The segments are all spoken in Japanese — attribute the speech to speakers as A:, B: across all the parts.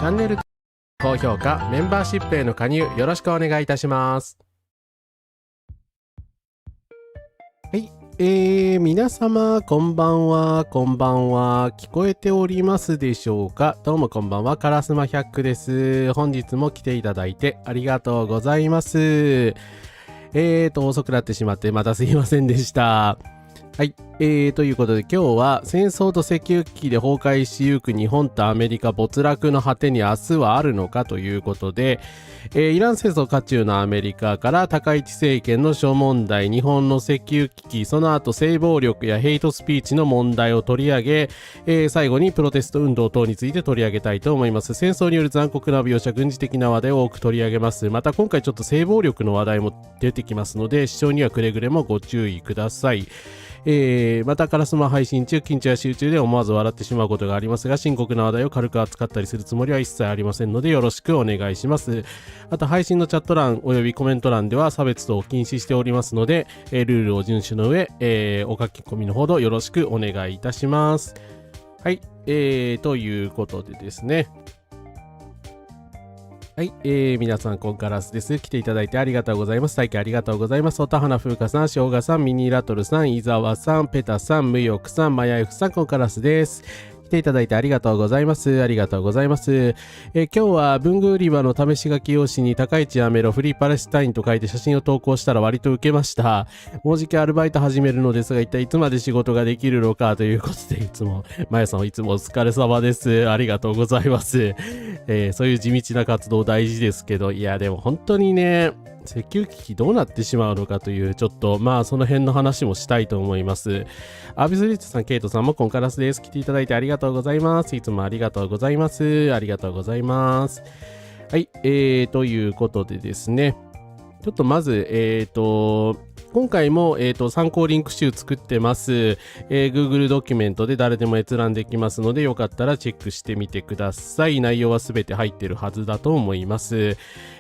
A: チャンネル高評価、メンバーシップへの加入よろしくお願いいたします。はい、皆様こんばんは、聞こえておりますでしょうか。どうもこんばんは、カラスマ100です。本日も来ていただいてありがとうございます。遅くなってしまってまたすいませんでした。はい、ということで今日は戦争と石油危機で崩壊しゆく日本とアメリカ没落の果てに明日はあるのかということで、イラン戦争渦中のアメリカから高市政権の諸問題、日本の石油危機、その後性暴力やヘイトスピーチの問題を取り上げ、最後にプロテスト運動等について取り上げたいと思います。戦争による残酷な描写、軍事的な話題を多く取り上げます。また今回ちょっと性暴力の話題も出てきますので、視聴にはくれぐれもご注意ください。またカラスマ配信中、緊張や集中で思わず笑ってしまうことがありますが、深刻な話題を軽く扱ったりするつもりは一切ありませんのでよろしくお願いします。あと配信のチャット欄およびコメント欄では差別等を禁止しておりますので、ルールを遵守の上、お書き込みのほどよろしくお願いいたします。はい、ということでですね、はい、皆さんコンカラスです。来ていただいてありがとうございます。大輝ありがとうございます。おたはなふうかさん、しょうがさん、ミニラトルさん、伊沢さん、ペタさん、無欲さん、マヤエフさん、コンカラスです。来ていただいてありがとうございます。ありがとうございます。今日は文具売り場の試し書き用紙に高市やめろフリーパレスタインと書いて写真を投稿したら割と受けました。もうじきアルバイト始めるのですが、一体いつまで仕事ができるのかということで、いつも、まやさんいつもお疲れ様です。ありがとうございます。そういう地道な活動大事ですけど、いやでも本当にね、石油危機どうなってしまうのかという、ちょっとまあその辺の話もしたいと思います。アビスリッツさん、ケイトさんもコンカラスです。来ていただいてありがとうございます。いつもありがとうございます。ありがとうございます。はい、ということでですね、ちょっとまず、今回も、参考リンク集作ってます。Google ドキュメントで誰でも閲覧できますので、よかったらチェックしてみてください。内容はすべて入ってるはずだと思います。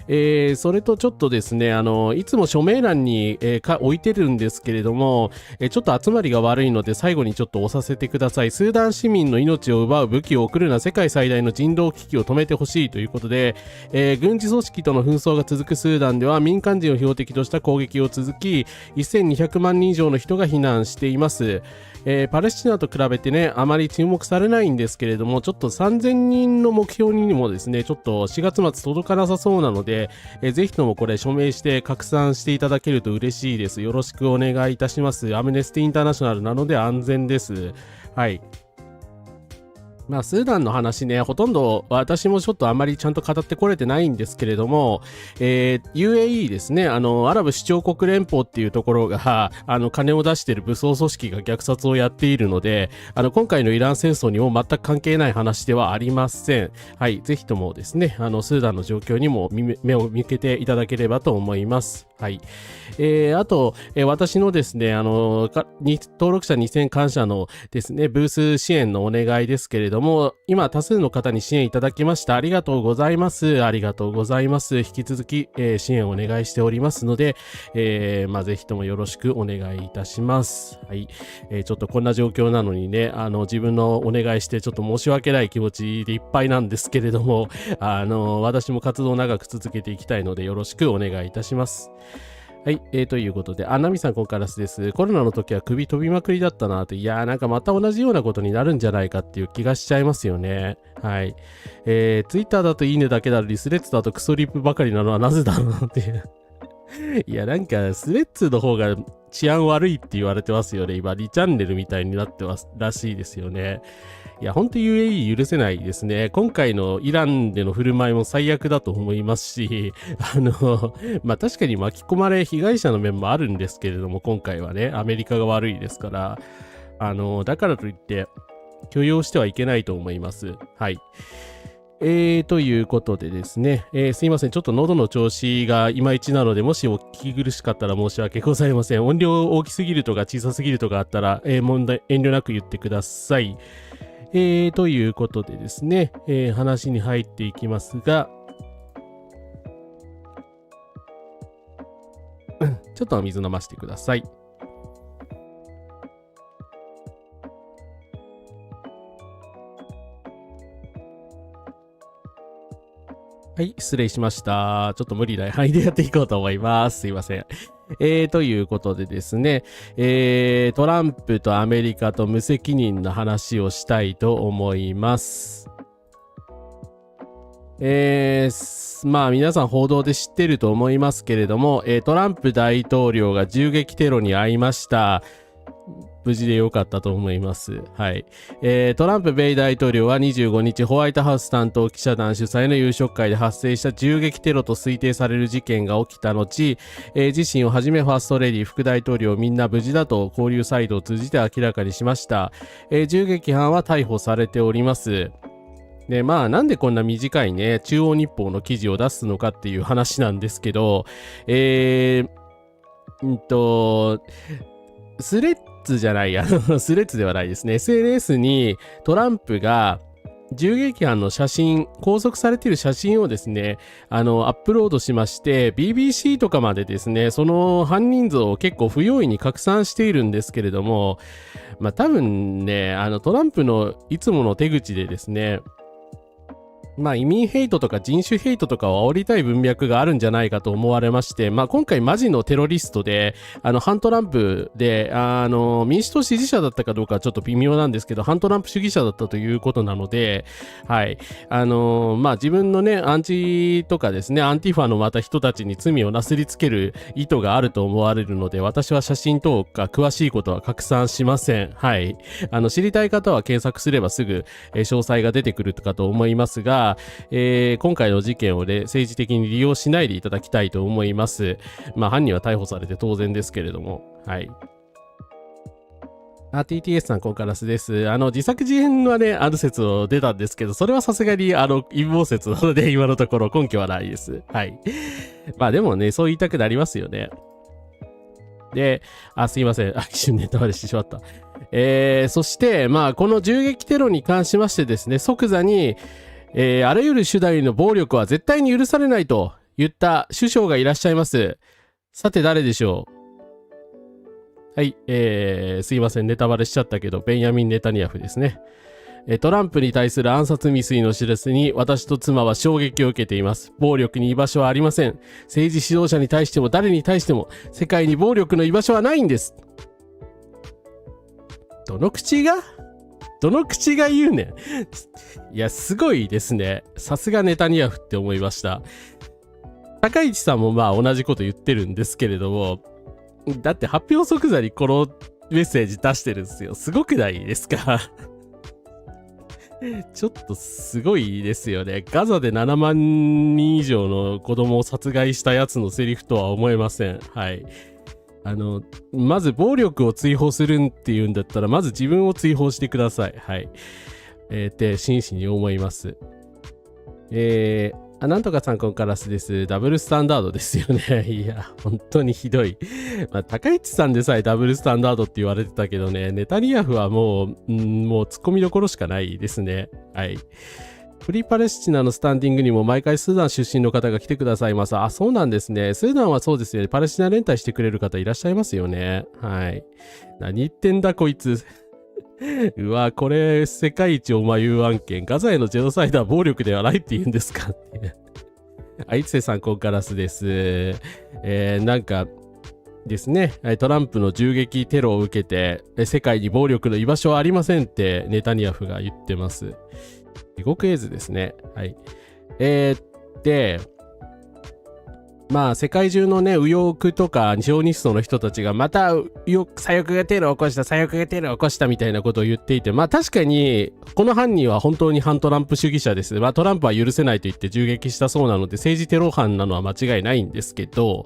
A: それとちょっとですね、いつも署名欄に、置いてるんですけれども、ちょっと集まりが悪いので最後にちょっと押させてください。スーダン市民の命を奪う武器を送るな世界最大の人道危機を止めてほしいということで、軍事組織との紛争が続くスーダンでは民間人を標的とした攻撃を続き、1200万人以上の人が避難しています。パレスチナと比べてね、あまり注目されないんですけれども、ちょっと3000人の目標にもですね、ちょっと4月末届かなさそうなので、ぜひともこれ署名して拡散していただけると嬉しいです。よろしくお願いいたします。アムネスティインターナショナルなので安全です。はい。まあ、スーダンの話ね、ほとんど私もちょっとあまりちゃんと語ってこれてないんですけれども、UAE ですね、アラブ首長国連邦っていうところが、金を出している武装組織が虐殺をやっているので、今回のイラン戦争にも全く関係ない話ではありません。はい、ぜひともですね、スーダンの状況にも目を向けていただければと思います。はい。あと、私のですね、登録者2000感謝のですね、ブース支援のお願いですけれども、今多数の方に支援いただきました。ありがとうございます。ありがとうございます。引き続き、支援をお願いしておりますので、ぜひともよろしくお願いいたします。はい。ちょっとこんな状況なのにね、自分のお願いしてちょっと申し訳ない気持ちでいっぱいなんですけれども、私も活動を長く続けていきたいのでよろしくお願いいたします。はい、ということで、ナミさん、コンカラスです。コロナの時は首飛びまくりだったなって、いやーなんかまた同じようなことになるんじゃないかっていう気がしちゃいますよね。はい。ツイッターだといいねだけだり、スレッズだとクソリップばかりなのはなぜだろうっていう。いや、なんか、スレッズの方が治安悪いって言われてますよね。今、2チャンネルみたいになってますらしいですよね。いや、ほんと UAE 許せないですね。今回のイランでの振る舞いも最悪だと思いますし、確かに巻き込まれ被害者の面もあるんですけれども、今回はね、アメリカが悪いですから、だからといって、許容してはいけないと思います。はい。ということでですね、すいません。ちょっと喉の調子がいまいちなので、もしお聞き苦しかったら申し訳ございません。音量大きすぎるとか小さすぎるとかあったら、遠慮なく言ってください。ということでですね、話に入っていきますが、ちょっと水飲ませてください。はい、失礼しました。ちょっと無理な範囲でやっていこうと思います。すいません。ということでですね、トランプとアメリカと無責任な話をしたいと思います。まあ皆さん報道で知ってると思いますけれども、トランプ大統領が銃撃テロに遭いました。無事で良かったと思います。はい。トランプ米大統領は25日、ホワイトハウス担当記者団主催の夕食会で発生した銃撃テロと推定される事件が起きた後、自身をはじめファーストレディ、副大統領みんな無事だと交流サイトを通じて明らかにしました。銃撃犯は逮捕されております。で、まあ、なんでこんな短いね、中央日報の記事を出すのかっていう話なんですけど、スレッズじゃないや、スレッズではないですね。SNS にトランプが銃撃犯の写真、拘束されている写真をですね、アップロードしまして、BBC とかまでですね、その犯人像を結構不用意に拡散しているんですけれども、まあ多分ね、トランプのいつもの手口でですね、まあ移民ヘイトとか人種ヘイトとかを煽りたい文脈があるんじゃないかと思われまして、まあ今回マジのテロリストで、反トランプで、民主党支持者だったかどうかはちょっと微妙なんですけど、反トランプ主義者だったということなので、はい。まあ自分のね、アンチとかですね、アンティファのまた人たちに罪をなすりつける意図があると思われるので、私は写真等か詳しいことは拡散しません。はい。知りたい方は検索すればすぐ、詳細が出てくるかと思いますが、今回の事件を、ね、政治的に利用しないでいただきたいと思います。まあ犯人は逮捕されて当然ですけれども、はい。TTS さん、コンカラスです。自作自演はね、ある説を出たんですけど、それはさすがに、陰謀説なので、今のところ根拠はないです。はい。まあでもね、そう言いたくなりますよね。で、すいません。一瞬ネタバレしてしまった。そして、まあ、この銃撃テロに関しましてですね、即座に、あらゆる手段の暴力は絶対に許されないと言った首相がいらっしゃいます。さて誰でしょう？はい、すいません、ネタバレしちゃったけど、ベンヤミン・ネタニヤフですね。トランプに対する暗殺未遂の知らせに私と妻は衝撃を受けています。暴力に居場所はありません。政治指導者に対しても誰に対しても世界に暴力の居場所はないんです。どの口が言うねん。いや、すごいですね。さすがネタニヤフって思いました。高市さんもまあ同じこと言ってるんですけれども、だって発表即座にこのメッセージ出してるんですよ。すごくないですか？ちょっとすごいですよね。ガザで7万人以上の子供を殺害したやつのセリフとは思えません。はい。まず暴力を追放するっていうんだったら、まず自分を追放してください。はい。って真摯に思います。なんとかさんコンカラスです。ダブルスタンダードですよね。いや、本当にひどい。まあ、高市さんでさえダブルスタンダードって言われてたけどね、ネタニヤフはもう突っ込みどころしかないですね。はい。フリーパレスチナのスタンディングにも毎回スーダン出身の方が来てくださいます。そうなんですね。スーダンはそうですよね。パレスチナ連帯してくれる方いらっしゃいますよね。はい。何言ってんだこいつ。うわ、これ世界一お前言う案件。ガザへのジェノサイドは暴力ではないって言うんですかって。いつせさん、コンカラスです。なんかですね、トランプの銃撃テロを受けて、世界に暴力の居場所はありませんってネタニヤフが言ってます。地獄絵図ですね。はい。で、まあ世界中のね、右翼とかシオニストの人たちがまた左翼がテロを起こしたみたいなことを言っていて、まあ確かにこの犯人は本当に反トランプ主義者です。まあトランプは許せないと言って銃撃したそうなので政治テロ犯なのは間違いないんですけど、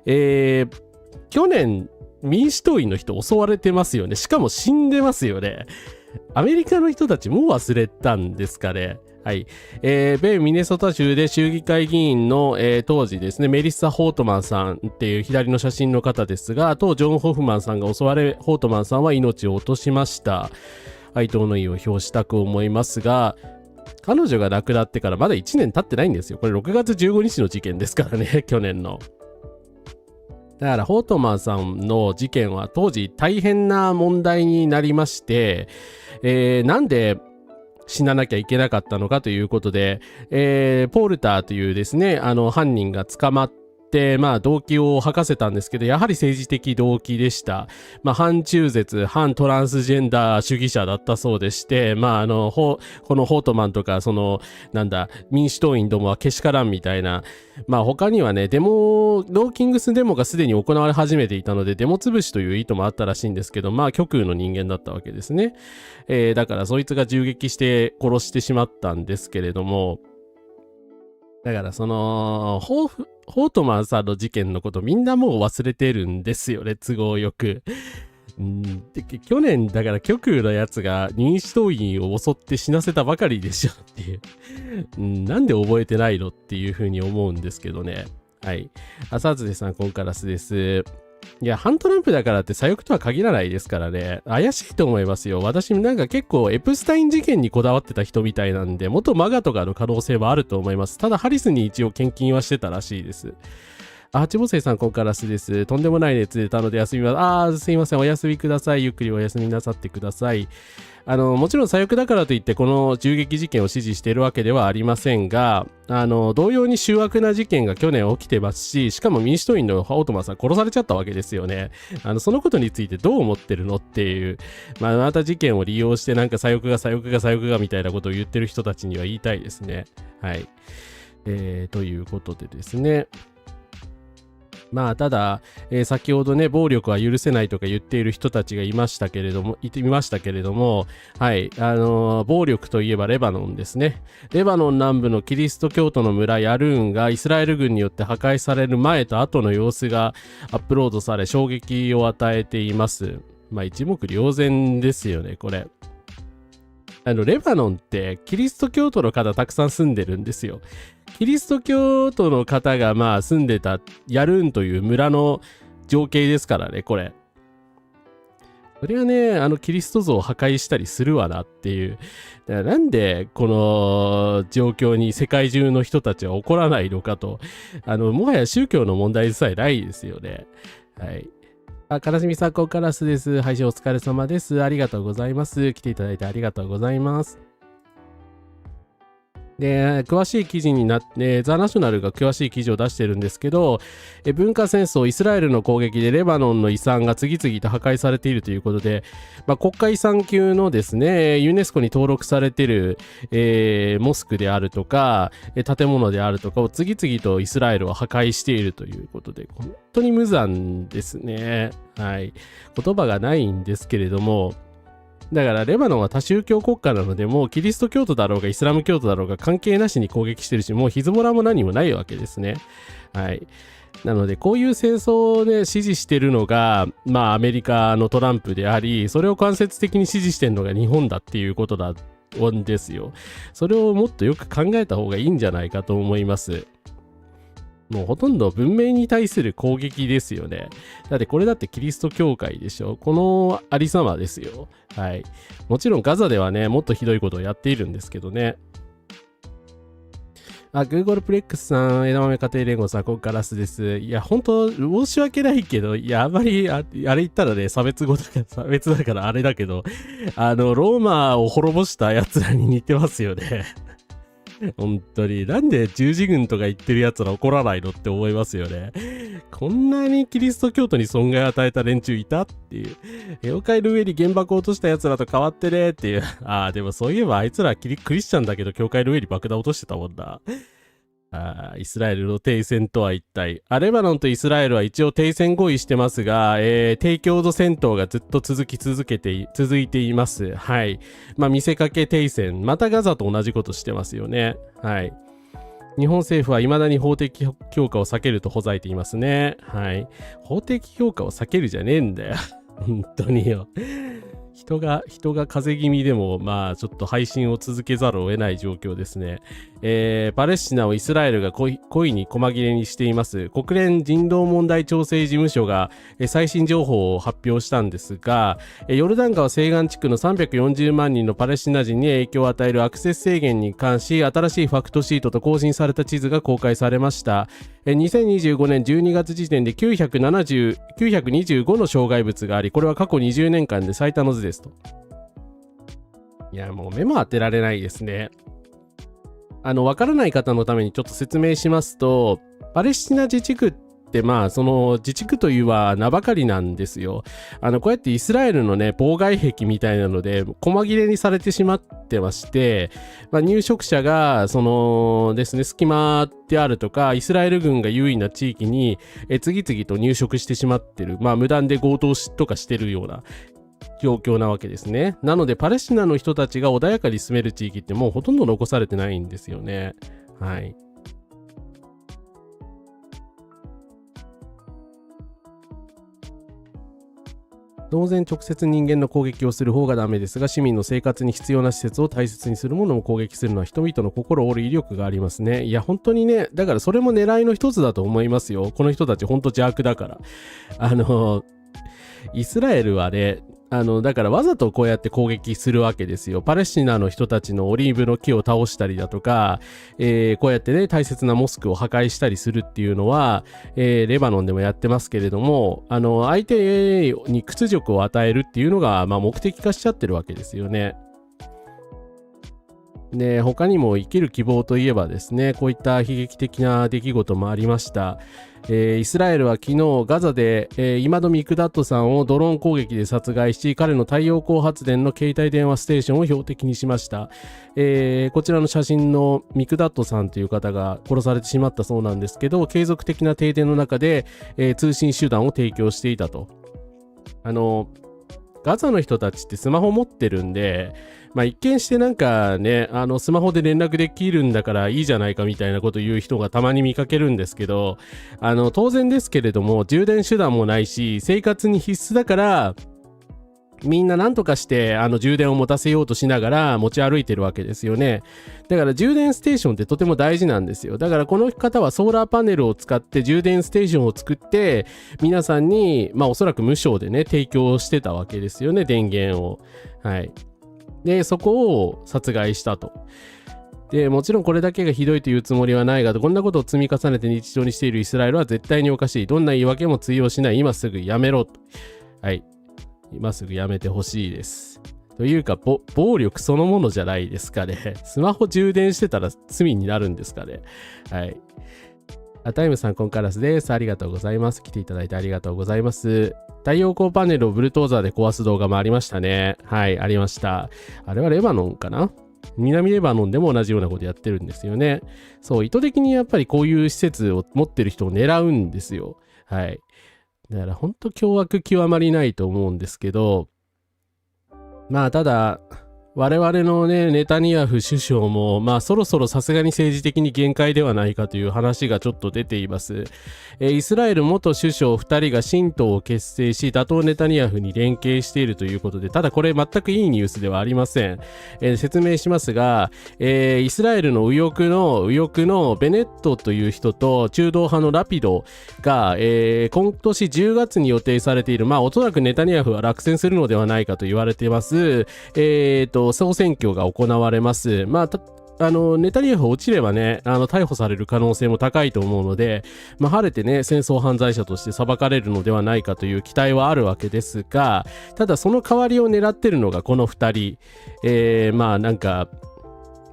A: 去年民主党員の人襲われてますよね。しかも死んでますよね。アメリカの人たちもう忘れたんですかね。はい。米ミネソタ州で州議会議員の、当時ですね、メリッサ・ホートマンさんっていう左の写真の方ですが、当ジョン・ホフマンさんが襲われ、ホートマンさんは命を落としました。哀悼の意を表したく思いますが、彼女が亡くなってからまだ1年経ってないんですよ。これ6月15日の事件ですからね、去年の。だからホートマンさんの事件は当時大変な問題になりまして、なんで死ななきゃいけなかったのかということで、ポールターというですね、犯人が捕まって、動機を吐かせたんですけど、やはり政治的動機でした。反中絶、反トランスジェンダー主義者だったそうでして、このホートマンとか、民主党員どもはけしからんみたいな、他にはね、ローキングスデモがすでに行われ始めていたので、デモ潰しという意図もあったらしいんですけど、極右の人間だったわけですね。だからそいつが銃撃して殺してしまったんですけれども、だからホートマンさんの事件のことみんなもう忘れてるんですよね、都合よく。で去年だから極右のやつが民主党員を襲って死なせたばかりでしょっていう、なんで覚えてないのっていうふうに思うんですけどね。はい。朝津さん、コンカラスです。いや、反トランプだからって左翼とは限らないですからね。怪しいと思いますよ。私結構エプスタイン事件にこだわってた人みたいなんで、元マガとかの可能性はあると思います。ただハリスに一応献金はしてたらしいです。八母星さん、コンカラスです。とんでもない熱出たので休みます。すいません。お休みください。ゆっくりお休みなさってください。もちろん左翼だからといってこの銃撃事件を支持しているわけではありませんが、同様に凶悪な事件が去年起きてますし、しかも民主党員のオートマンさん殺されちゃったわけですよね。そのことについてどう思ってるのっていう、また事件を利用して左翼がみたいなことを言ってる人たちには言いたいですね。はい。ということでですね。ただ、先ほどね、暴力は許せないとか言っている人たちがいましたけれども、はい、暴力といえばレバノンですね。レバノン南部のキリスト教徒の村ヤルーンがイスラエル軍によって破壊される前と後の様子がアップロードされ衝撃を与えています。一目瞭然ですよね、これ。レバノンってキリスト教徒の方たくさん住んでるんですよ。キリスト教徒の方が住んでたヤルーンという村の情景ですからね、これ。それはね、キリスト像を破壊したりするわなっていう。だからなんでこの状況に世界中の人たちは怒らないのかと。もはや宗教の問題さえないですよね。はい。からしみさん、こんからすです。配信お疲れ様です。ありがとうございます。来ていただいてありがとうございます。で、詳しい記事になって、ザ・ナショナルが詳しい記事を出してるんですけど、文化戦争、イスラエルの攻撃でレバノンの遺産が次々と破壊されているということで、国家遺産級のですね、ユネスコに登録されている、モスクであるとか、建物であるとかを次々とイスラエルは破壊しているということで、本当に無残ですね。はい。言葉がないんですけれども、だからレバノンは多宗教国家なので、もうキリスト教徒だろうがイスラム教徒だろうが関係なしに攻撃してるし、もうヒズボラも何もないわけですね。はい。なのでこういう戦争で支持してるのがアメリカのトランプであり、それを間接的に支持してるのが日本だっていうことなんですよ。それをもっとよく考えた方がいいんじゃないかと思います。もうほとんど文明に対する攻撃ですよね。だってこれだってキリスト教会でしょ。このありさまですよ。はい。もちろんガザではね、もっとひどいことをやっているんですけどね。Google プレックスさん、枝豆家庭連合さん、ここガラスです。いや、本当申し訳ないけど、いや、あんまり、あれ言ったらね、差別だからあれだけど、ローマを滅ぼした奴らに似てますよね。本当に。なんで十字軍とか言ってる奴ら怒らないのって思いますよね。こんなにキリスト教徒に損害を与えた連中いたっていう。妖怪の上に原爆を落とした奴らと変わってねっていう。でもそういえばあいつらクリスチャンだけど教会の上に爆弾落としてたもんな。イスラエルの停戦とは一体。レバノンとイスラエルは一応停戦合意してますが、低強度戦闘がずっと続いています。はい。見せかけ停戦。またガザと同じことしてますよね。はい。日本政府は未だに法的強化を避けるとほざいていますね。はい。法的強化を避けるじゃねえんだよ。本当によ。人が風邪気味でもちょっと配信を続けざるを得ない状況ですね。パレスチナをイスラエルが故意に細切れにしています。国連人道問題調整事務所が最新情報を発表したんですが、ヨルダン川西岸地区の340万人のパレスチナ人に影響を与えるアクセス制限に関し、新しいファクトシートと更新された地図が公開されました。2025年12月時点で925の障害物があり、これは過去20年間で最多の図ですと。いや、もう目も当てられないですね。わからない方のためにちょっと説明しますと、パレスチナ自治区ってその自治区というは名ばかりなんですよ。こうやってイスラエルのね、妨害壁みたいなので、細切れにされてしまってまして、入植者が、そのですね、隙間であるとか、イスラエル軍が優位な地域に、次々と入植してしまってる。無断で強盗とかしてるような状況なわけですね。なのでパレスチナの人たちが穏やかに住める地域ってもうほとんど残されてないんですよね。はい。当然直接人間の攻撃をする方がダメですが、市民の生活に必要な施設を大切にするものを攻撃するのは人々の心を折る威力がありますね。いや本当にね、だからそれも狙いの一つだと思いますよ。この人たち本当邪悪だから。イスラエルはね、だからわざとこうやって攻撃するわけですよ。パレスチナの人たちのオリーブの木を倒したりだとか、こうやってね、大切なモスクを破壊したりするっていうのは、レバノンでもやってますけれども、相手に屈辱を与えるっていうのが、目的化しちゃってるわけですよね。で、他にも生きる希望といえばですね、こういった悲劇的な出来事もありました。イスラエルは昨日ガザで、イマド・ミクダットさんをドローン攻撃で殺害し、彼の太陽光発電の携帯電話ステーションを標的にしました。こちらの写真のミクダットさんという方が殺されてしまったそうなんですけど、継続的な停電の中で、通信手段を提供していたと。ガザの人たちってスマホ持ってるんで、一見してなんかね、スマホで連絡できるんだからいいじゃないかみたいなこと言う人がたまに見かけるんですけど、当然ですけれども、充電手段もないし、生活に必須だから、みんな何とかして充電を持たせようとしながら持ち歩いてるわけですよね。だから充電ステーションってとても大事なんですよ。だからこの方はソーラーパネルを使って充電ステーションを作って皆さんにおそらく無償でね提供してたわけですよね、電源を。はい。でそこを殺害したと。でもちろんこれだけがひどいというつもりはないが、こんなことを積み重ねて日常にしているイスラエルは絶対におかしい。どんな言い訳も通用しない。今すぐやめろと。はい。今すぐやめてほしいです。というか暴力そのものじゃないですかね。スマホ充電してたら罪になるんですかね。はい。タイムさんコンカラスです。ありがとうございます。来ていただいてありがとうございます。太陽光パネルをブルトーザーで壊す動画もありましたね。はい、ありました。あれはレバノンかな？南レバノンでも同じようなことやってるんですよね。そう、意図的にやっぱりこういう施設を持ってる人を狙うんですよ。はい。だから本当凶悪極まりないと思うんですけど、ただ我々のねネタニヤフ首相もそろそろさすがに政治的に限界ではないかという話がちょっと出ています。イスラエル元首相2人が新党を結成し打倒ネタニヤフに連携しているということで、ただこれ全くいいニュースではありません。説明しますが、イスラエルの右翼のベネットという人と中道派のラピドが、今年10月に予定されているおそらくネタニヤフは落選するのではないかと言われています総選挙が行われます。ネタニヤフ落ちればね、逮捕される可能性も高いと思うので、晴れてね、戦争犯罪者として裁かれるのではないかという期待はあるわけですが、ただその代わりを狙ってるのがこの2人。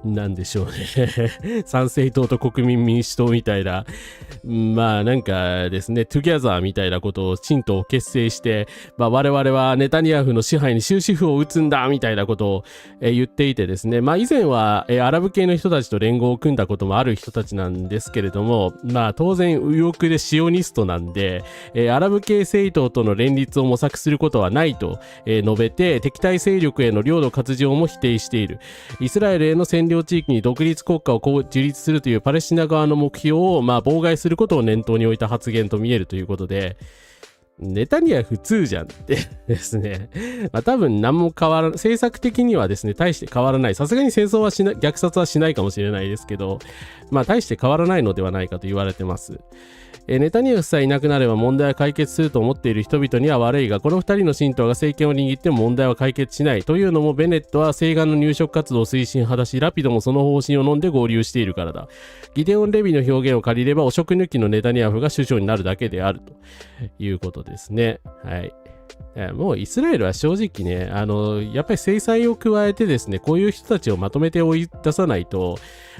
A: なんでしょうね参政党と国民民主党みたいなですねトゥギャザーみたいなことを新党を結成して、我々はネタニヤフの支配に終止符を打つんだみたいなことを、言っていてですね、以前は、アラブ系の人たちと連合を組んだこともある人たちなんですけれども、当然右翼でシオニストなんで、アラブ系政党との連立を模索することはないと、述べて敵対勢力への領土割譲も否定している。イスラエルへの占領地域に独立国家を樹立するというパレスチナ側の目標を妨害することを念頭に置いた発言と見えるということで、ネタニヤフ2じゃんってですね多分何も変わらない、政策的にはですね大して変わらない、さすがに戦争は虐殺はしないかもしれないですけど、大して変わらないのではないかと言われてます。ネタニヤフさえいなくなれば問題は解決すると思っている人々には悪いが、この2人の信徒が政権を握っても問題は解決しない。というのもベネットは西岸の入植活動推進派だし、ラピドもその方針を飲んで合流しているからだ。ギデオン・レビの表現を借りれば汚職抜きのネタニヤフが首相になるだけであるということですね。はい。もうイスラエルは正直ね、やっぱり制裁を加えてですね、こういう人たちをまとめて追い出さないと、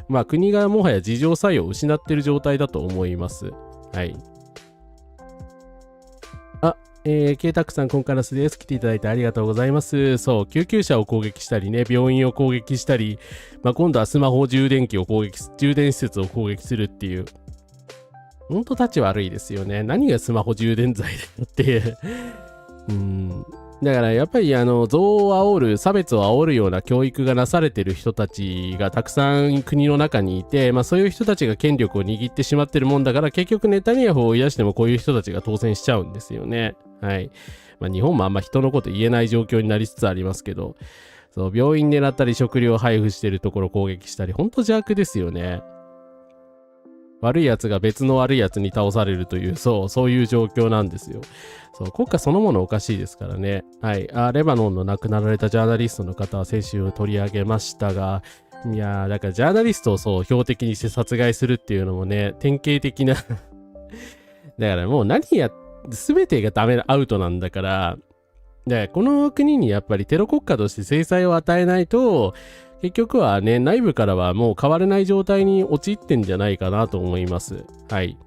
A: まあ国がもはや自浄作用を失っている状態だと思います。はい。ケイタックさん、コンカラスです。来ていただいてありがとうございます。そう、救急車を攻撃したりね、病院を攻撃したり、まあ、今度はスマホ充電器を充電施設を攻撃するっていう。ほんと立ち悪いですよね。何がスマホ充電剤だよっていう。だからやっぱり憎悪を煽る、差別を煽るような教育がなされてる人たちがたくさん国の中にいて、まあそういう人たちが権力を握ってしまってるもんだから、結局ネタニヤフを追い出してもこういう人たちが当選しちゃうんですよね。はい。まあ日本もあんま人のこと言えない状況になりつつありますけど、そう病院狙ったり食料配布してるところ攻撃したり、ほんと邪悪ですよね。悪いやつが別の悪いやつに倒されるという、そういう状況なんですよ。そう、国家そのものおかしいですからね。はい。レバノンの亡くなられたジャーナリストの方は先週取り上げましたが、いやー、だからジャーナリストを標的にして殺害するっていうのもね、典型的なだからもう全てがアウトなんだから、この国にやっぱりテロ国家として制裁を与えないと、結局はね、内部からはもう変われない状態に陥ってんじゃないかなと思います。はい。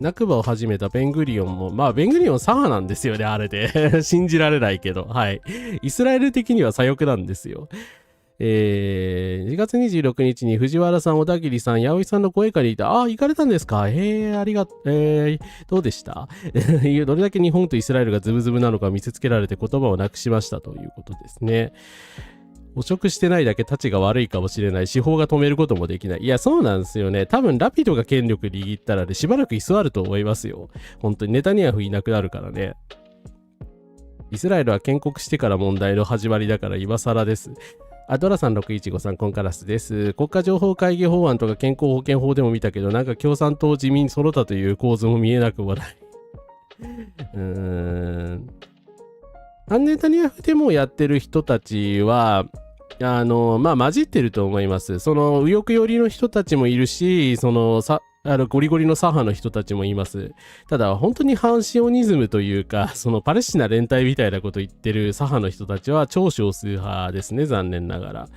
A: ナクバを始めたベングリオンも、まあベングリオン左派なんですよね、あれで。信じられないけど。はい。イスラエル的には左翼なんですよ。2月26日に藤原さん、小田切さん、八百さんの声からいた。行かれたんですか？どうでしたどれだけ日本とイスラエルがズブズブなのか見せつけられて言葉をなくしましたということですね。汚職してないだけ立ちが悪いかもしれない。司法が止めることもできない。いや、そうなんですよね。多分ラピドが権力握ったらね、しばらく居座ると思いますよ。本当にネタニヤフいなくなるからね。イスラエルは建国してから問題の始まりだから今更です。ドラさん615さん、コンカラスです。国家情報会議法案とか健康保険法でも見たけど、なんか共産党自民その他という構図も見えなくもない。ネタニヤフでもやってる人たちは、まあ、混じってると思います。その、右翼寄りの人たちもいるし、ゴリゴリの左派の人たちもいます。ただ、本当に反シオニズムというか、そのパレスチナ連帯みたいなこと言ってる左派の人たちは超少数派ですね、残念ながら。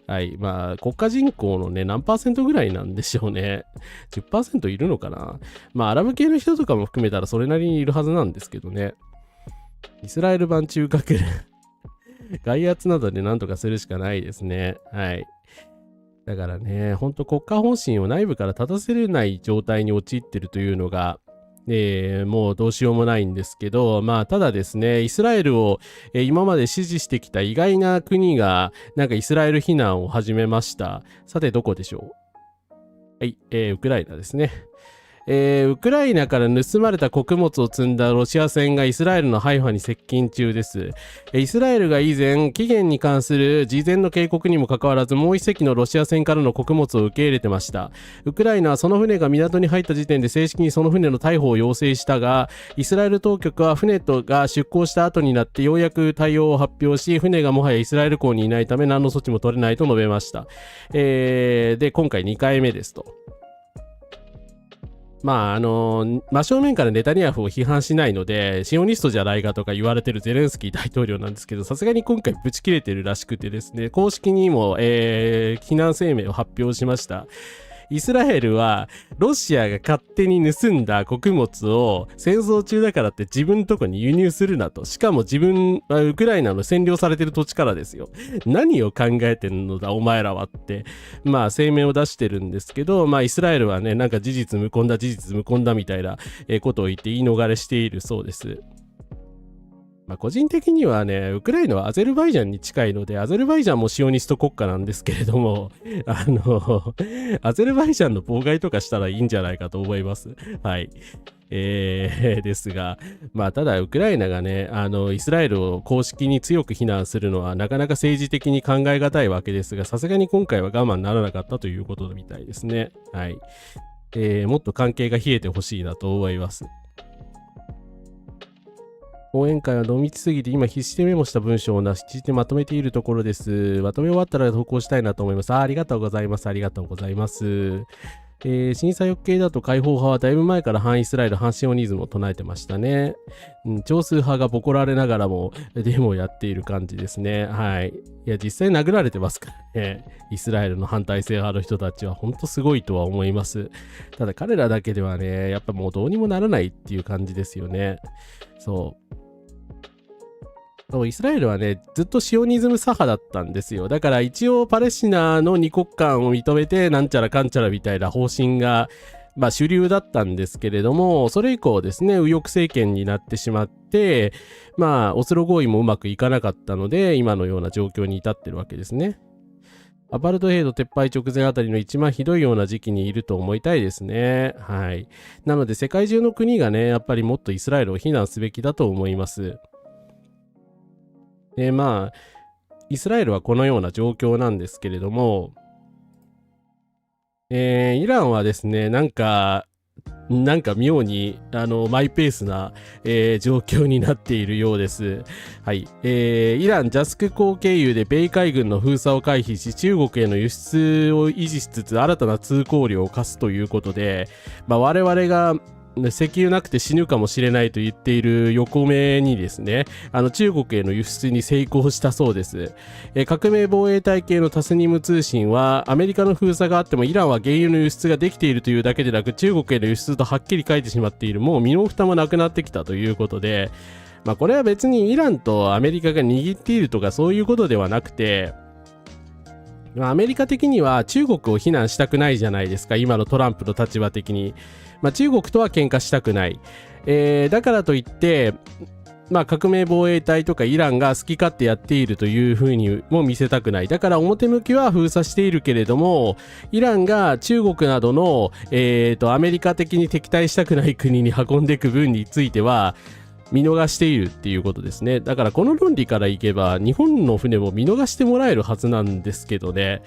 A: はい。まあ、国家人口のね、何%ぐらいなんでしょうね。10% いるのかな。まあ、アラブ系の人とかも含めたらそれなりにいるはずなんですけどね。イスラエル版中核外圧などで何とかするしかないですね。はい。だからね、ほんと国家方針を内部から立たせれない状態に陥ってるというのが、もうどうしようもないんですけど、まあ、ただですね、イスラエルを、今まで支持してきた意外な国が、なんかイスラエル非難を始めました。さて、どこでしょう？はい、ウクライナですね。ウクライナから盗まれた穀物を積んだロシア船がイスラエルのハイファに接近中です。イスラエルが以前、期限に関する事前の警告にもかかわらず、もう一隻のロシア船からの穀物を受け入れてました。ウクライナはその船が港に入った時点で正式にその船の逮捕を要請したが、イスラエル当局は船が出港した後になってようやく対応を発表し、船がもはやイスラエル港にいないため何の措置も取れないと述べました。で、今回2回目ですと。まあ真正面からネタニヤフを批判しないので、シオニストじゃないかとか言われてるゼレンスキー大統領なんですけど、さすがに今回ブチ切れてるらしくてですね、公式にも、非難声明を発表しました。イスラエルはロシアが勝手に盗んだ穀物を戦争中だからって自分のとこに輸入するなと。しかもウクライナの占領されてる土地からですよ。何を考えてんのだお前らはって、まあ声明を出してるんですけど、まあイスラエルはね、なんか事実無根だみたいなことを言って言い逃れしているそうです。まあ、個人的にはね、ウクライナはアゼルバイジャンに近いので、アゼルバイジャンもシオニスト国家なんですけれども、アゼルバイジャンの妨害とかしたらいいんじゃないかと思います。はい。ですが、まあ、ただ、ウクライナがね、イスラエルを公式に強く非難するのは、なかなか政治的に考え難いわけですが、さすがに今回は我慢ならなかったということみたいですね。はい。もっと関係が冷えてほしいなと思います。講演会は濃密すぎて今必死でメモした文章をなしでまとめているところです。まとめ終わったら投稿したいなと思います。ありがとうございます。ありがとうございます。新左翼系だと解放派はだいぶ前から反イスラエル、反シオニズムを唱えてましたね。少数派がボコられながらもデモをやっている感じですね。はい。いや、実際殴られてますからね。イスラエルの反体制派の人たちは本当すごいとは思います。ただ彼らだけではね、やっぱもうどうにもならないっていう感じですよね。そう。イスラエルはね、ずっとシオニズム左派だったんですよ。だから一応パレスチナの二国間を認めてなんちゃらかんちゃらみたいな方針が、主流だったんですけれども、それ以降ですね、右翼政権になってしまって、オスロ合意もうまくいかなかったので、今のような状況に至ってるわけですね。アパルトヘイト撤廃直前あたりの一番ひどいような時期にいると思いたいですね。はい。なので世界中の国がね、やっぱりもっとイスラエルを非難すべきだと思います。で、イスラエルはこのような状況なんですけれども、イランはですね、なんか妙にマイペースな、状況になっているようです。はい。イランジャスク港経由で米海軍の封鎖を回避し、中国への輸出を維持しつつ新たな通行料を課すということで、我々が石油なくて死ぬかもしれないと言っている横目にですね、中国への輸出に成功したそうです。革命防衛隊系のタスニム通信は、アメリカの封鎖があってもイランは原油の輸出ができているというだけでなく、中国への輸出とはっきり書いてしまっている、もう身の蓋もなくなってきたということで、これは別にイランとアメリカが握っているとかそういうことではなくて、アメリカ的には中国を非難したくないじゃないですか、今のトランプの立場的に。中国とは喧嘩したくない。だからといって、革命防衛隊とかイランが好き勝手やっているというふうにも見せたくない。だから表向きは封鎖しているけれども、イランが中国などの、アメリカ的に敵対したくない国に運んでいく分については、見逃しているっていうことですね。だからこの論理からいけば、日本の船も見逃してもらえるはずなんですけどね。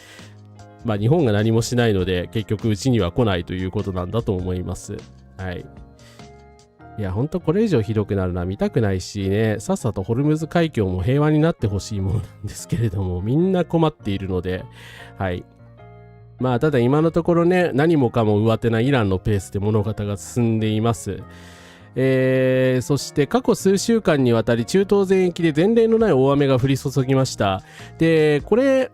A: 日本が何もしないので、結局うちには来ないということなんだと思います。はい。いや、ほんとこれ以上ひどくなるのは見たくないしね、さっさとホルムズ海峡も平和になってほしいものなんですけれども、みんな困っているので、はい。ただ今のところね、何もかも上手なイランのペースで物事が進んでいます。そして過去数週間にわたり中東全域で前例のない大雨が降り注ぎました。で、これ、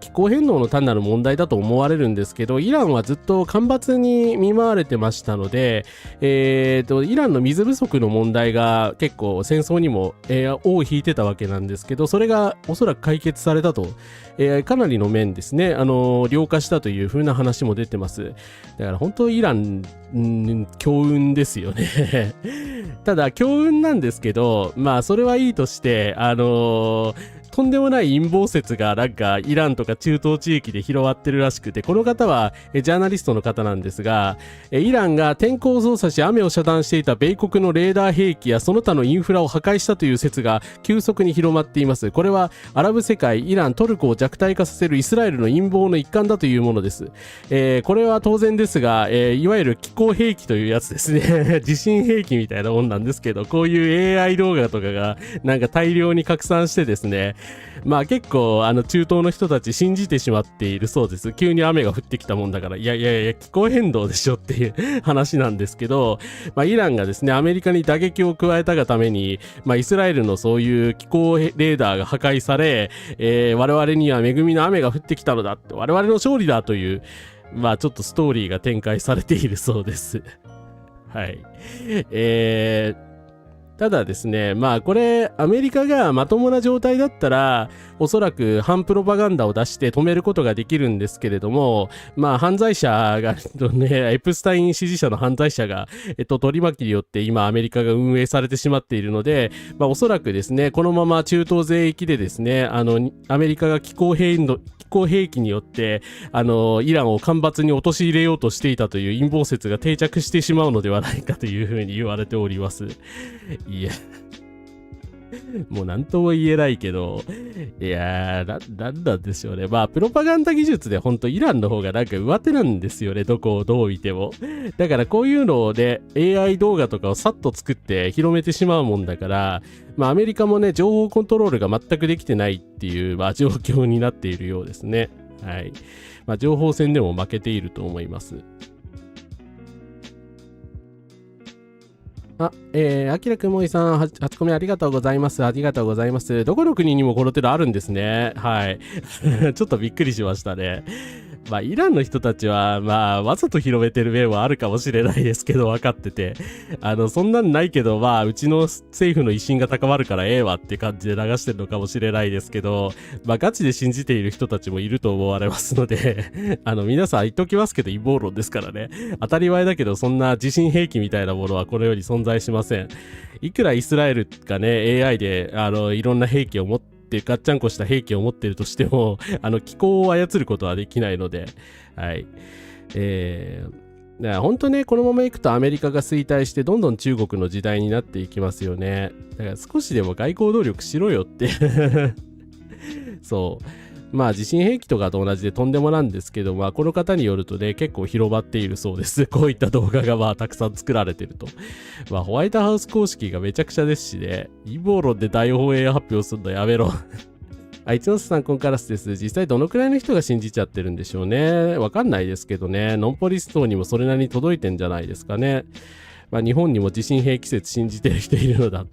A: 気候変動の単なる問題だと思われるんですけど、イランはずっと干ばつに見舞われてましたので、イランの水不足の問題が結構戦争にも、尾を引いてたわけなんですけど、それがおそらく解決されたと。かなりの面ですね、良化したという風な話も出てます。だから本当イラン、強運ですよね。ただ強運なんですけど、それはいいとして、とんでもない陰謀説がなんかイランとか中東地域で広がってるらしくて、この方はジャーナリストの方なんですが、イランが天候を操作し雨を遮断していた米国のレーダー兵器やその他のインフラを破壊したという説が急速に広まっています。これはアラブ世界、イラン、トルコを弱体化させるイスラエルの陰謀の一環だというものです。これは当然ですが、いわゆる気候兵器というやつですね。地震兵器みたいなもんなんですけど、こういう AI 動画とかがなんか大量に拡散してですね、結構中東の人たち信じてしまっているそうです。急に雨が降ってきたもんだから、いや気候変動でしょっていう話なんですけど、イランがですねアメリカに打撃を加えたがために、イスラエルのそういう気候レーダーが破壊され、我々には恵みの雨が降ってきたのだって、我々の勝利だという、ちょっとストーリーが展開されているそうです。はい。ただですね、これアメリカがまともな状態だったらおそらく反プロパガンダを出して止めることができるんですけれども、犯罪者がね、エプスタイン支持者の犯罪者が取り巻きによって今アメリカが運営されてしまっているので、おそらくですねこのまま中東全域でですねアメリカが気候兵器によってイランを干ばつに陥れようとしていたという陰謀説が定着してしまうのではないかというふうに言われております。いやもう何とも言えないけど、いやー、なんなんでしょうね。プロパガンダ技術で本当イランの方がなんか上手なんですよね。どこをどう見ても。だからこういうので AI 動画とかをさっと作って広めてしまうもんだから、アメリカもね、情報コントロールが全くできてないっていう、状況になっているようですね。はい。まあ、情報戦でも負けていると思います。あきらくもいさん、8個目ありがとうございます。ありがとうございます。どこの国にもこのテロあるんですね。はい。ちょっとびっくりしましたね。まあ、イランの人たちは、まあ、わざと広めてる面はあるかもしれないですけど、分かってて。そんなんないけど、まあ、うちの政府の威信が高まるからええわって感じで流してるのかもしれないですけど、まあ、ガチで信じている人たちもいると思われますので、皆さん言っときますけど、陰謀論ですからね。当たり前だけど、そんな地震兵器みたいなものはこの世に存在しません。いくらイスラエルがね、AI で、いろんな兵器を持ってガッチャンコした兵器を持っているとしても気候を操ることはできないので、はい。本当ね、このままいくとアメリカが衰退してどんどん中国の時代になっていきますよね。だから少しでも外交努力しろよってそう。まあ地震兵器とかと同じでとんでもなんですけど、まあこの方によるとね、結構広まっているそうです。こういった動画がまあたくさん作られてると。まあホワイトハウス公式がめちゃくちゃですしね、陰謀論で大放映発表するのやめろ。一ノ瀬さん、コンカラスです。実際どのくらいの人が信じちゃってるんでしょうね。わかんないですけどね、ノンポリストにもそれなりに届いてんじゃないですかね。まあ日本にも地震兵器説信じてる人いるのだと。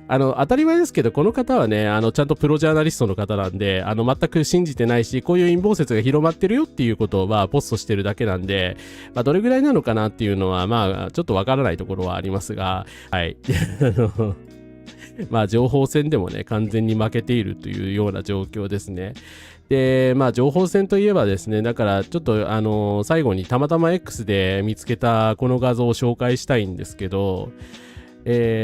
A: 当たり前ですけど、この方はね、ちゃんとプロジャーナリストの方なんで、全く信じてないし、こういう陰謀説が広まってるよっていうことを、まあ、ポストしてるだけなんで、まあ、どれぐらいなのかなっていうのは、まあ、ちょっとわからないところはありますが、はい。まあ、情報戦でもね、完全に負けているというような状況ですね。で、まあ、情報戦といえばですね、だから、ちょっと、最後にたまたま X で見つけたこの画像を紹介したいんですけど、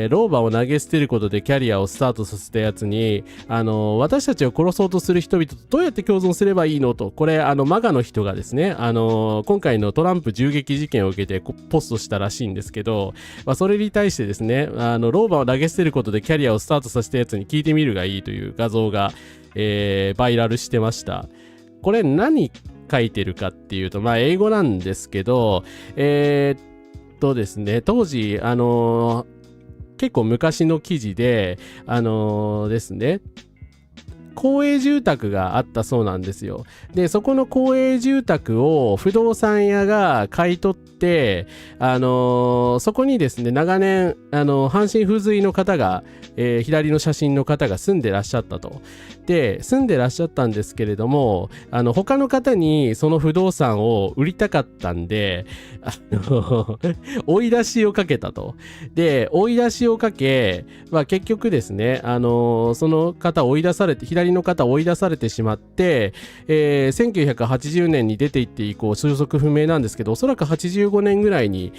A: 老婆を投げ捨てることでキャリアをスタートさせたやつに、私たちを殺そうとする人々とどうやって共存すればいいのと、これ、マガの人がですね、今回のトランプ銃撃事件を受けてポストしたらしいんですけど、まあ、それに対してですね、老婆を投げ捨てることでキャリアをスタートさせたやつに聞いてみるがいいという画像が、バイラルしてました。これ何書いてるかっていうと、まあ、英語なんですけど、ですね、当時、結構昔の記事で、ですね、公営住宅があったそうなんですよ。で、そこの公営住宅を不動産屋が買い取って、そこにですね、長年、半身不随の方が、左の写真の方が住んでらっしゃったと。で、住んでらっしゃったんですけれども、他の方にその不動産を売りたかったんで、追い出しをかけたと。で、追い出しをかけ、まあ結局ですね、その方追い出されて、左の方追い出されてしまって、1980年に出て行って以降、消息不明なんですけど、おそらく85年ぐらいに、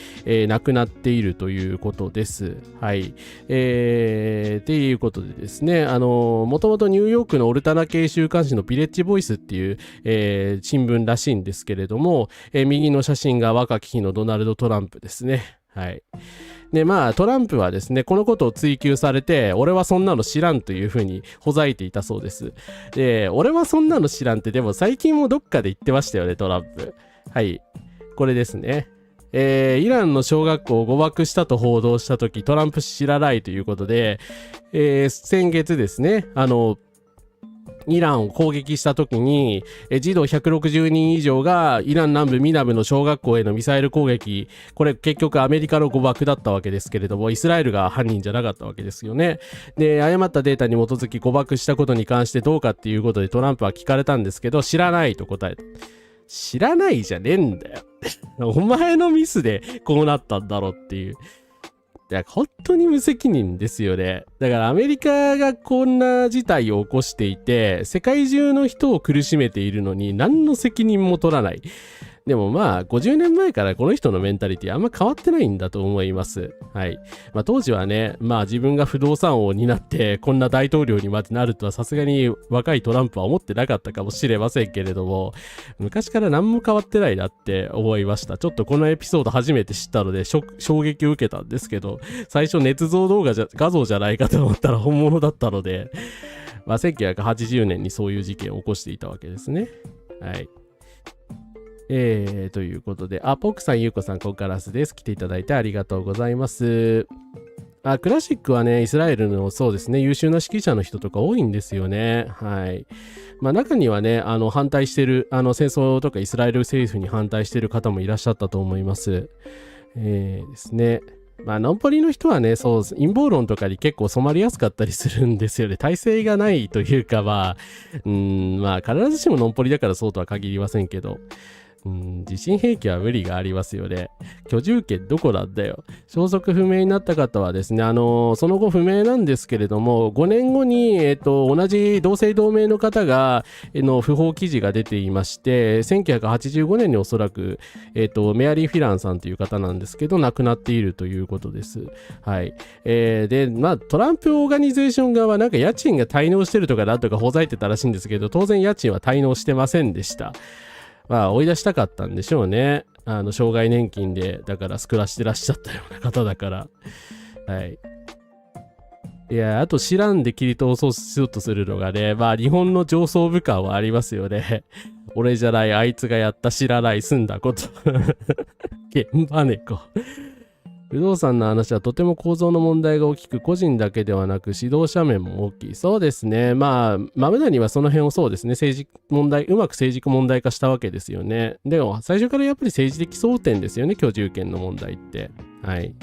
A: 亡くなっているということです。はい。っていうことでですね、もともとニューヨークのオルタナ系週刊誌のビレッジボイスっていう、新聞らしいんですけれども、右の写真が若き日のドナルド・トランプですね。はい。で、まあ、トランプはですね、このことを追及されて、俺はそんなの知らんというふうにほざいていたそうです。で、俺はそんなの知らんって、でも最近もどっかで言ってましたよね、トランプ。はい。これですね。イランの小学校を誤爆したと報道したとき、トランプ知らないということで、先月ですね、イランを攻撃した時に、児童160人以上がイラン南部ミナブの小学校へのミサイル攻撃、これ結局アメリカの誤爆だったわけですけれども、イスラエルが犯人じゃなかったわけですよね。で、誤ったデータに基づき誤爆したことに関してどうかっていうことでトランプは聞かれたんですけど、知らないと答えた。知らないじゃねえんだよ。お前のミスでこうなったんだろうっていう。いや、本当に無責任ですよね。だからアメリカがこんな事態を起こしていて、世界中の人を苦しめているのに何の責任も取らない。でもまあ、50年前からこの人のメンタリティあんま変わってないんだと思います。はい。まあ当時はね、まあ自分が不動産王になってこんな大統領にまでなるとはさすがに若いトランプは思ってなかったかもしれませんけれども、昔から何も変わってないなって思いました。ちょっとこのエピソード初めて知ったので衝撃を受けたんですけど、最初捏造画像じゃないかと思ったら本物だったので、まあ1980年にそういう事件を起こしていたわけですね。はい。ということで、ポークさん、ゆうこさん、コンカラスです。来ていただいてありがとうございます。クラシックはね、イスラエルのそうですね、優秀な指揮者の人とか多いんですよね。はい。中にはね、反対してる、戦争とかイスラエル政府に反対してる方もいらっしゃったと思います。ですね。ノンポリの人はね、そう、陰謀論とかに結構染まりやすかったりするんですよね。体制がないというか、必ずしもノンポリだからそうとは限りませんけど。地震兵器は無理がありますよね。居住権どこなんだよ。消息不明になった方はですね、その後不明なんですけれども、5年後に、同じ同姓同名の方が、不法記事が出ていまして、1985年におそらく、メアリー・フィランさんという方なんですけど、亡くなっているということです。はい。で、トランプオーガニゼーション側はなんか家賃が滞納してるとかなんとかほざいてたらしいんですけど、当然家賃は滞納してませんでした。追い出したかったんでしょうね。障害年金で、だから暮らしてらっしゃったような方だから。はい。いや、あと知らんで切り通そうしようとするのがね、日本の上層部感はありますよね。俺じゃない、あいつがやった知らない済んだこと。現場猫。不動産の話はとても構造の問題が大きく、個人だけではなく指導者面も大きい。そうですね。マムダにはその辺をそうですね、政治問題、うまく政治問題化したわけですよね。でも最初からやっぱり政治的争点ですよね、居住権の問題って。はい。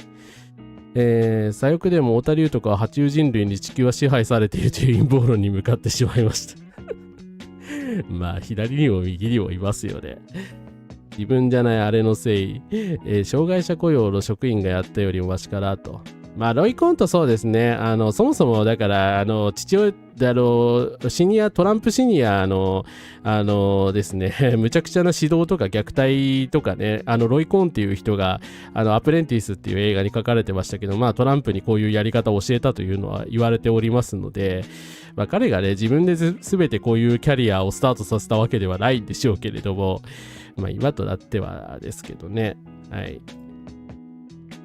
A: 左翼でも太田龍とかは爬虫人類に地球は支配されているという陰謀論に向かってしまいました。左にも右にもいますよね。自分じゃないあれのせい、障害者雇用の職員がやったよりもマシかなと。ロイコンとそうですね。そもそもだから、父親、シニア、トランプシニアですね、むちゃくちゃな指導とか虐待とかね、ロイコンっていう人が、アプレンティスっていう映画に書かれてましたけど、トランプにこういうやり方を教えたというのは言われておりますので、彼がね、自分で全てこういうキャリアをスタートさせたわけではないんでしょうけれども、今となってはですけどね。はい。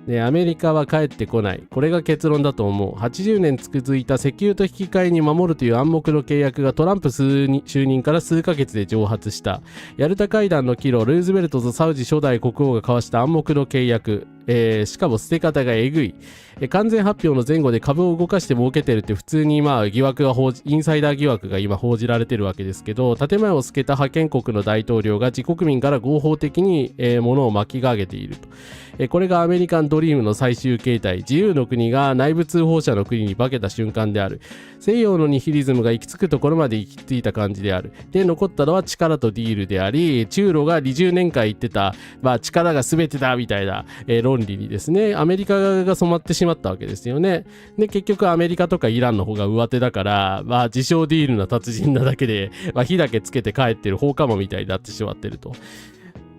A: で、アメリカは帰ってこない。これが結論だと思う。80年続いた石油と引き換えに守るという暗黙の契約がトランプ就任から数ヶ月で蒸発した。ヤルタ会談の岐路、ルーズベルトとサウジ初代国王が交わした暗黙の契約。しかも捨て方がえぐい。完全発表の前後で株を動かして儲けてるって普通に疑惑がインサイダー疑惑が今報じられてるわけですけど、建前を透けた覇権国の大統領が自国民から合法的に、物を巻き上げていると。これがアメリカンドリームの最終形態、自由の国が内部通報者の国に化けた瞬間である。西洋のニヒリズムが行き着くところまで行き着いた感じである。で、残ったのは力とディールであり、中ロが20年間言ってた、力が全てだみたいな、論理にですね、アメリカが染まってしまったわけですよね。で、結局アメリカとかイランの方が上手だから、自称ディールな達人なだけで、火だけつけて帰ってる放火魔みたいになってしまってると。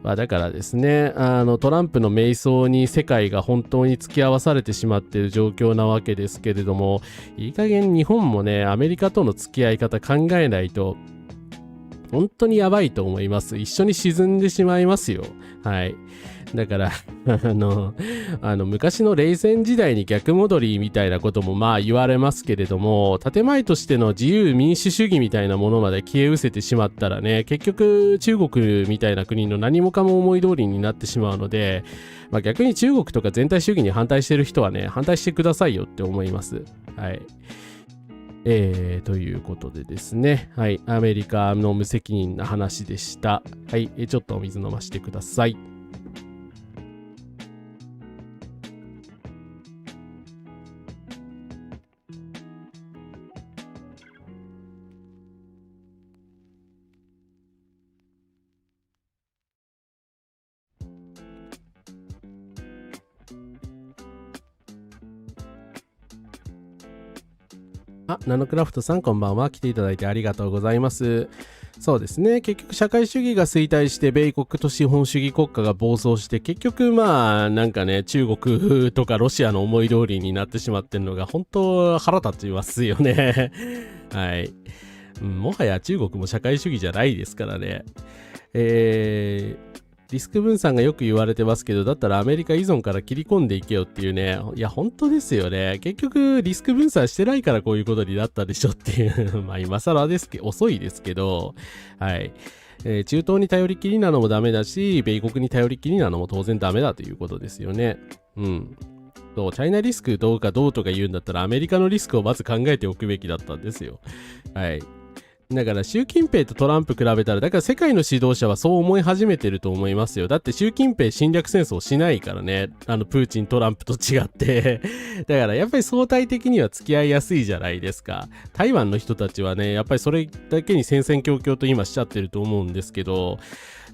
A: だからですね、トランプの迷走に世界が本当に付き合わされてしまっている状況なわけですけれども、いい加減日本もね、アメリカとの付き合い方考えないと、本当にやばいと思います。一緒に沈んでしまいますよ。はい。だから昔の冷戦時代に逆戻りみたいなことも言われますけれども、建前としての自由民主主義みたいなものまで消え失せてしまったらね、結局中国みたいな国の何もかも思い通りになってしまうので、逆に中国とか全体主義に反対してる人はね、反対してくださいよって思います。はい。ということでですね、はい、アメリカの無責任な話でした。はい、ちょっとお水飲ませてください。ナノクラフトさんこんばんは。来ていただいてありがとうございます。そうですね。結局社会主義が衰退して米国と資本主義国家が暴走して結局なんかね、中国とかロシアの思い通りになってしまってるのが本当腹立ちますよね。はい。もはや中国も社会主義じゃないですからね。リスク分散がよく言われてますけど、だったらアメリカ依存から切り込んでいけよっていうね。いや、本当ですよね。結局、リスク分散してないからこういうことになったでしょっていう。今更ですけど、遅いですけど、はい。中東に頼りきりなのもダメだし、米国に頼りきりなのも当然ダメだということですよね。そう、チャイナリスクどうかどうとか言うんだったらアメリカのリスクをまず考えておくべきだったんですよ。はい。だから習近平とトランプ比べたら、だから世界の指導者はそう思い始めてると思いますよ。だって習近平侵略戦争しないからね。プーチントランプと違って。だからやっぱり相対的には付き合いやすいじゃないですか。台湾の人たちはね、やっぱりそれだけに戦々恐々と今しちゃってると思うんですけど、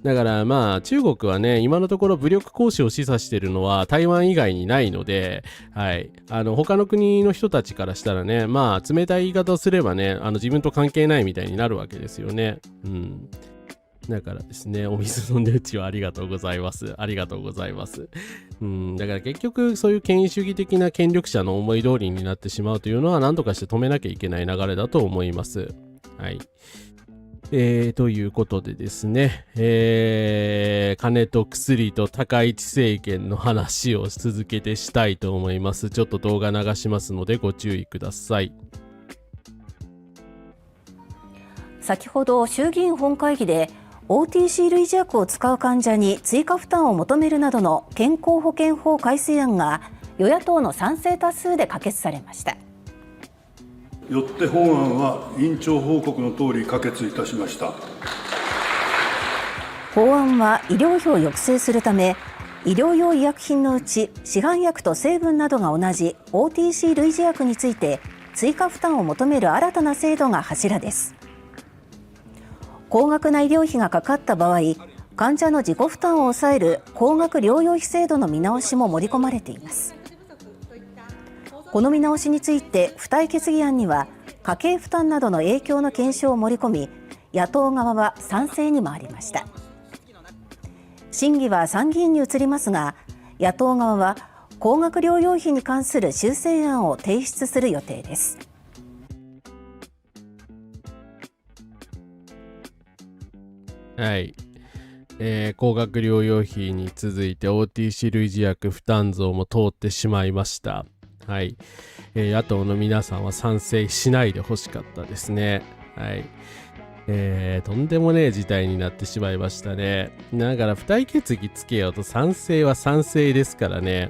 A: だからまあ中国はね、今のところ武力行使を示唆してるのは台湾以外にないので、はい。他の国の人たちからしたらね、まあ冷たい言い方をすればね、自分と関係ないみたいになるわけですよね。うん。だからですね、お水飲んでうちはありがとうございます。ありがとうございます。だから結局そういう権威主義的な権力者の思い通りになってしまうというのは何とかして止めなきゃいけない流れだと思います。はい。ということでですね、金と薬と高市政権の話を続けてしたいと思います。ちょっと動画流しますのでご注意ください。
B: 先ほど衆議院本会議で OTC 類似薬を使う患者に追加負担を求めるなどの健康保険法改正案が与野党の賛成多数で可決されました。
C: よって本案は委員長報告のとおり可決いたしました。
B: 法案は医療費を抑制するため、医療用医薬品のうち市販薬と成分などが同じ OTC 類似薬について追加負担を求める新たな制度が柱です。高額な医療費がかかった場合、患者の自己負担を抑える高額療養費制度の見直しも盛り込まれています。この見直しについて付帯決議案には家計負担などの影響の検証を盛り込み、野党側は賛成に回りました。審議は参議院に移りますが、野党側は高額療養費に関する修正案を提出する予定です。
A: はい。高額療養費に続いて OTC 類似薬負担増も通ってしまいました。はい。野党の皆さんは賛成しないでほしかったですね。はい。とんでもねえ事態になってしまいましたね。だから付帯決議つけようと賛成は賛成ですからね。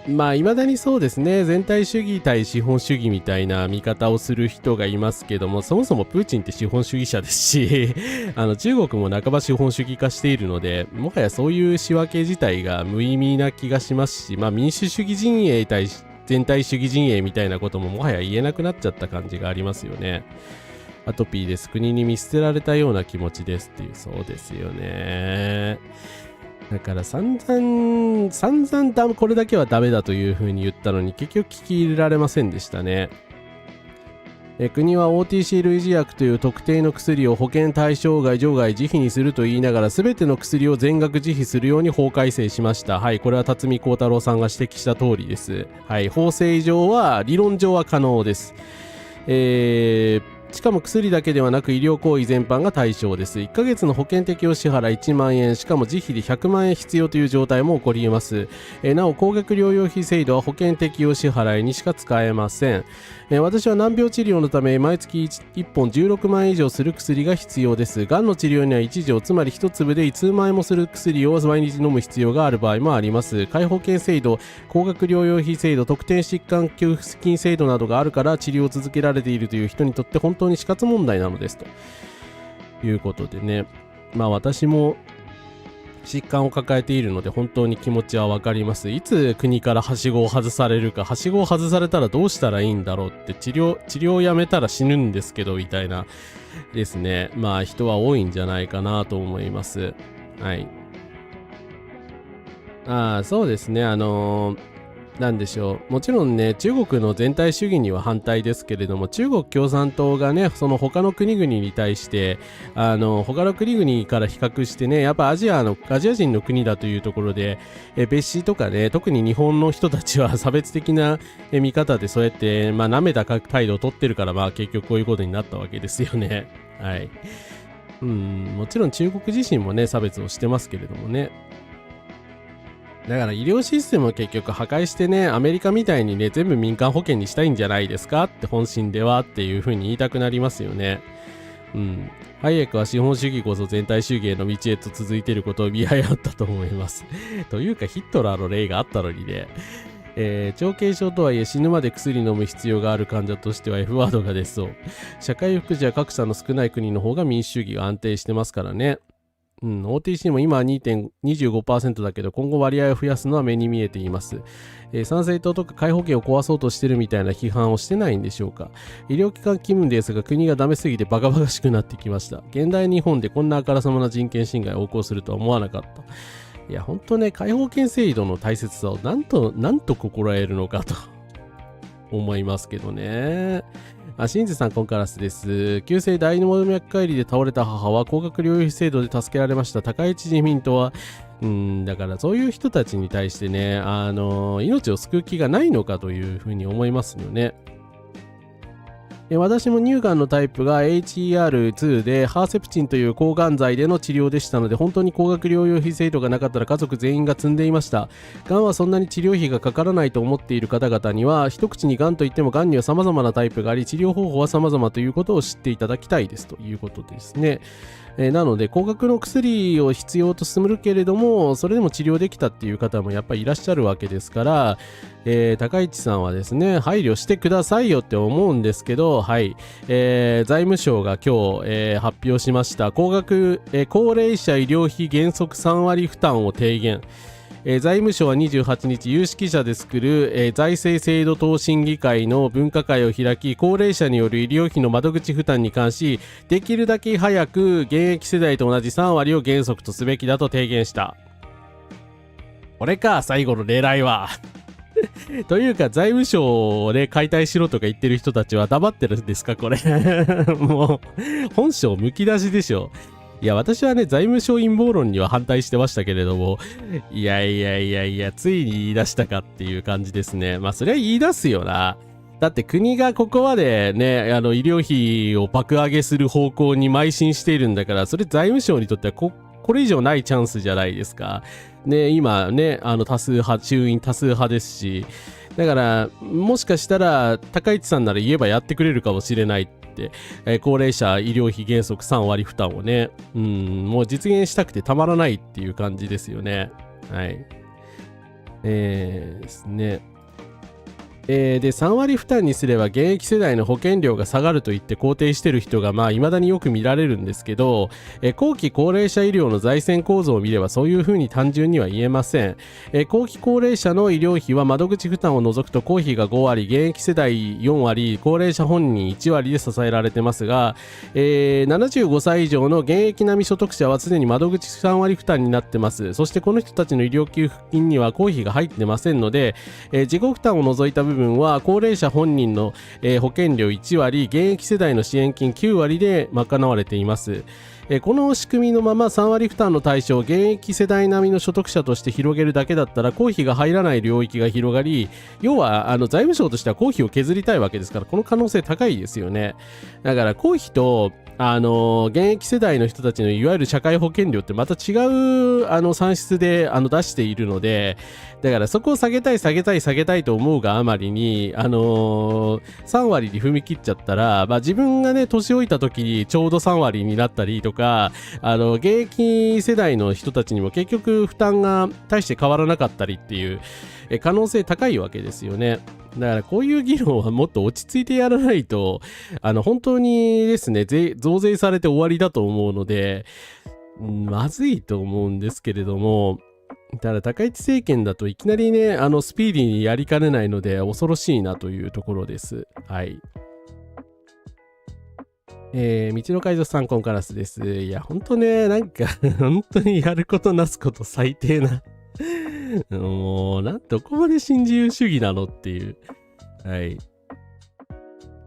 A: まあ未だにそうですね、全体主義対資本主義みたいな見方をする人がいますけども、そもそもプーチンって資本主義者ですし中国も半ば資本主義化しているので、もはやそういう仕分け自体が無意味な気がしますし、まあ民主主義陣営対全体主義陣営みたいなことももはや言えなくなっちゃった感じがありますよね。アトピーです。国に見捨てられたような気持ちですっていう、そうですよね。だから散々これだけはダメだという風に言ったのに結局聞き入れられませんでしたね。国は OTC 類似薬という特定の薬を保険対象外除外自費にすると言いながら全ての薬を全額自費するように法改正しました。はい、これは辰巳幸太郎さんが指摘した通りです。はい、法制上は理論上は可能です。しかも薬だけではなく医療行為全般が対象です。1ヶ月の保険適用支払い1万円、しかも自費で100万円必要という状態も起こり得ます。なお高額療養費制度は保険適用支払いにしか使えません。私は難病治療のため毎月 1本16万円以上する薬が必要です。がんの治療には1錠、つまり1粒で数万円もする薬を毎日飲む必要がある場合もあります。皆保険制度、高額療養費制度、特定疾患給付金制度などがあるから治療を続けられているという人にとって本当に死活問題なのですということでね、まあ私も疾患を抱えているので本当に気持ちはわかります。いつ国からはしごを外されるか、はしごを外されたらどうしたらいいんだろうって、治療をやめたら死ぬんですけどみたいなですね、まあ人は多いんじゃないかなと思います。はい。そうですね、なんでしょう、もちろんね中国の全体主義には反対ですけれども、中国共産党がねその他の国々に対して他の国々から比較してね、やっぱアジア人の国だというところで別紙とかね、特に日本の人たちは差別的な見方でそうやって舐めた態度を取ってるから、結局こういうことになったわけですよね。はい。もちろん中国自身もね差別をしてますけれどもね。だから医療システムを結局破壊してね、アメリカみたいにね全部民間保険にしたいんじゃないですかって本心ではっていう風に言いたくなりますよね。ハイエクは資本主義こそ全体主義への道へと続いていることを見誤ったと思いますというかヒットラーの例があったのにね。長軽症とはいえ死ぬまで薬飲む必要がある患者としては F ワードが出そう。社会福祉や格差の少ない国の方が民主主義が安定してますからね。OTC も今は 2.25% だけど今後割合を増やすのは目に見えています。参政党とか皆保険を壊そうとしてるみたいな批判をしてないんでしょうか。医療機関勤務ですが国がダメすぎてバカバカしくなってきました。現代日本でこんなあからさまな人権侵害を横行するとは思わなかった。いや本当ね、皆保険制度の大切さをなんと心得るのかと思いますけどね。新津さん、コンカラスです。急性大動脈解離で倒れた母は高額療養費制度で助けられました。高市自民党はだからそういう人たちに対してね、命を救う気がないのかというふうに思いますよね。私も乳がんのタイプが HER2 でハーセプチンという抗がん剤での治療でしたので、本当に高額療養費制度がなかったら家族全員が積んでいました。がんはそんなに治療費がかからないと思っている方々には、一口にがんといってもがんには様々なタイプがあり、治療方法は様々ということを知っていただきたいですということですね。なので高額の薬を必要とするけれども、それでも治療できたっていう方もやっぱりいらっしゃるわけですから、高市さんはですね、配慮してくださいよって思うんですけど、はい、財務省が今日、発表しました高齢者医療費原則3割負担を提言。財務省は28日有識者で作る、財政制度等審議会の分科会を開き、高齢者による医療費の窓口負担に関し、できるだけ早く現役世代と同じ3割を原則とすべきだと提言した。これか最後の狙いはというか財務省で解体しろとか言ってる人たちは黙ってるんですかこれもう本性むき出しでしょ。いや私はね、財務省陰謀論には反対してましたけれども、いやついに言い出したかっていう感じですね。まあそれは言い出すよな。だって国がここまでね、医療費を爆上げする方向に邁進しているんだから、それ財務省にとってはこれ以上ないチャンスじゃないですか。ね、今ね、衆院多数派ですし、だからもしかしたら高市さんなら言えばやってくれるかもしれないって、高齢者医療費原則3割負担をね、もう実現したくてたまらないっていう感じですよね。はい。ですね。で3割負担にすれば現役世代の保険料が下がると言って肯定してる人が未だによく見られるんですけど、後期高齢者医療の財政構造を見ればそういうふうに単純には言えません。後期高齢者の医療費は窓口負担を除くと公費が5割、現役世代4割、高齢者本人1割で支えられてますが、75歳以上の現役並み所得者はすでに窓口3割負担になってます。そしてこの人たちの医療給付金には公費が入ってませんので、自己負担を除いた部分は高齢者本人の、保険料1割、現役世代の支援金9割で賄われています。この仕組みのまま3割負担の対象を現役世代並みの所得者として広げるだけだったら公費が入らない領域が広がり、要は財務省としては公費を削りたいわけですから、この可能性高いですよね。だから公費と現役世代の人たちのいわゆる社会保険料ってまた違う算出で出しているので、だからそこを下げたいと思うがあまりに3割に踏み切っちゃったら、自分がね年老いた時にちょうど3割になったりとか、現役世代の人たちにも結局負担が大して変わらなかったりっていう可能性高いわけですよね。だからこういう議論はもっと落ち着いてやらないと本当にですね増税されて終わりだと思うので、まずいと思うんですけれども、ただ高市政権だといきなりねスピーディーにやりかねないので恐ろしいなというところです。はい。道の海賊さんコンカラスです。いや本当ね、なんか本当にやることなすこと最低なもうどこまで新自由主義なのっていう。はい。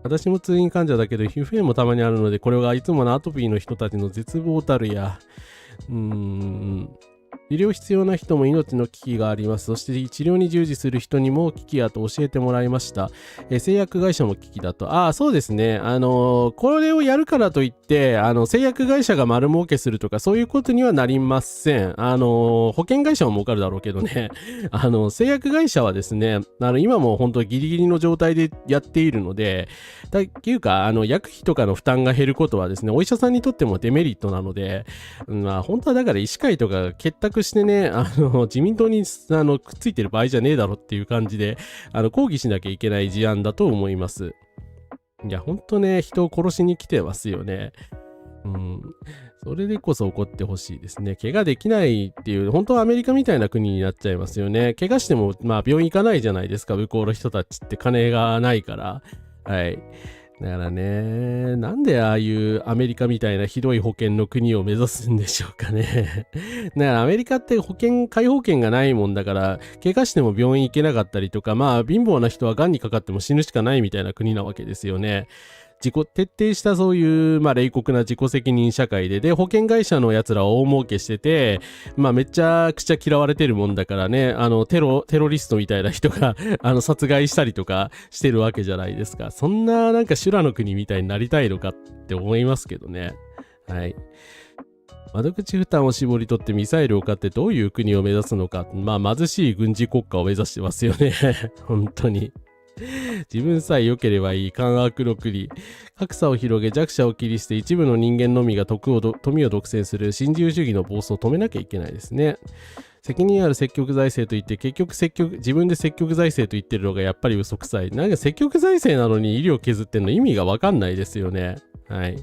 A: 私も通院患者だけど皮膚炎もたまにあるので、これがいつものアトピーの人たちの絶望たるや。医療必要な人も命の危機があります。そして治療に従事する人にも危機やと教えてもらいました。製薬会社も危機だと。そうですね。これをやるからといって製薬会社が丸儲けするとかそういうことにはなりません。保険会社も儲かるだろうけどね。製薬会社はですね、今も本当ギリギリの状態でやっているので、っていうか薬費とかの負担が減ることはですね、お医者さんにとってもデメリットなので、本当はだから医師会とか結託格してね、自民党にくっついてる場合じゃねえだろっていう感じで、抗議しなきゃいけない事案だと思います。いや、ほんとね、人を殺しに来てますよね。それでこそ怒ってほしいですね。怪我できないっていう、本当はアメリカみたいな国になっちゃいますよね。怪我しても、病院行かないじゃないですか、向こうの人たちって金がないから。はい。だからね、なんでああいうアメリカみたいなひどい保険の国を目指すんでしょうかね。だからアメリカって皆保険がないもんだから、怪我しても病院行けなかったりとか、貧乏な人は癌にかかっても死ぬしかないみたいな国なわけですよね。徹底したそういう、冷酷な自己責任社会で、保険会社のやつらは大儲けしてて、めちゃくちゃ嫌われてるもんだからね、テロリストみたいな人が、殺害したりとかしてるわけじゃないですか。そんななんか修羅の国みたいになりたいのかって思いますけどね。はい。窓口負担を絞り取ってミサイルを買ってどういう国を目指すのか。貧しい軍事国家を目指してますよね。本当に。自分さえ良ければいい奸悪の国。格差を広げ弱者を切り捨て一部の人間のみが富を独占する新自由主義の暴走を止めなきゃいけないですね。責任ある積極財政といって結局自分で積極財政と言ってるのがやっぱり嘘くさい。なんか積極財政なのに医療削ってんの意味がわかんないですよね。はい。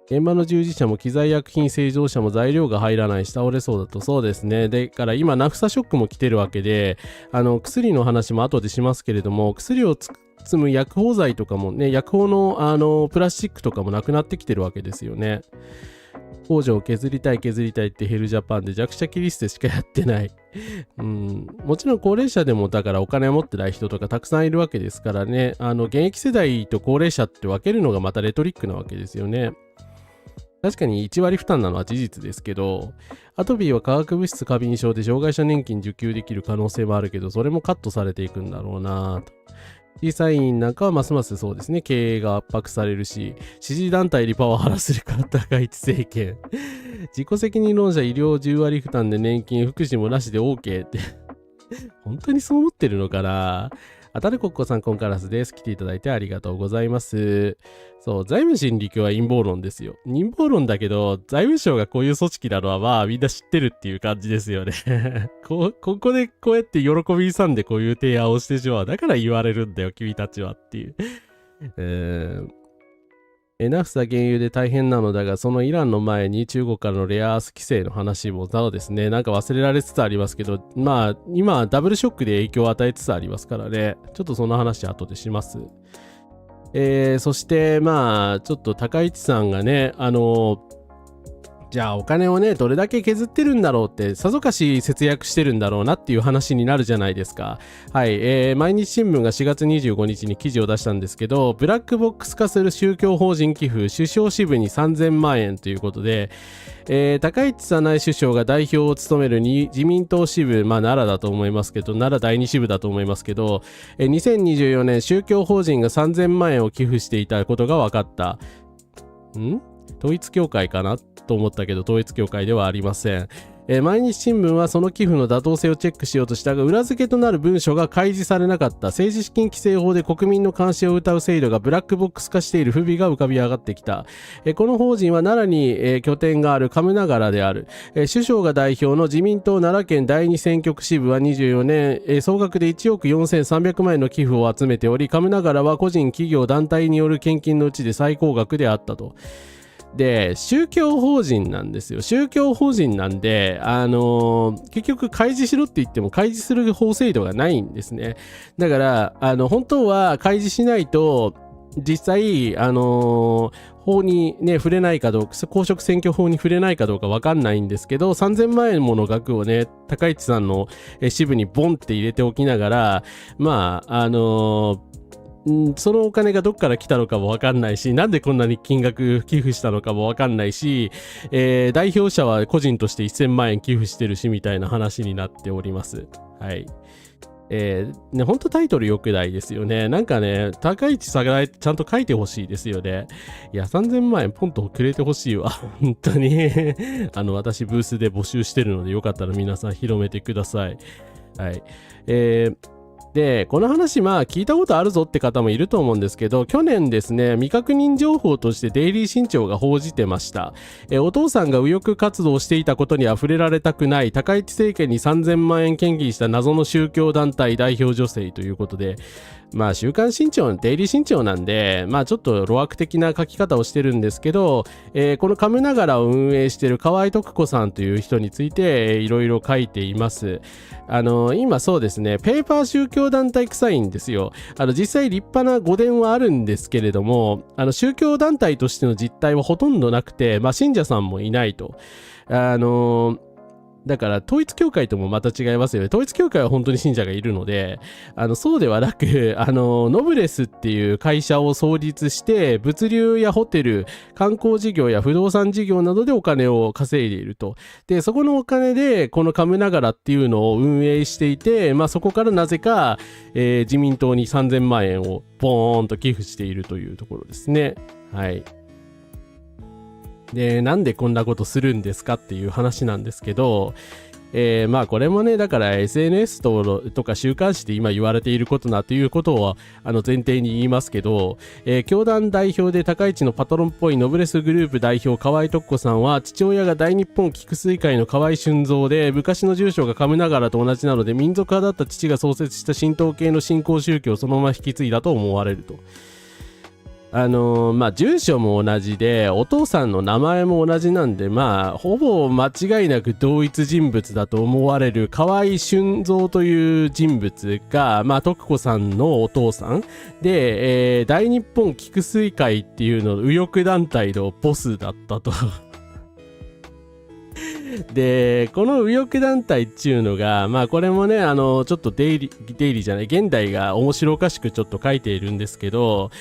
A: 現場の従事者も機材薬品製造者も材料が入らないし倒れそうだと。そうですね。でから今ナフサショックも来てるわけで、薬の話も後でしますけれども、薬を積む薬包材とかもね、薬包のプラスチックとかもなくなってきてるわけですよね。工場を削りたいってヘルジャパンで弱者切り捨てしかやってない。もちろん高齢者でもだからお金を持ってない人とかたくさんいるわけですからね。現役世代と高齢者って分けるのがまたレトリックなわけですよね。確かに1割負担なのは事実ですけど、アトピーは化学物質過敏症で障害者年金受給できる可能性もあるけど、それもカットされていくんだろうなと。小さい院なんかはますますそうですね、経営が圧迫されるし、支持団体にパワハラするから高市政権。自己責任論者医療10割負担で年金、福祉もなしで OK って。本当にそう思ってるのかな。あたるこっこさん、コンカラスです。来ていただいてありがとうございます。そう、財務審理教は陰謀論ですよ。陰謀論だけど、財務省がこういう組織なのはみんな知ってるっていう感じですよね。ここでこうやって喜び勇んでこういう提案をしてしまう。だから言われるんだよ、君たちはっていう。ナフサ原油で大変なのだが、そのイランの前に中国からのレアアース規制の話もそうですね、なんか忘れられつつありますけど、今ダブルショックで影響を与えつつありますからね、ちょっとその話後でします。そしてちょっと高市さんがね、じゃあお金をねどれだけ削ってるんだろうってさぞかし節約してるんだろうなっていう話になるじゃないですか。はい、毎日新聞が4月25日に記事を出したんですけど、ブラックボックス化する宗教法人寄付首相支部に3000万円ということで、高市早苗首相が代表を務める自民党支部、奈良だと思いますけど、奈良第2支部だと思いますけど、2024年宗教法人が3000万円を寄付していたことが分かった。統一教会かなと思ったけど、統一教会ではありません。毎日新聞はその寄付の妥当性をチェックしようとしたが、裏付けとなる文書が開示されなかった。政治資金規正法で国民の監視を謳う制度がブラックボックス化している不備が浮かび上がってきた。この法人は奈良に、拠点がある上名原である。首相が代表の自民党奈良県第二選挙区支部は24年、総額で1億4300万円の寄付を集めており、上名原は個人、企業、団体による献金のうちで最高額であったと。で、宗教法人なんですよ。宗教法人なんで、結局開示しろって言っても開示する法制度がないんですね。だから、本当は開示しないと、実際、法にね、触れないかどうか、公職選挙法に触れないかどうか分かんないんですけど、3000万円もの額をね、高市さんの支部にボンって入れておきながら、そのお金がどっから来たのかもわかんないし、なんでこんなに金額寄付したのかもわかんないし、代表者は個人として1000万円寄付してるしみたいな話になっております。はい。ほんとタイトル良くないですよね。なんかね、高市早苗ちゃんと書いてほしいですよね。いや、3000万円ポンとくれてほしいわ。本当に。私ブースで募集してるので、よかったら皆さん広めてください。はい。で、この話聞いたことあるぞって方もいると思うんですけど、去年ですね、未確認情報としてデイリー新潮が報じてました。お父さんが右翼活動をしていたことには触れられたくない、高市政権に3000万円献金した謎の宗教団体代表女性ということで、週刊新潮、デイリー新潮なんで、ちょっと路悪的な書き方をしてるんですけど、このカムナガラを運営している河合徳子さんという人について、いろいろ書いています。今そうですね、ペーパー宗教団体臭いんですよ。実際立派な御殿はあるんですけれども、宗教団体としての実態はほとんどなくて、信者さんもいないと。だから統一教会ともまた違いますよね。統一教会は本当に信者がいるので、そうではなく、ノブレスっていう会社を創立して、物流やホテル、観光事業や不動産事業などでお金を稼いでいると。で、そこのお金で、このカムナガラっていうのを運営していて、そこからなぜか、自民党に3000万円をポーンと寄付しているというところですね。はい。で、なんでこんなことするんですかっていう話なんですけど、これもね、だから SNS とか週刊誌で今言われていることなということを前提に言いますけど、教団代表で高市のパトロンっぽいノブレスグループ代表河合徳子さんは、父親が大日本菊水会の河合俊三で、昔の住所がカムナガラと同じなので、民族派だった父が創設した神道系の新興宗教をそのまま引き継いだと思われると。住所も同じで、お父さんの名前も同じなんで、ほぼ間違いなく同一人物だと思われる河合俊三という人物が、徳子さんのお父さんで、大日本菊水会っていうの右翼団体のボスだったと。で、この右翼団体っていうのが、これもね、ちょっとデイリーじゃない、現代が面白おかしくちょっと書いているんですけど、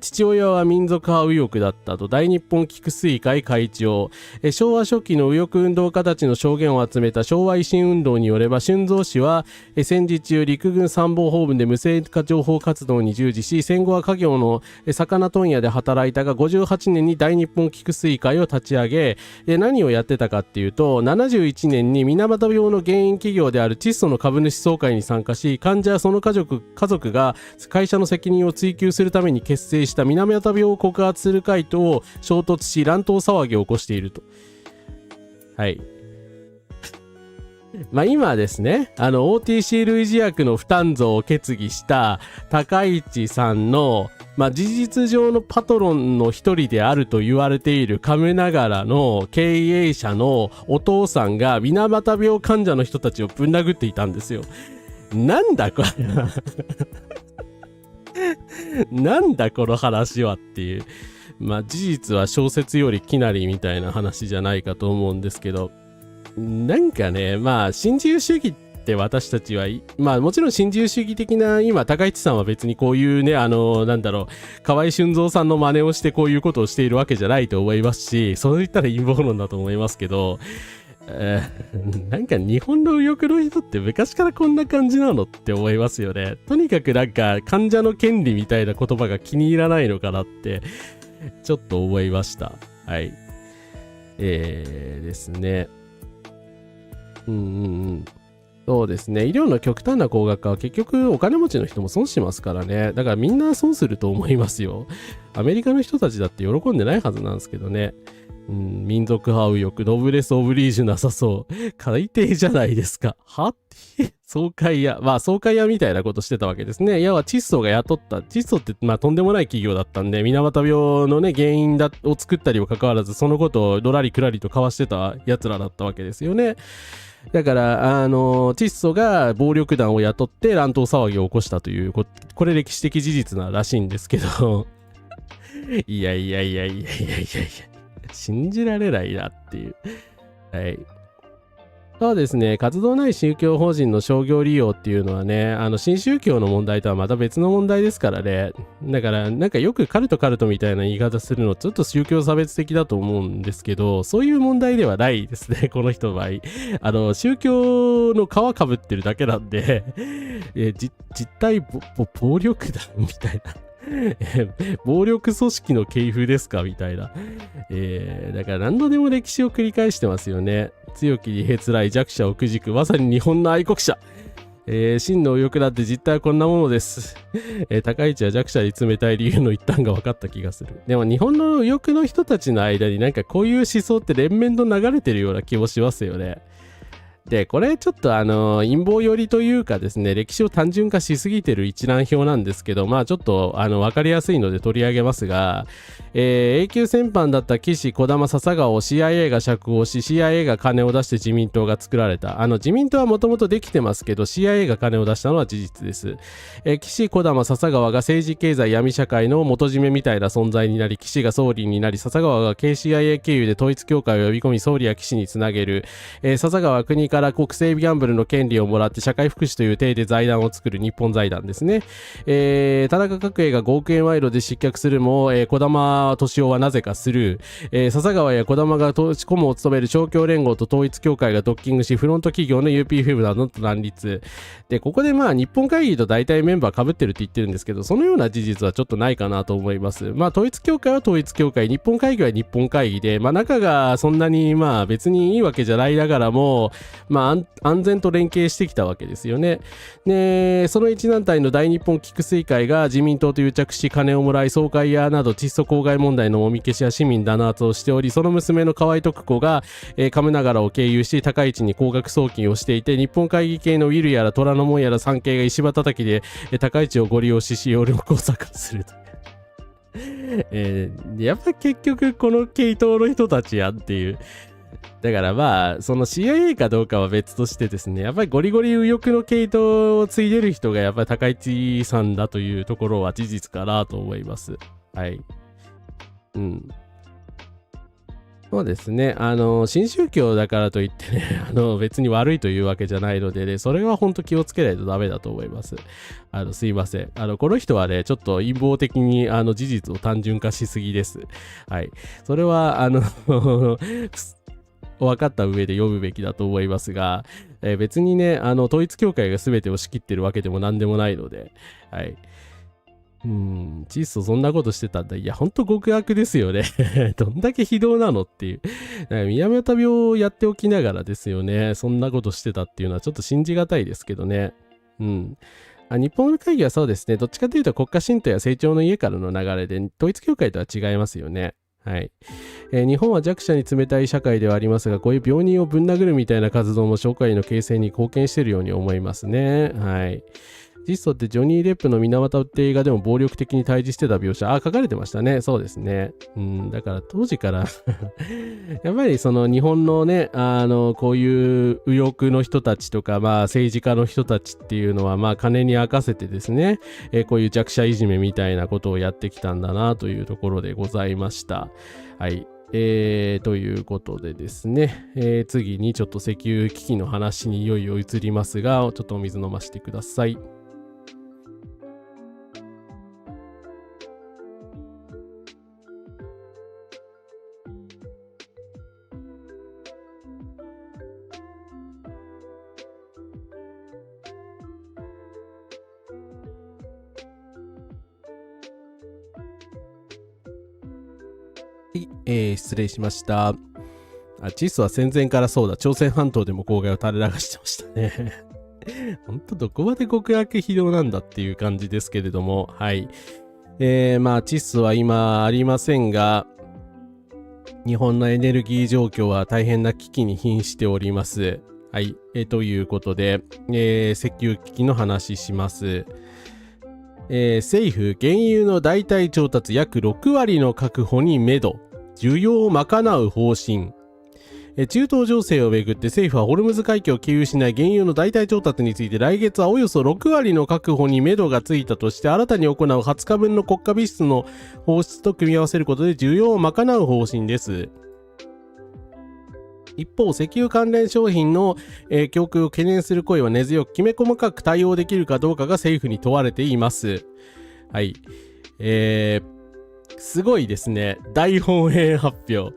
A: 父親は民族派右翼だったと、大日本菊水会会長、昭和初期の右翼運動家たちの証言を集めた昭和維新運動によれば、俊三氏は、戦時中陸軍参謀本部で無線化情報活動に従事し、戦後は家業の魚問屋で働いたが、58年に大日本菊水会を立ち上げ、何をやってたかっていうと、71年に水俣病の原因企業である窒素の株主総会に参加し、患者やその家族が会社の責任を追及するために結成した水俣病を告発する会と衝突し、乱闘騒ぎを起こしていると。はい。今ですね、OTC 類似薬の負担増を決議した高市さんの、事実上のパトロンの一人であると言われているカムナガラの経営者のお父さんが水俣病患者の人たちをぶん殴っていたんですよ。なんだこれなんだこの話はっていう。事実は小説よりきなりみたいな話じゃないかと思うんですけど、なんかね、新自由主義って私たちは、もちろん新自由主義的な、今、高市さんは別にこういうね、河合俊三さんの真似をしてこういうことをしているわけじゃないと思いますし、そう言ったら陰謀論だと思いますけど、なんか日本の右翼の人って昔からこんな感じなのって思いますよね。とにかくなんか患者の権利みたいな言葉が気に入らないのかなって、ちょっと思いました。はい。ですね。そうですね。医療の極端な高額化は結局お金持ちの人も損しますからね。だからみんな損すると思いますよ。アメリカの人たちだって喜んでないはずなんですけどね。民族派右翼、ノブレス・オブリージュなさそう。海底じゃないですか。はって総会屋。総会屋みたいなことしてたわけですね。いやは窒素が雇った。窒素ってとんでもない企業だったんで、水俣病のね、原因を作ったりもかかわらず、そのことをのらりくらりと交わしてた奴らだったわけですよね。だから、窒素が暴力団を雇って乱闘騒ぎを起こしたという、これ歴史的事実ならしいんですけど、いや。信じられないなっていう。はい。そうですね。活動ない宗教法人の商業利用っていうのはね、新宗教の問題とはまた別の問題ですからね。だから、なんかよくカルトみたいな言い方するの、ちょっと宗教差別的だと思うんですけど、そういう問題ではないですね、この人の場合。宗教の皮かぶってるだけなんで、実態暴力団みたいな。暴力組織の系譜ですかみたいな。だから何度でも歴史を繰り返してますよね。強きにへつらい弱者をくじく、まさに日本の愛国者。真の右翼なんて実態はこんなものです。高市は弱者に冷たい理由の一端が分かった気がする。でも日本の右翼の人たちの間になんかこういう思想って連綿と流れてるような気もしますよね。で、これちょっと陰謀寄りというかですね、歴史を単純化しすぎてる一覧表なんですけど、まあちょっとわかりやすいので取り上げますが、永久戦犯だった岸、児玉、笹川を CIA が釈放し、CIA が金を出して自民党が作られた。自民党はもともとできてますけど、CIA が金を出したのは事実です。岸、児玉、笹川が政治経済闇社会の元締めみたいな存在になり、岸が総理になり、笹川が KCIA 経由で統一教会を呼び込み、総理や岸につなげる。笹川は国から国政ギャンブルの権利をもらって社会福祉という体で財団を作る日本財団ですね。田中角栄が5億円賄賂で失脚するも、児玉敏夫はなぜかスルー。笹川や児玉が投資顧問を務める勝共連合と統一教会がドッキングし、フロント企業の UPFM などと乱立。で、ここでまあ日本会議と大体メンバー被ってるって言ってるんですけど、そのような事実はちょっとないかなと思います。まあ統一教会は統一教会、日本会議は日本会議で、まあ仲がそんなにまあ別にいいわけじゃないながらも、まあ安全と連携してきたわけですよね。で、その一団体の大日本菊水会が自民党と癒着し金をもらい、総会やなど窒素公害問題のもみ消しや市民弾圧をしており、その娘の河合徳子が、亀永を経由し高市に高額送金をしていて、日本会議系のウィルやら虎ノ門やら産経が石破叩きで、高市をご利用し使用力を作すると。やっぱ結局この系統の人たちやっていう。だからまあその CIA かどうかは別としてですね、やっぱりゴリゴリ右翼の系統を継いでる人がやっぱり高市さんだというところは事実かなと思います。はい。うん。そうですね。新宗教だからといってね、別に悪いというわけじゃないのでね、それは本当気をつけないとダメだと思います。すいません。この人はね、ちょっと陰謀的に、事実を単純化しすぎです。はい。それは、分かった上で読むべきだと思いますが、別にね、統一教会が全てを仕切ってるわけでも何でもないので、はい。窒素そんなことしてたんだ。いや、ほんと極悪ですよね。どんだけ非道なのっていう。宮本病をやっておきながらですよね。そんなことしてたっていうのはちょっと信じがたいですけどね。日本会議はそうですね。どっちかというと国家神道や成長の家からの流れで、統一教会とは違いますよね。はい。日本は弱者に冷たい社会ではありますが、こういう病人をぶん殴るみたいな活動も社会の形成に貢献しているように思いますね。はい。窒素ってジョニー・デップの水俣って映画でも暴力的に対峙してた描写、書かれてましたね。そうですね。だから当時からやっぱりその日本のね、こういう右翼の人たちとか、まあ政治家の人たちっていうのは、まあ金に明かせてですね、こういう弱者いじめみたいなことをやってきたんだなというところでございました。はい。ということでですね、次にちょっと石油危機の話にいよいよ移りますが、ちょっとお水飲ませてください。失礼しました。窒素は戦前からそうだ、朝鮮半島でも公害を垂れ流してましたね。ほんとどこまで極悪非道なんだっていう感じですけれども、はい。まあ窒素は今ありませんが、日本のエネルギー状況は大変な危機に瀕しております。はい。ということで、石油危機の話します。政府、原油の代替調達約6割の確保に目処。需要を賄う方針。中東情勢をめぐって政府はホルムズ海峡を経由しない原油の代替調達について来月はおよそ6割の確保に目処がついたとして新たに行う20日分の国家備出の放出と組み合わせることで需要を賄う方針です。一方、石油関連商品の、供給を懸念する声は根強く、きめ細かく対応できるかどうかが政府に問われています。はい。すごいですね。大本営発表。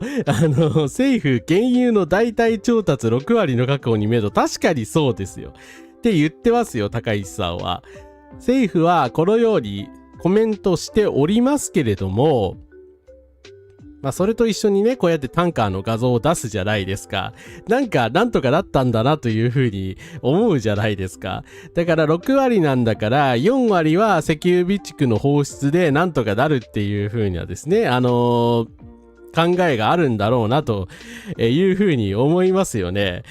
A: 政府、原油の代替調達6割の確保に目処。確かにそうですよ。って言ってますよ、高市さんは。政府はこのようにコメントしておりますけれども、まあそれと一緒にね、こうやってタンカーの画像を出すじゃないですか。なんとかだったんだなというふうに思うじゃないですか。だから6割なんだから、4割は石油備蓄の放出でなんとかなるっていうふうにはですね、考えがあるんだろうなというふうに思いますよね。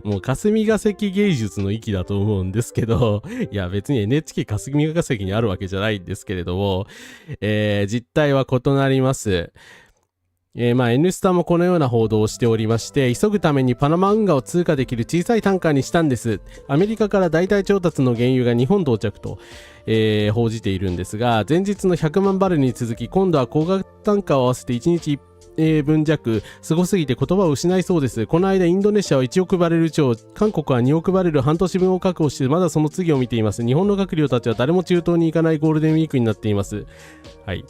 A: もう霞が関芸術の域だと思うんですけど、いや別に NHK 霞が関にあるわけじゃないんですけれども、実態は異なります。まあ N スタもこのような報道をしておりまして、急ぐためにパナマ運河を通過できる小さいタンカーにしたんです。アメリカから代替調達の原油が日本到着と、報じているんですが、前日の100万バレルに続き、今度は小型タンカーを合わせて1日分弱、すごすぎて言葉を失いそうです。この間インドネシアは1億バレル超、韓国は2億バレル半年分を確保して、まだその次を見ています。日本の閣僚たちは誰も中東に行かないゴールデンウィークになっています。はい。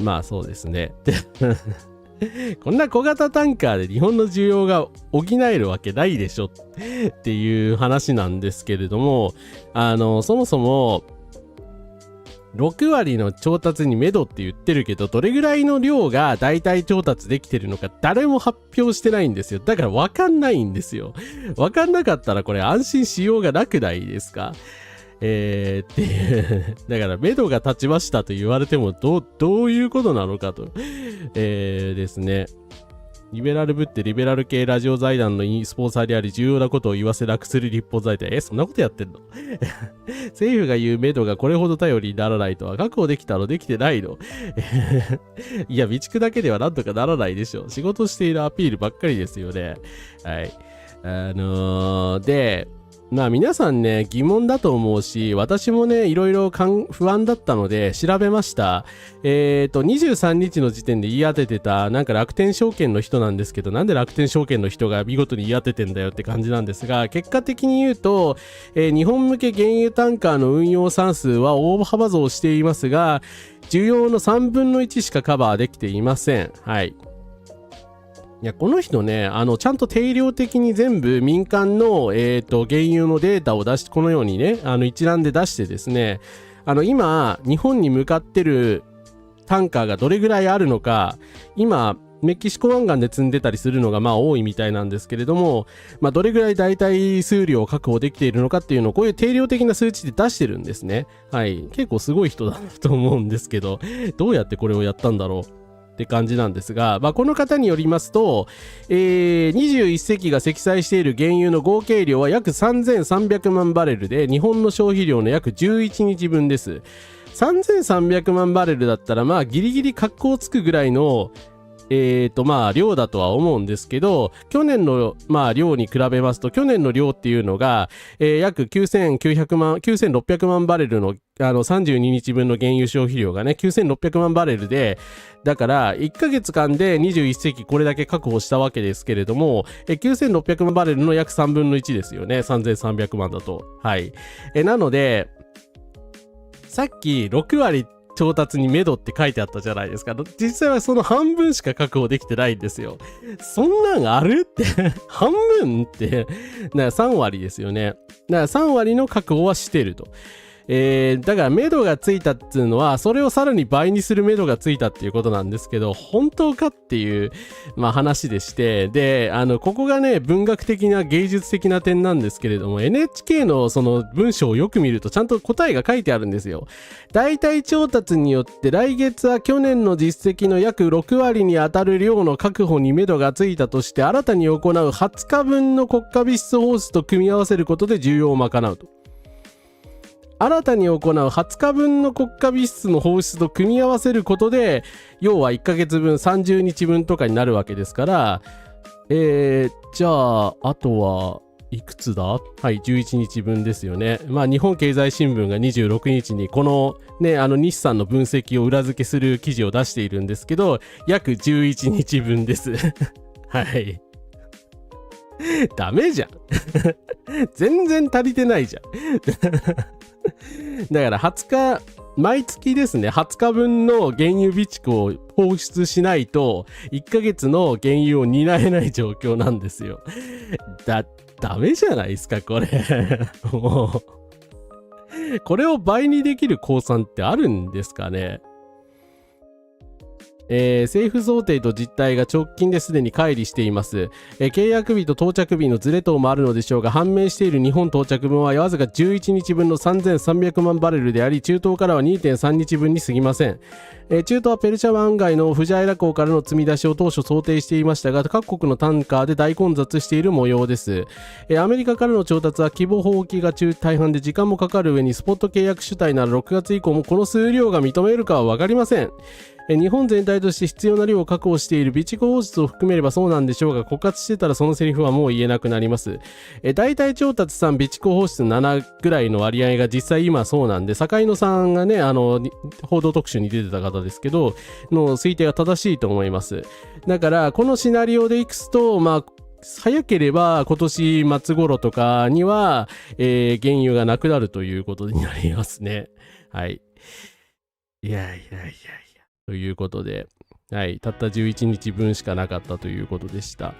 A: まあそうですね。こんな小型タンカーで日本の需要が補えるわけないでしょっていう話なんですけれども、そもそも、6割の調達に目処って言ってるけど、どれぐらいの量が代替調達できてるのか誰も発表してないんですよ。だから分かんないんですよ。分かんなかったらこれ安心しようがなくないですか？っていうだから目処が立ちましたと言われてもどういうことなのかと。ですね。リベラルぶってリベラル系ラジオ財団のスポンサーであり重要なことを言わせ楽する立法財団。そんなことやってんの？政府が言う目処がこれほど頼りにならないとは確保できたのできてないの？いや、備蓄だけではなんとかならないでしょ。仕事しているアピールばっかりですよね。はい。で、まあ皆さんね、疑問だと思うし、私もね、いろいろ不安だったので調べました。23日の時点で言い当ててた、なんか楽天証券の人なんですけど、なんで楽天証券の人が見事に言い当ててんだよって感じなんですが、結果的に言うと、日本向け原油タンカーの運用産数は大幅増していますが、需要の3分の1しかカバーできていません。はい。いや、この人ね、ちゃんと定量的に全部民間の、原油のデータを出して、このようにね、一覧で出してですね、今、日本に向かってるタンカーがどれぐらいあるのか、今、メキシコ湾岸で積んでたりするのがまあ多いみたいなんですけれども、まあどれぐらい大体数量を確保できているのかっていうのをこういう定量的な数値で出してるんですね。はい。結構すごい人だなと思うんですけど、どうやってこれをやったんだろうって感じなんですが、まあ、この方によりますと、21隻が積載している原油の合計量は約3300万バレルで、日本の消費量の約11日分です。3300万バレルだったら、まあ、ギリギリ格好つくぐらいの、まあ、量だとは思うんですけど、去年の、まあ、量に比べますと、去年の量っていうのが、約9600万バレルの、32日分の原油消費量がね、9600万バレルで、だから、1ヶ月間で21隻これだけ確保したわけですけれども、9600万バレルの約3分の1ですよね。3300万だと。はい。なので、さっき6割調達に目処って書いてあったじゃないですか。実際はその半分しか確保できてないんですよ。そんなんあるって半分ってだから3割ですよね。だから3割の確保はしてると。だから目処がついたっていうのはそれをさらに倍にする目処がついたっていうことなんですけど、本当かっていう、まあ、話でして、でここがね文学的な芸術的な点なんですけれども、 NHK のその文章をよく見るとちゃんと答えが書いてあるんですよ。代替調達によって来月は去年の実績の約6割に当たる量の確保に目処がついたとして、新たに行う20日分の国家備出放出と組み合わせることで需要を賄うと。新たに行う20日分の国家備出の放出と組み合わせることで、要は1ヶ月分30日分とかになるわけですから、じゃああとはいくつだ？はい、11日分ですよね。まあ日本経済新聞が26日にこのね、日産の分析を裏付けする記事を出しているんですけど、約11日分です。はい。ダメじゃん。全然足りてないじゃん。だから20日、毎月ですね、20日分の原油備蓄を放出しないと、1ヶ月の原油を担えない状況なんですよ。ダメじゃないですか、これ。もう。これを倍にできる公算ってあるんですかね。政府想定と実態が直近ですでに乖離しています。契約日と到着日のズレ等もあるのでしょうが、判明している日本到着分はわずか11日分の3300万バレルであり、中東からは 2.3 日分に過ぎません。中東はペルシャ湾岸のフジャイラ港からの積み出しを当初想定していましたが、各国のタンカーで大混雑している模様です。アメリカからの調達は希望放棄が大半で時間もかかる上に、スポット契約主体なら6月以降もこの数量が認めるかは分かりません。日本全体として必要な量を確保している備蓄放出を含めればそうなんでしょうが、枯渇してたらそのセリフはもう言えなくなります。大体調達3、備蓄放出7ぐらいの割合が実際今そうなんで、坂井野さんがね、報道特集に出てた方ですけど、の推定が正しいと思います。だから、このシナリオでいくと、早ければ今年末頃とかには、原油がなくなるということになりますね。はい。いや。ということで、はい、たった11日分しかなかったということでした。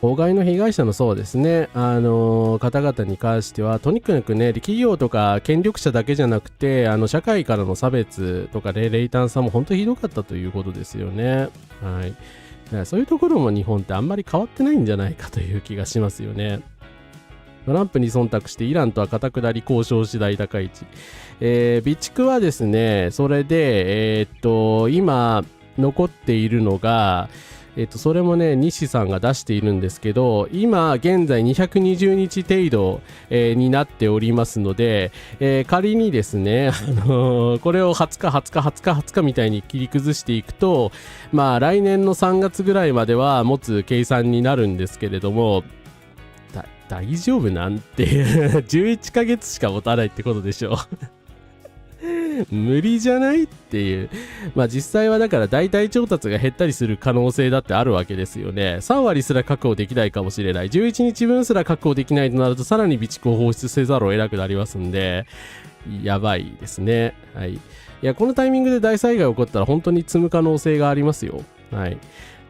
A: 法外の被害者のそうですね、方々に関しては、とにかくね、企業とか権力者だけじゃなくて、社会からの差別とか、冷淡さも本当にひどかったということですよね。はい。そういうところも日本ってあんまり変わってないんじゃないかという気がしますよね。トランプに忖度してイランとは固くなり交渉次第高市。備蓄はですね、それで、今残っているのが、それもね、西さんが出しているんですけど、今現在220日程度、になっておりますので、仮にですね、これを20日みたいに切り崩していくと、来年の3月ぐらいまでは持つ計算になるんですけれども、大丈夫なんて11ヶ月しか持たないってことでしょ無理じゃないっていう。実際はだから代替調達が減ったりする可能性だってあるわけですよね。3割すら確保できないかもしれない。11日分すら確保できないとなると、さらに備蓄を放出せざるを得なくなりますんで、やばいですね。はい。いや、このタイミングで大災害起こったら本当に積む可能性がありますよ。はい。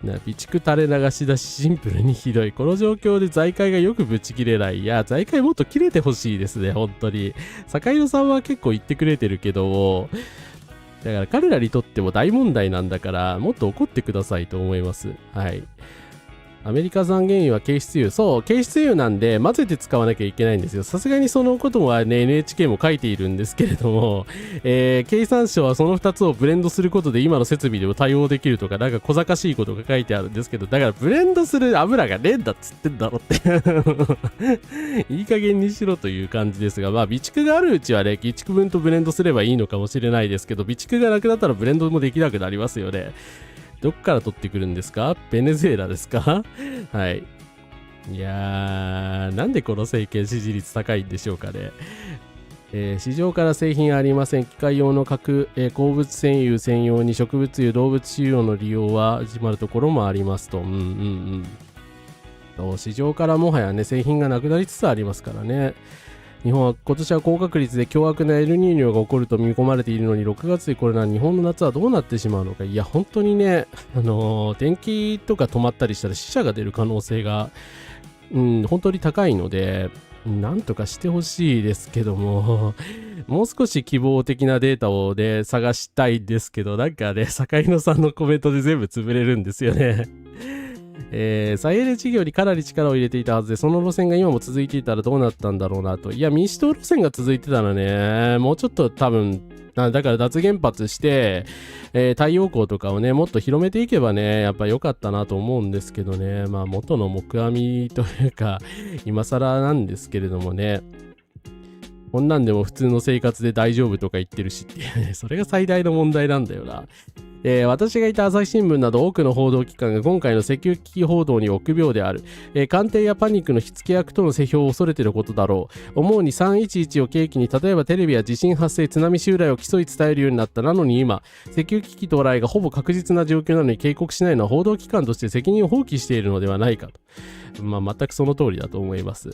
A: 備蓄垂れ流しだし、シンプルにひどい。この状況で財界がよくぶち切れない。いや、財界もっと切れてほしいですね、本当に。坂井さんは結構言ってくれてるけど、だから彼らにとっても大問題なんだから、もっと怒ってくださいと思います。はい。アメリカ産原油は軽質油。そう、軽質油なんで混ぜて使わなきゃいけないんですよ。さすがにそのことはね、NHK も書いているんですけれども、経産省はその2つをブレンドすることで今の設備でも対応できるとか、なんか小賢しいことが書いてあるんですけど、だからブレンドする油がねえんだっつってんだろっていい加減にしろという感じですが、備蓄があるうちはね、備蓄分とブレンドすればいいのかもしれないですけど、備蓄がなくなったらブレンドもできなくなりますよね。どっから取ってくるんですか？ベネズエラですか？はい。いやー、なんでこの政権支持率高いんでしょうかね。市場から製品ありません。機械用の鉱物繊油専用に植物油、動物飼料の利用は始まるところもありますと。市場からもはやね、製品がなくなりつつありますからね。日本は今年は高確率で凶悪なエルニーニョが起こると見込まれているのに、6月にこれな日本の夏はどうなってしまうのか。いや本当にね、電気とか止まったりしたら死者が出る可能性が、本当に高いので、なんとかしてほしいですけどももう少し希望的なデータをね探したいんですけど、なんかね、坂井野さんのコメントで全部潰れるんですよね再エネ事業にかなり力を入れていたはずで、その路線が今も続いていたらどうなったんだろうなと。いや、民主党路線が続いてたらね、もうちょっと多分、だから脱原発して、太陽光とかをね、もっと広めていけばね、やっぱ良かったなと思うんですけどね、元の木阿弥というか、今更なんですけれどもね、こんなんでも普通の生活で大丈夫とか言ってるしっていうね、それが最大の問題なんだよな。私がいた朝日新聞など多くの報道機関が今回の石油危機報道に臆病である。官邸やパニックの火付け役との世評を恐れていることだろう。思うに311を契機に、例えばテレビや地震発生、津波襲来を競い伝えるようになった。なのに今、石油危機到来がほぼ確実な状況なのに警告しないのは報道機関として責任を放棄しているのではないかと。全くその通りだと思います。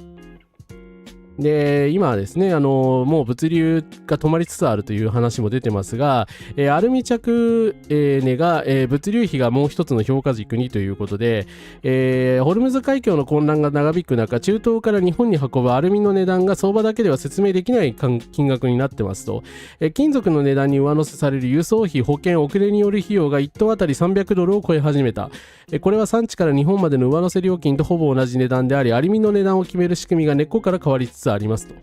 A: で、今はですね、もう物流が止まりつつあるという話も出てますが、アルミ着、値が、物流費がもう一つの評価軸にということで、ホルムズ海峡の混乱が長引く中、中東から日本に運ぶアルミの値段が相場だけでは説明できない金額になってますと、金属の値段に上乗せされる輸送費、保険、遅れによる費用が1トンあたり300ドルを超え始めた。これは産地から日本までの上乗せ料金とほぼ同じ値段であり、アルミの値段を決める仕組みが根っこから変わりつつありますと。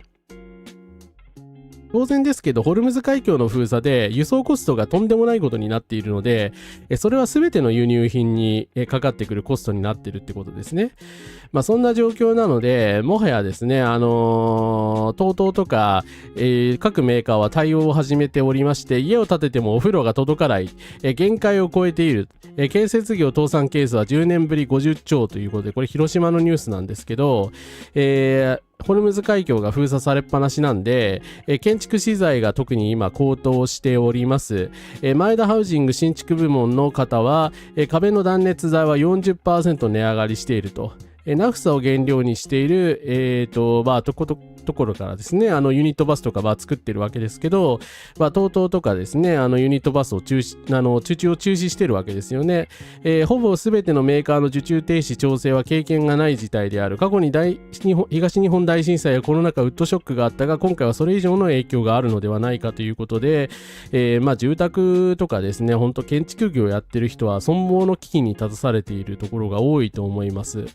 A: 当然ですけど、ホルムズ海峡の封鎖で輸送コストがとんでもないことになっているので、それは全ての輸入品にかかってくるコストになっているってことですね。そんな状況なので、もはやですね、TOTOとか、各メーカーは対応を始めておりまして、家を建ててもお風呂が届かない、限界を超えている。建設業倒産ケースは10年ぶり50兆ということで、これ広島のニュースなんですけど、ホルムズ海峡が封鎖されっぱなしなんで、建築資材が特に今高騰しております。前田ハウジング新築部門の方は、壁の断熱材は 40% 値上がりしていると。ナフサを原料にしている、ところからですね、ユニットバスとかは作ってるわけですけど、TOTOとかですね、ユニットバスを受注を中止してるわけですよね。ほぼ全てのメーカーの受注停止調整は経験がない事態である。過去に東日本大震災やコロナ禍ウッドショックがあったが、今回はそれ以上の影響があるのではないかということで、住宅とかですね、本当建築業をやってる人は存亡の危機に立たされているところが多いと思います。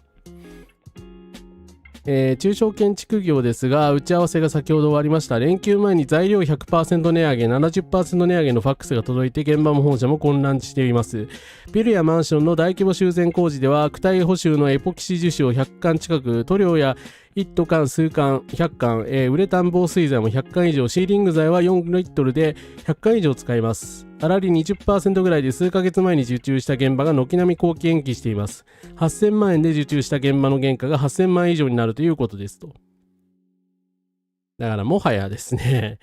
A: 中小建築業ですが、打ち合わせが先ほど終わりました。連休前に材料 100% 値上げ、70% 値上げのファックスが届いて、現場も本社も混乱しています。ビルやマンションの大規模修繕工事では、躯体補修のエポキシ樹脂を100缶近く、塗料や1ト缶、数缶、100缶、ウレタン防水剤も100缶以上、シーリング剤は4リットルで100缶以上使います。粗利 20% ぐらいで数ヶ月前に受注した現場が軒並み後期延期しています。8000万円で受注した現場の原価が8000万円以上になるということですと。だからもはやですね、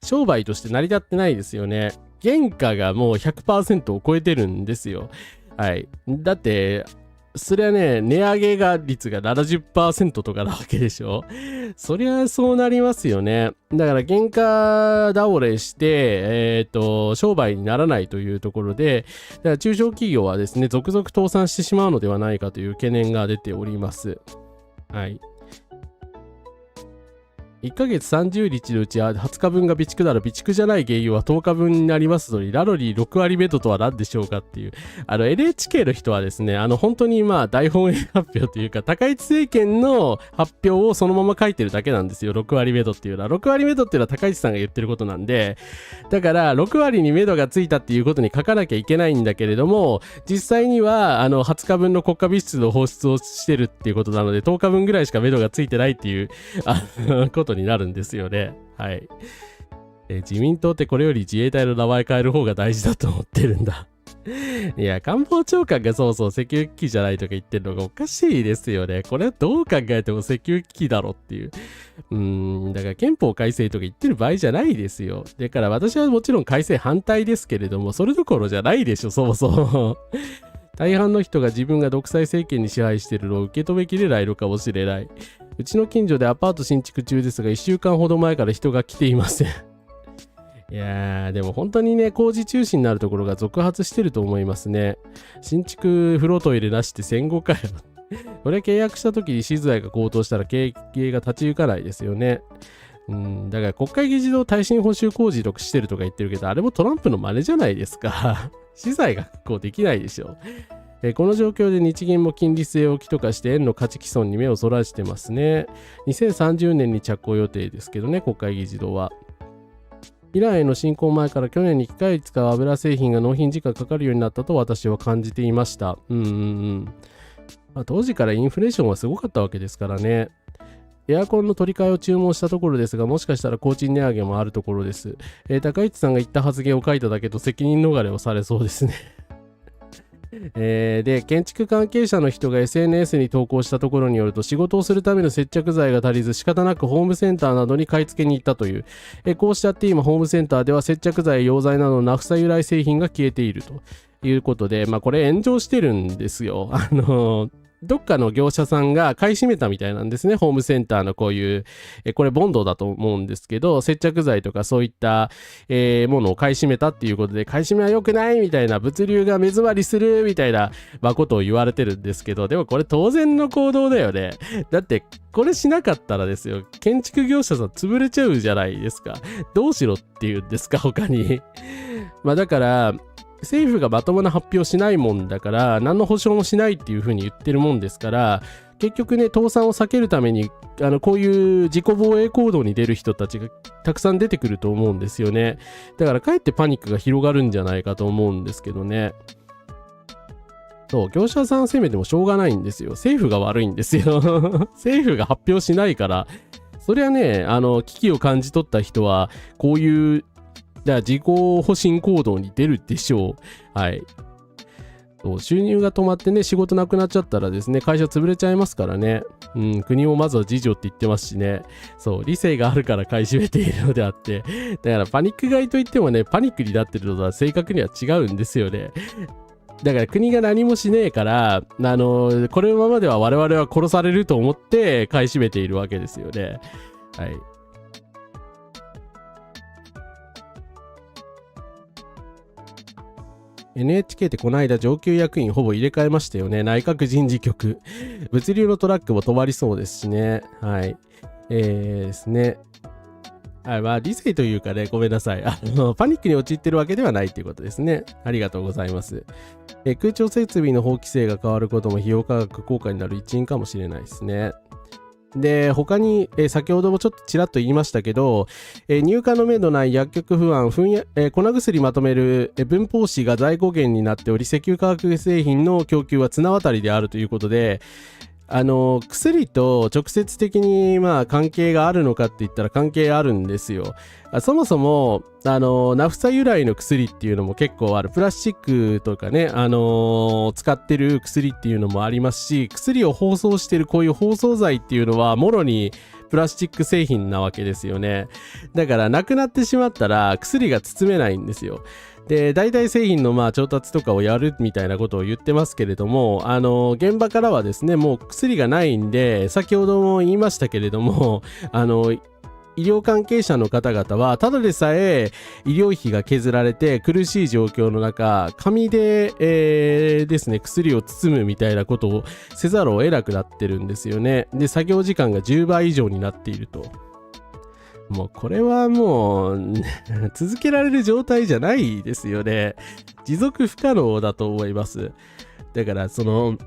A: 商売として成り立ってないですよね。原価がもう 100% を超えてるんですよ。はい。だって、そりゃね、値上げ率が 70% とかなわけでしょ。そりゃそうなりますよね。だから原価倒れして、商売にならないというところで、だから中小企業はですね、続々倒産してしまうのではないかという懸念が出ております。はい。1ヶ月30日のうちは20日分が備蓄なら備蓄じゃない原油は10日分になりますのに、ラロリー6割目処とは何でしょうかっていう。NHK の人はですね、本当に大本営発表というか、高市政権の発表をそのまま書いてるだけなんですよ。6割目処っていうのは。6割目処っていうのは高市さんが言ってることなんで、だから6割に目処がついたっていうことに書かなきゃいけないんだけれども、実際には20日分の国家備出の放出をしてるっていうことなので、10日分ぐらいしか目処がついてないっていうことになるんですよね。はい。自民党ってこれより自衛隊の名前変える方が大事だと思ってるんだ。いや、官房長官がそうそう石油危機じゃないとか言ってるのがおかしいですよね。これはどう考えても石油危機だろっていう。だから憲法改正とか言ってる場合じゃないですよ。だから私はもちろん改正反対ですけれども、それどころじゃないでしょ、そもそも。大半の人が自分が独裁政権に支配しているのを受け止めきれないのかもしれない。うちの近所でアパート新築中ですが、1週間ほど前から人が来ていません。いやー、でも本当にね、工事中止になるところが続発してると思いますね。新築風呂トイレなしって戦後かよ。これ契約した時に資材が高騰したら経営が立ち行かないですよね。だから国会議事堂耐震補修工事とかしてるとか言ってるけど、あれもトランプの真似じゃないですか。資材が確保できないでしょ。この状況で日銀も金利据え置きとかして円の価値毀損に目をそらしてますね。2030年に着工予定ですけどね、国会議事堂は。イランへの侵攻前から去年に機械使う油製品が納品時間かかるようになったと私は感じていました。当時からインフレーションはすごかったわけですからね。エアコンの取り替えを注文したところですが、もしかしたら工賃値上げもあるところです。高市さんが言った発言を書いただけと責任逃れをされそうですね。で、建築関係者の人が SNS に投稿したところによると、仕事をするための接着剤が足りず仕方なくホームセンターなどに買い付けに行ったという。こうしちゃって今ホームセンターでは接着剤、溶剤などのナフサ由来製品が消えているということで、これ炎上してるんですよ。どっかの業者さんが買い占めたみたいなんですね。ホームセンターのこういう、これボンドだと思うんですけど、接着剤とかそういった、ものを買い占めたっていうことで、買い占めは良くないみたいな、物流が目詰まりするみたいな、ことを言われてるんですけど、でもこれ当然の行動だよね。だって、これしなかったらですよ、建築業者さん潰れちゃうじゃないですか。どうしろっていうんですか、他に。だから、政府がまともな発表しないもんだから、何の保証もしないっていう風に言ってるもんですから、結局ね、倒産を避けるために、こういう自己防衛行動に出る人たちがたくさん出てくると思うんですよね。だからかえってパニックが広がるんじゃないかと思うんですけどね。そう、業者さん責めてもしょうがないんですよ。政府が悪いんですよ。政府が発表しないから、そりゃね、危機を感じ取った人は、こういう自己保身行動に出るでしょう。はい。そう、収入が止まってね、仕事なくなっちゃったらですね、会社潰れちゃいますからね。国もまずは自助って言ってますしね。そう、理性があるから買い占めているのであって。だからパニック買いといってもね、パニックになってるのとは正確には違うんですよね。だから国が何もしねえから、これままでは我々は殺されると思って買い占めているわけですよね。はい。NHK ってこの間上級役員ほぼ入れ替えましたよね。内閣人事局。物流のトラックも止まりそうですしね。はい。ですね。はい、理性というかね、ごめんなさい。パニックに陥ってるわけではないということですね。ありがとうございます。空調設備の法規制が変わることも費用価格効果になる一因かもしれないですね。で、他に、先ほどもちょっとちらっと言いましたけど、入荷のめどない薬局不安、粉薬まとめる、分包紙が在庫源になっており、石油化学製品の供給は綱渡りであるということで、薬と直接的に関係があるのかって言ったら関係あるんですよ。そもそもナフサ由来の薬っていうのも結構ある。プラスチックとかね、使ってる薬っていうのもありますし、薬を包装してるこういう包装剤っていうのはもろにプラスチック製品なわけですよね。だからなくなってしまったら薬が包めないんですよ。で、代替製品の調達とかをやるみたいなことを言ってますけれども、現場からはですね、もう薬がないんで、先ほども言いましたけれども、医療関係者の方々はただでさえ医療費が削られて苦しい状況の中、紙で、ですね、薬を包むみたいなことをせざるを得なくなってるんですよね。で、作業時間が10倍以上になっていると。もうこれはもう続けられる状態じゃないですよね。持続不可能だと思います。だから供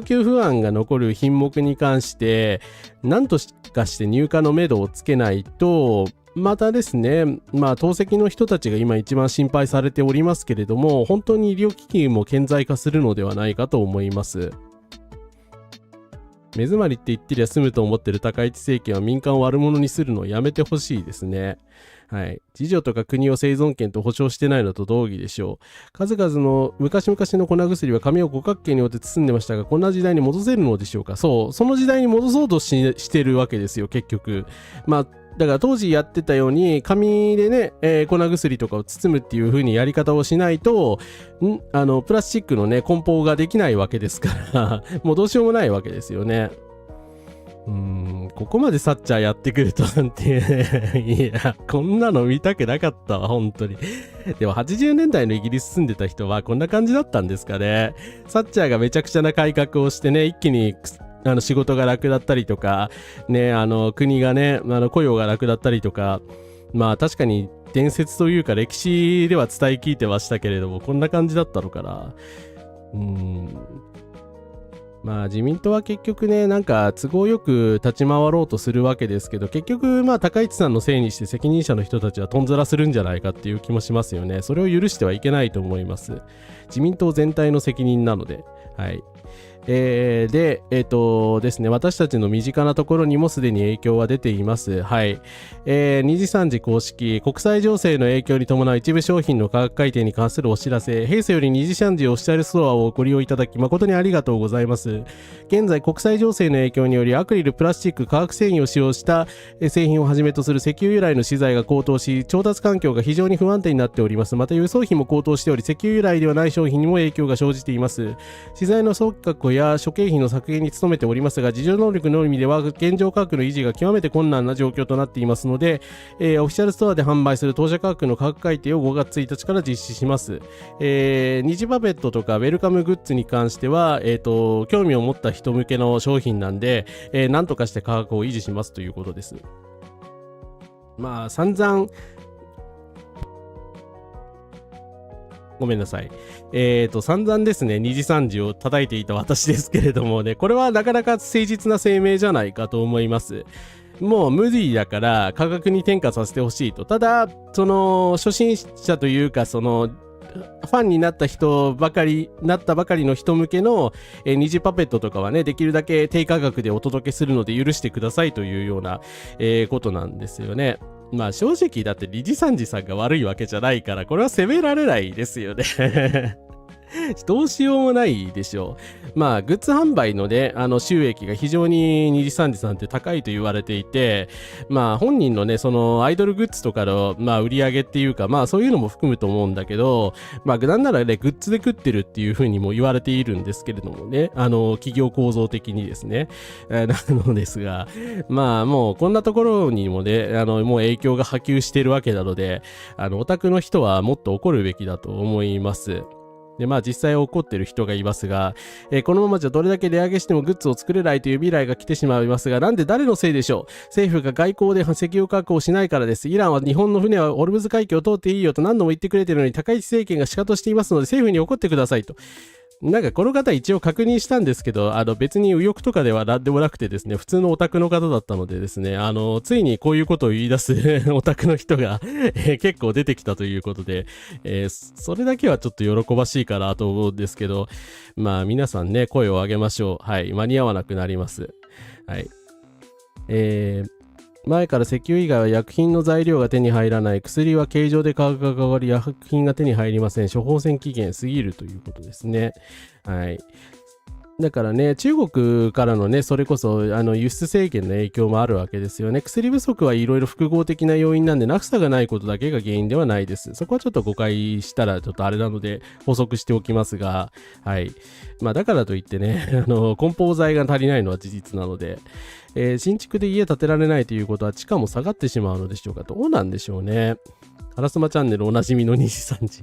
A: 給不安が残る品目に関して何とかして入荷のめどをつけないと、またですね、透析の人たちが今一番心配されておりますけれども、本当に医療機器も顕在化するのではないかと思います。目詰まりって言ってりゃ済むと思ってる高市政権は民間を悪者にするのをやめてほしいですね。はい。自助とか国を生存権と保障してないのと同義でしょう。数々の昔々の粉薬は紙を五角形に折って包んでましたが、こんな時代に戻せるのでしょうか。そう。その時代に戻そうとしてるわけですよ、結局。だから当時やってたように紙でね、粉薬とかを包むっていう風にやり方をしないとプラスチックのね梱包ができないわけですからもうどうしようもないわけですよね。ここまでサッチャーやってくるとなんていやこんなの見たくなかったわ本当に。でも80年代のイギリス住んでた人はこんな感じだったんですかね。サッチャーがめちゃくちゃな改革をしてね、一気に仕事が楽だったりとかね、国がね雇用が楽だったりとか、確かに伝説というか歴史では伝え聞いてましたけれども、こんな感じだったのかな。自民党は結局ね、都合よく立ち回ろうとするわけですけど、結局高市さんのせいにして責任者の人たちはとんずらするんじゃないかっていう気もしますよね。それを許してはいけないと思います。自民党全体の責任なので。はい。ですね、私たちの身近なところにもすでに影響は出ています。はい。2時3時公式、国際情勢の影響に伴う一部商品の価格改定に関するお知らせ、弊社より2時3時オフィシャルストアをご利用いただき誠にありがとうございます。現在、国際情勢の影響によりアクリル、プラスチック、化学繊維を使用した製品をはじめとする石油由来の資材が高騰し、調達環境が非常に不安定になっております。また輸送費も高騰しており、石油由来ではない商品にも影響が生じています。資材の総価格をや諸経費の削減に努めておりますが、自助能力のみでは現状価格の維持が極めて困難な状況となっていますので、オフィシャルストアで販売する当社価格の価格改定を5月1日から実施します。ニジパペットとかウェルカムグッズに関しては、興味を持った人向けの商品なんで、なんとかして価格を維持しますということです。まあ散々ごめんなさい。散々ですね、2時3時を叩いていた私ですけれどもね、これはなかなか誠実な声明じゃないかと思います。もう無理だから価格に転嫁させてほしいと。ただ、初心者というか、ファンになったばかりの人向けの、二次パペットとかはね、できるだけ低価格でお届けするので許してくださいというような、ことなんですよね。まあ正直だって理事三次さんが悪いわけじゃないから、これは責められないですよね。どうしようもないでしょう。まあ、グッズ販売のね、収益が非常に二次三次さんって高いと言われていて、まあ、本人のね、アイドルグッズとかの、まあ、売り上げっていうか、まあ、そういうのも含むと思うんだけど、まあ、なんならね、グッズで食ってるっていう風にも言われているんですけれどもね、企業構造的にですね、なのですが、まあ、もう、こんなところにもね、もう影響が波及しているわけなので、オタクの人はもっと怒るべきだと思います。で、まあ実際怒ってる人がいますが、このままじゃどれだけ値上げしてもグッズを作れないという未来が来てしまいますが、なんで誰のせいでしょう。政府が外交で石油確保しないからです。イランは日本の船はオルムズ海峡を通っていいよと何度も言ってくれているのに、高市政権が仕方していますので政府に怒ってくださいと。なんかこの方一応確認したんですけど、別に右翼とかでは何でもなくてですね、普通のオタクの方だったのでですね、ついにこういうことを言い出すオタクの人が結構出てきたということで、それだけはちょっと喜ばしいかなと思うんですけど、まあ皆さんね、声を上げましょう。はい、間に合わなくなります。はい。前から石油以外は薬品の材料が手に入らない。薬は形状で価格が変わり、薬品が手に入りません。処方箋期限過ぎるということですね。はい。だからね、中国からのね、それこそ輸出制限の影響もあるわけですよね。薬不足はいろいろ複合的な要因なんで、なくさがないことだけが原因ではないです。そこはちょっと誤解したらちょっとあれなので補足しておきますが、はい。まあだからといってね、梱包材が足りないのは事実なので、新築で家建てられないということは地価も下がってしまうのでしょうか。どうなんでしょうね。カラスマチャンネルおなじみの2時3時。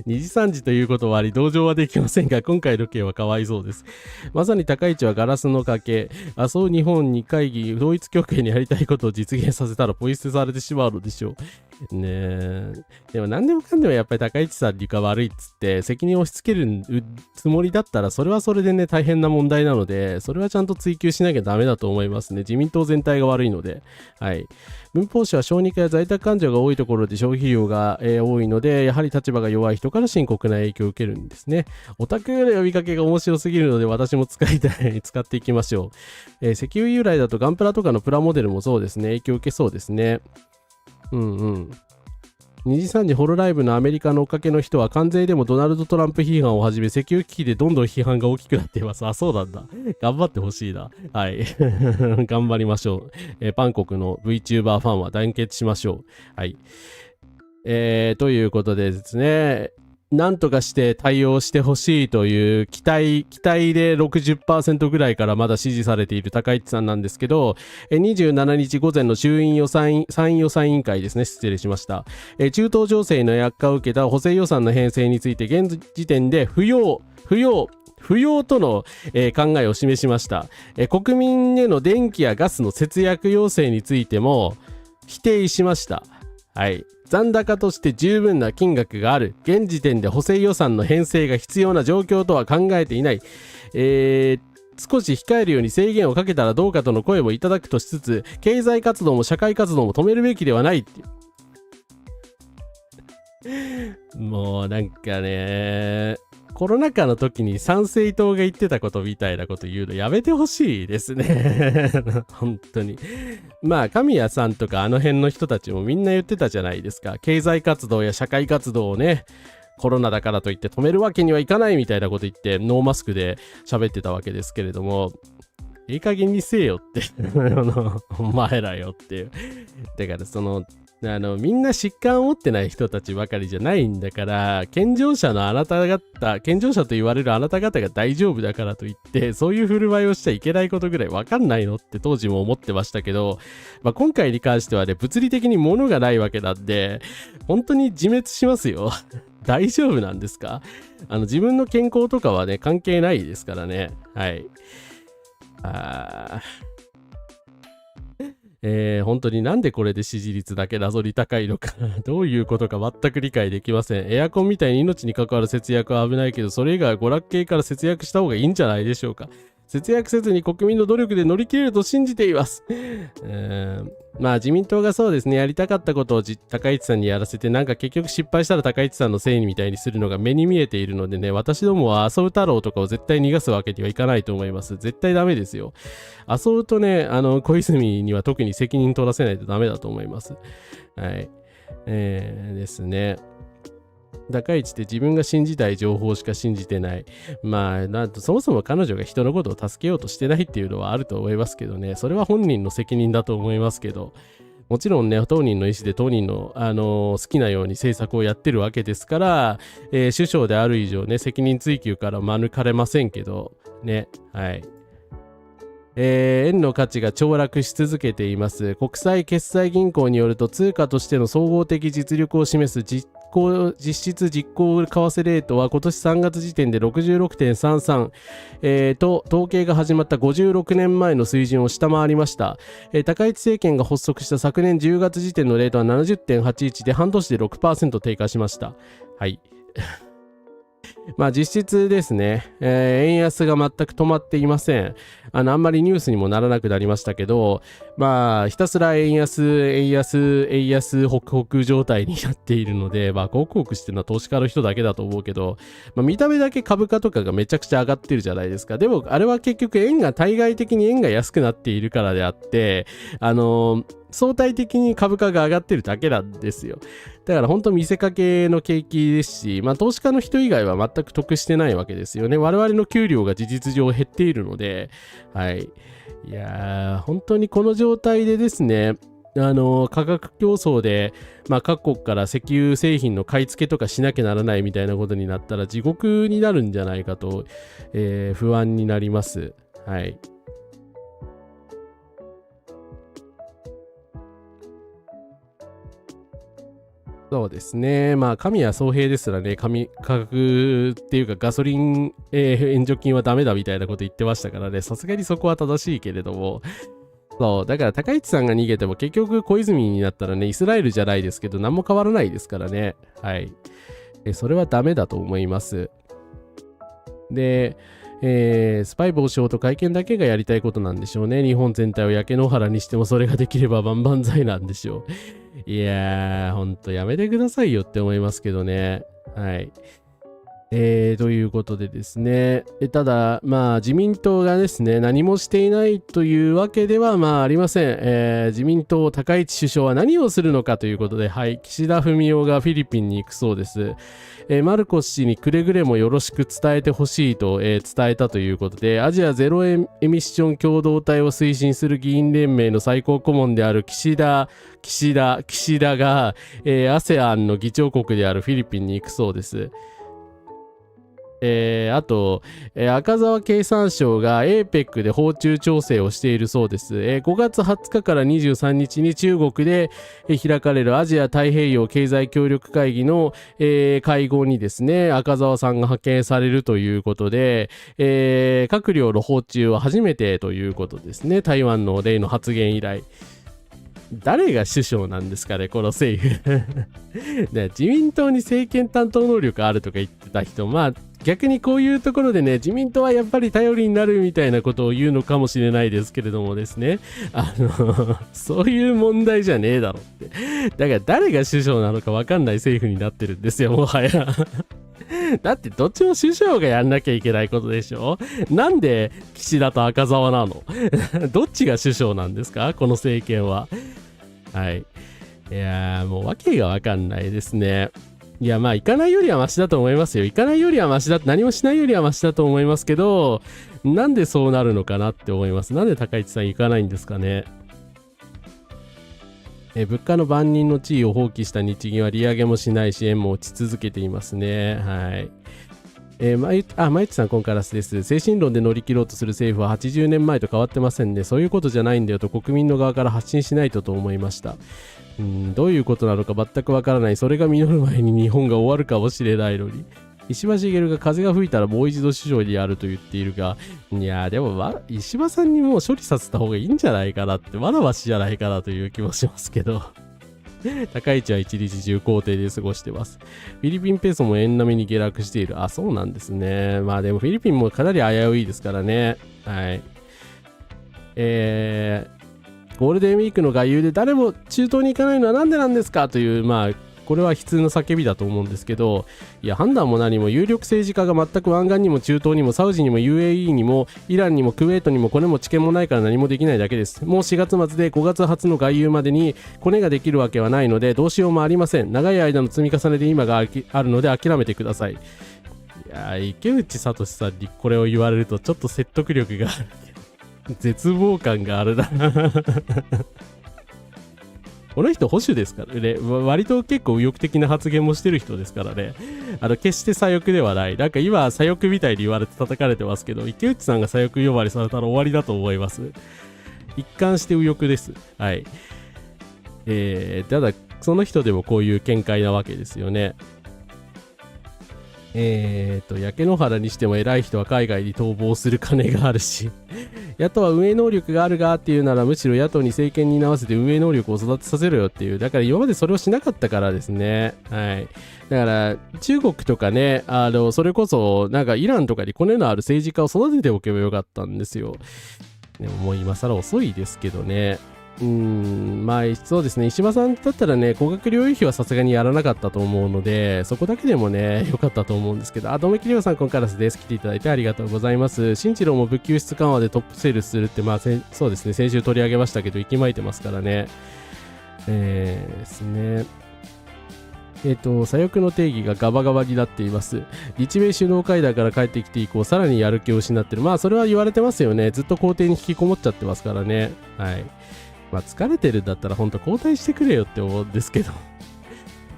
A: 2時3時ということはあり、同情はできませんが、今回の件はかわいそうです。まさに高市はガラスの賭け、麻生日本に会議、統一教会にやりたいことを実現させたらポイ捨てされてしまうのでしょう。ねえ。でも何でもかんでもやっぱり高市さんにが悪いっつって責任を押し付けるつもりだったら、それはそれでね、大変な問題なので、それはちゃんと追及しなきゃダメだと思いますね。自民党全体が悪いので。はい。文法省は小児科や在宅患者が多いところで消費量が、多いので、やはり立場が弱い人から深刻な影響を受けるんですね。オタクの呼びかけが面白すぎるので、私も使っていきましょう。石油由来だとガンプラとかのプラモデルもそうですね。影響を受けそうですね。うんうん。2時3時ホロライブのアメリカの追っかけの人は関税でもドナルド・トランプ批判をはじめ石油危機でどんどん批判が大きくなっています。あ、そうなんだ。頑張ってほしいな。はい。頑張りましょう。バンコクの VTuber ファンは団結しましょう。はい。ということでですね、なんとかして対応してほしいという期待で 60% ぐらいからまだ支持されている高市さんなんですけど、27日午前の参院予算委員会ですね、失礼しました。中東情勢の悪化を受けた補正予算の編成について現時点で不要との、考えを示しました。国民への電気やガスの節約要請についても否定しました。はい。残高として十分な金額がある。現時点で補正予算の編成が必要な状況とは考えていない。少し控えるように制限をかけたらどうかとの声もいただくとしつつ、経済活動も社会活動も止めるべきではないっていう。もうなんかね、コロナ禍の時に参政党が言ってたことみたいなこと言うのやめてほしいですね。本当に。まあ、神谷さんとかあの辺の人たちもみんな言ってたじゃないですか。経済活動や社会活動をね、コロナだからといって止めるわけにはいかないみたいなこと言ってノーマスクで喋ってたわけですけれども、いい加減にせえよって。お前らよっていう。だからみんな疾患を持ってない人たちばかりじゃないんだから、健常者のあなた方、健常者と言われるあなた方が大丈夫だからといって、そういう振る舞いをしちゃいけないことぐらいわかんないのって当時も思ってましたけど、今回に関してはね、物理的に物がないわけなんで、本当に自滅しますよ。大丈夫なんですか？自分の健康とかはね、関係ないですからね。はい。本当になんでこれで支持率だけ謎に高いのかどういうことか全く理解できません。エアコンみたいに命に関わる節約は危ないけど、それ以外は娯楽系から節約した方がいいんじゃないでしょうか。節約せずに国民の努力で乗り切れると信じています。自民党がそうですね、やりたかったことを高市さんにやらせて、なんか結局失敗したら高市さんのせいみたいにするのが目に見えているのでね、私どもは麻生太郎とかを絶対逃がすわけにはいかないと思います。絶対ダメですよ。麻生とね、小泉には特に責任取らせないとダメだと思います。はい。ですね。高市って自分が信じたい情報しか信じてない。そもそも彼女が人のことを助けようとしてないっていうのはあると思いますけどね。それは本人の責任だと思いますけど。もちろんね、当人の意思で当人の、好きなように政策をやってるわけですから、首相である以上ね、責任追及から免れませんけど、ね。はい。円の価値が凋落し続けています。国際決済銀行によると、通貨としての総合的実力を示す実質実行為替レートは今年3月時点で 66.33、統計が始まった56年前の水準を下回りました。高市政権が発足した昨年10月時点のレートは 70.81 で半年で 6% 低下しました。はい。実質ですね、円安が全く止まっていません。あんまりニュースにもならなくなりましたけど、ひたすら円安ホクホク状態になっているので、ホクホクしてるのは投資家の人だけだと思うけど、見た目だけ株価とかがめちゃくちゃ上がってるじゃないですか。でも、あれは結局対外的に円が安くなっているからであって、相対的に株価が上がってるだけなんですよ。だから本当見せかけの景気ですし、投資家の人以外は全く得してないわけですよね。我々の給料が事実上減っているので、はい。いやー、本当にこの状態でですね、価格競争で、各国から石油製品の買い付けとかしなきゃならないみたいなことになったら地獄になるんじゃないかと、不安になります。はい。そうですね。神谷宗平ですらね、価格っていうかガソリン、援助金はダメだみたいなこと言ってましたからね、さすがにそこは正しいけれども、そう、だから高市さんが逃げても結局小泉になったらね、イスラエルじゃないですけど、何も変わらないですからね。はい。それはダメだと思います。で、スパイ防止法と会見だけがやりたいことなんでしょうね。日本全体を焼け野原にしてもそれができれば万々歳なんでしょう。いやー、ほんとやめてくださいよって思いますけどね。はい。ということでですね。ただ、自民党がですね、何もしていないというわけではありません。自民党高市首相は何をするのかということで、はい、岸田文雄がフィリピンに行くそうです。マルコス氏にくれぐれもよろしく伝えてほしいと、伝えたということで、アジアゼロエミッション共同体を推進する議員連盟の最高顧問である岸田が、ASEAN の議長国であるフィリピンに行くそうです。あと、赤澤経産省が APEC で訪中調整をしているそうです。5月20日から23日に中国で開かれるアジア太平洋経済協力会議の、会合にですね、赤澤さんが派遣されるということで、閣僚の訪中は初めてということですね。台湾の例の発言以来。誰が首相なんですかね、この政府。自民党に政権担当能力あるとか言ってた人、逆にこういうところでね、自民党はやっぱり頼りになるみたいなことを言うのかもしれないですけれどもですね、そういう問題じゃねえだろって。だから誰が首相なのか分かんない政府になってるんですよ、もはや。だってどっちも首相がやんなきゃいけないことでしょ。なんで岸田と赤澤なの？どっちが首相なんですか、この政権は。はい。いやー、もう訳が分かんないですね。いや、行かないよりはマシだと思いますよ。行かないよりはマシだ、何もしないよりはマシだと思いますけど、なんでそうなるのかなって思います。なんで高市さん行かないんですかね。物価の番人の地位を放棄した日銀は利上げもしないし円も落ち続けていますね。はい。まゆちさん、コンカラスです。精神論で乗り切ろうとする政府は80年前と変わってませんね。そういうことじゃないんだよと国民の側から発信しないと思いました。どういうことなのか全くわからない。それが実る前に日本が終わるかもしれないのに。石破茂が風が吹いたらもう一度首相にやると言っているが、いやでも、石破さんにもう処理させた方がいいんじゃないかなって、まだましじゃないかなという気もしますけど。高市は一日中公邸で過ごしてます。フィリピンペソも円並みに下落している。あ、そうなんですね。まあでもフィリピンもかなり危ういですからね。はい。ゴールデンウィークの外遊で誰も中東に行かないのはなんでなんですかという、まあ、これは悲痛の叫びだと思うんですけど、いや、判断も何も有力政治家が全く湾岸にも中東にもサウジにも UAE にもイランにもクウェートにもコネも知見もないから何もできないだけです。もう4月末で5月初の外遊までにコネができるわけはないのでどうしようもありません。長い間の積み重ねで今があるので諦めてください。いや、池内聡さんにこれを言われるとちょっと説得力がある。絶望感があるな。この人保守ですからね。割と結構右翼的な発言もしてる人ですからね。決して左翼ではない。なんか今左翼みたいに言われて叩かれてますけど、池内さんが左翼呼ばわりされたら終わりだと思います。一貫して右翼です。はい。ただその人でもこういう見解なわけですよね。焼け野原にしても偉い人は海外に逃亡する金があるし野党は運営能力があるがっていうならむしろ野党に政権に直せて運営能力を育てさせろよっていう。だから今までそれをしなかったからですね。はい。だから中国とかね、それこそなんかイランとかにコネのある政治家を育てておけばよかったんですよ。でももう今更遅いですけどね。まあそうですね。石破さんだったらね、高額療養費はさすがにやらなかったと思うので、そこだけでもね、良かったと思うんですけど、どうもきりょうさん、コンカラスです。来ていただいてありがとうございます。新一郎も物給出緩和でトップセールスするって、まあそうですね、先週取り上げましたけど、息巻いてますからね。ですね。左翼の定義がガバガバになっています。日米首脳会談から帰ってきて以降、さらにやる気を失ってる。まあそれは言われてますよね。ずっと公邸に引きこもっちゃってますからね。はい。まあ疲れてるんだったら本当交代してくれよって思うんですけど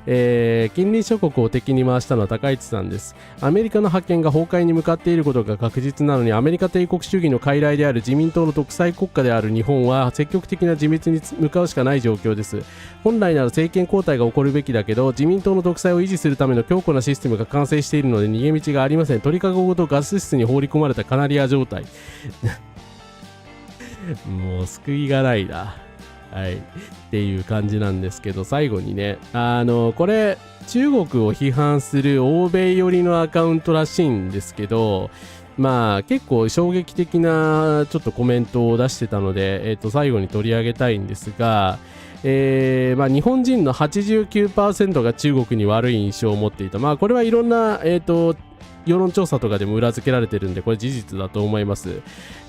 A: 近隣諸国を敵に回したのは高市さんです。アメリカの覇権が崩壊に向かっていることが確実なのに、アメリカ帝国主義の傀儡である自民党の独裁国家である日本は積極的な自滅に向かうしかない状況です。本来なら政権交代が起こるべきだけど、自民党の独裁を維持するための強固なシステムが完成しているので逃げ道がありません。鳥かごごとガス室に放り込まれたカナリア状態もう救いがないな。はい、っていう感じなんですけど、最後にね、これ中国を批判する欧米寄りのアカウントらしいんですけど、まあ結構衝撃的なちょっとコメントを出してたので、最後に取り上げたいんですが、まあ、日本人の 89% が中国に悪い印象を持っていた。まあこれはいろんな世論調査とかでも裏付けられてるんで、これ事実だと思います。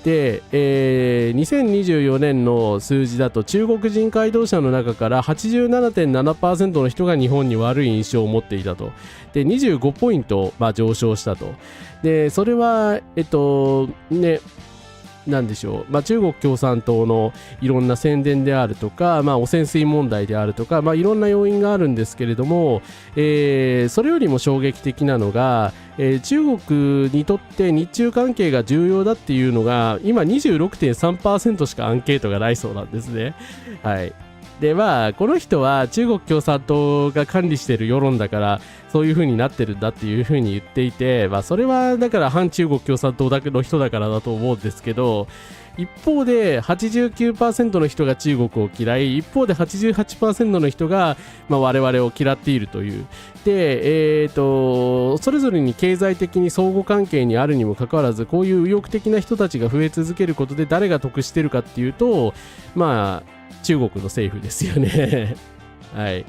A: で、2024年の数字だと中国人回答者の中から 87.7% の人が日本に悪い印象を持っていたと。で、25ポイント、上昇したと。で、それはなんでしょう、中国共産党のいろんな宣伝であるとか、汚染水問題であるとか、いろんな要因があるんですけれども、それよりも衝撃的なのが、中国にとって日中関係が重要だっていうのが今 26.3% しかアンケートがないそうなんですね。はい。でこの人は中国共産党が管理している世論だからそういう風になってるんだっていう風に言っていて、それはだから反中国共産党の人だからだと思うんですけど、一方で 89% の人が中国を嫌い、一方で 88% の人が、我々を嫌っているという。で、それぞれに経済的に相互関係にあるにもかかわらず、こういう右翼的な人たちが増え続けることで誰が得してるかっていうと、中国の政府ですよね。はい。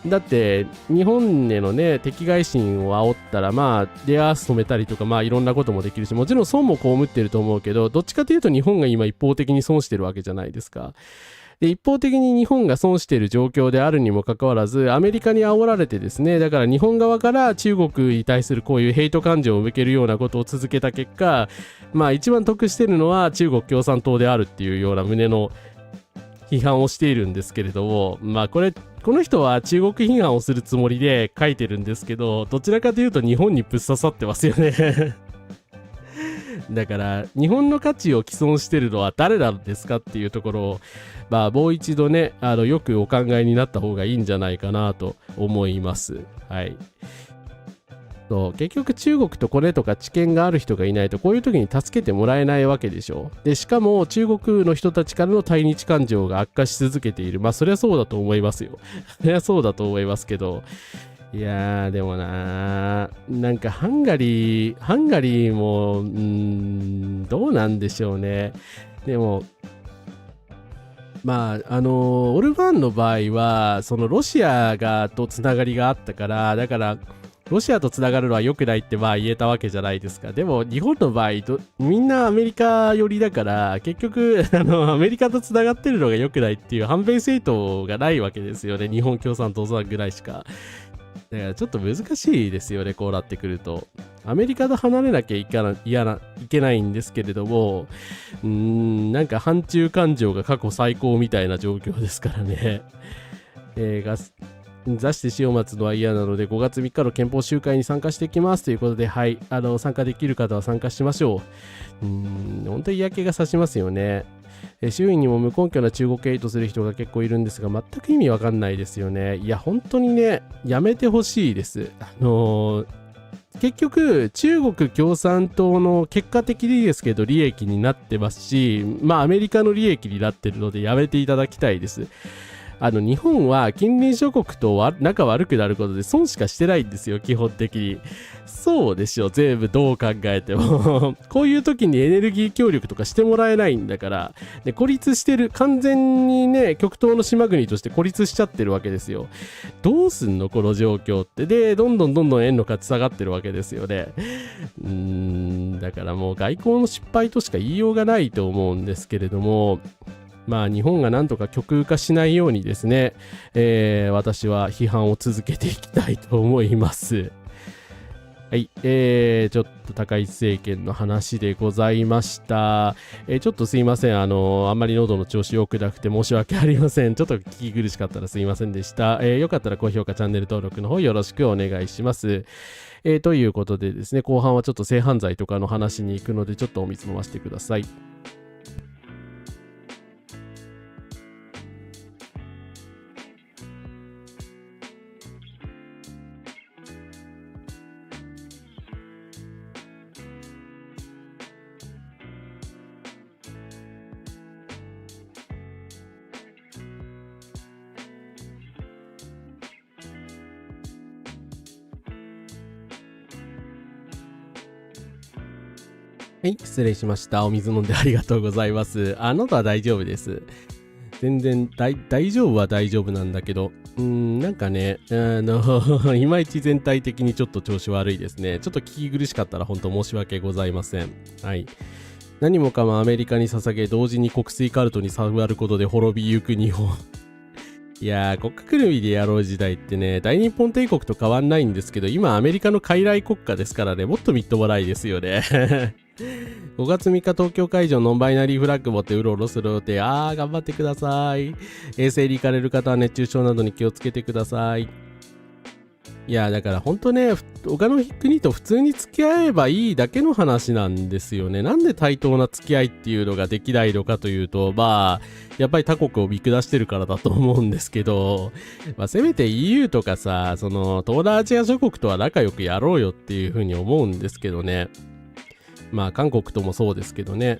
A: だって日本へのね敵外心を煽ったらレアアース止めたりとかいろんなこともできるし、もちろん損も被ってると思うけど、どっちかというと日本が今一方的に損してるわけじゃないですか。で一方的に日本が損している状況であるにもかかわらず、アメリカに煽られてですね、だから日本側から中国に対するこういうヘイト感情を向けるようなことを続けた結果、一番得してるのは中国共産党であるっていうような旨の批判をしているんですけれども、まあこの人は中国批判をするつもりで書いてるんですけど、どちらかというと日本にぶっ刺さってますよねだから日本の価値を毀損してるのは誰なんですかっていうところを、まあもう一度ね、よくお考えになった方がいいんじゃないかなと思います。はい。結局中国とコネとか知見がある人がいないとこういう時に助けてもらえないわけでしょ。でしかも中国の人たちからの対日感情が悪化し続けている。まあそりゃそうだと思いますよそりゃそうだと思いますけど、いやーでもなんかハンガリーもどうなんでしょうね。でもまあオルバーンの場合はそのロシアとつながりがあったから、だからロシアとつながるのは良くないってまあ言えたわけじゃないですか。でも日本の場合みんなアメリカ寄りだから、結局アメリカとつながってるのが良くないっていう反米政党がないわけですよね。日本共産党さんぐらいしか。だからちょっと難しいですよね、こうなってくると。アメリカと離れなきゃいけないんですけれども、なんか反中感情が過去最高みたいな状況ですからね。座して死を待つのは嫌なので5月3日の憲法集会に参加してきますということで、はい、参加できる方は参加しましょう。本当に嫌気がさしますよね。周囲にも無根拠な中国ヘイトする人が結構いるんですが、全く意味わかんないですよね。いや本当にね、やめてほしいです。結局中国共産党の結果的にですけど利益になってますし、まあアメリカの利益になってるのでやめていただきたいです。日本は近隣諸国と仲悪くなることで損しかしてないんですよ、基本的に。そうでしょ、全部どう考えてもこういう時にエネルギー協力とかしてもらえないんだから、で孤立してる、完全にね極東の島国として孤立しちゃってるわけですよ。どうすんのこの状況って。でどんどん円の価値下がってるわけですよね。だからもう外交の失敗としか言いようがないと思うんですけれども、まあ日本がなんとか極右化しないようにですね、私は批判を続けていきたいと思います。はい、ちょっと高市政権の話でございました。ちょっとすいません、あんまり喉の調子良くなくて申し訳ありません。ちょっと聞き苦しかったらすいませんでした。よかったら高評価、チャンネル登録の方よろしくお願いします。ということでですね、後半はちょっと性犯罪とかの話に行くので、ちょっとお水飲ませてください。はい、失礼しました。お水飲んでありがとうございます。喉は大丈夫です。全然大丈夫は大丈夫なんだけど、なんかね、いまいち全体的にちょっと調子悪いですね。ちょっと聞き苦しかったら本当申し訳ございません。はい。何もかもアメリカに捧げ、同時に国粋カルトに触ることで滅びゆく日本。いやー、国家ぐるみでやろう時代ってね、大日本帝国と変わんないんですけど、今アメリカの傀儡国家ですからね、もっとみっともないですよね。5月3日東京会場ノンバイナリーフラッグ持ってうろうろする予定。頑張ってください。衛星に行かれる方は熱中症などに気をつけてください。いやだから本当ね、他の国と普通に付き合えばいいだけの話なんですよね。なんで対等な付き合いっていうのができないのかというと、まあやっぱり他国を見下してるからだと思うんですけど、せめて EU とかさ、その東南アジア諸国とは仲良くやろうよっていうふうに思うんですけどね。まあ韓国ともそうですけどね。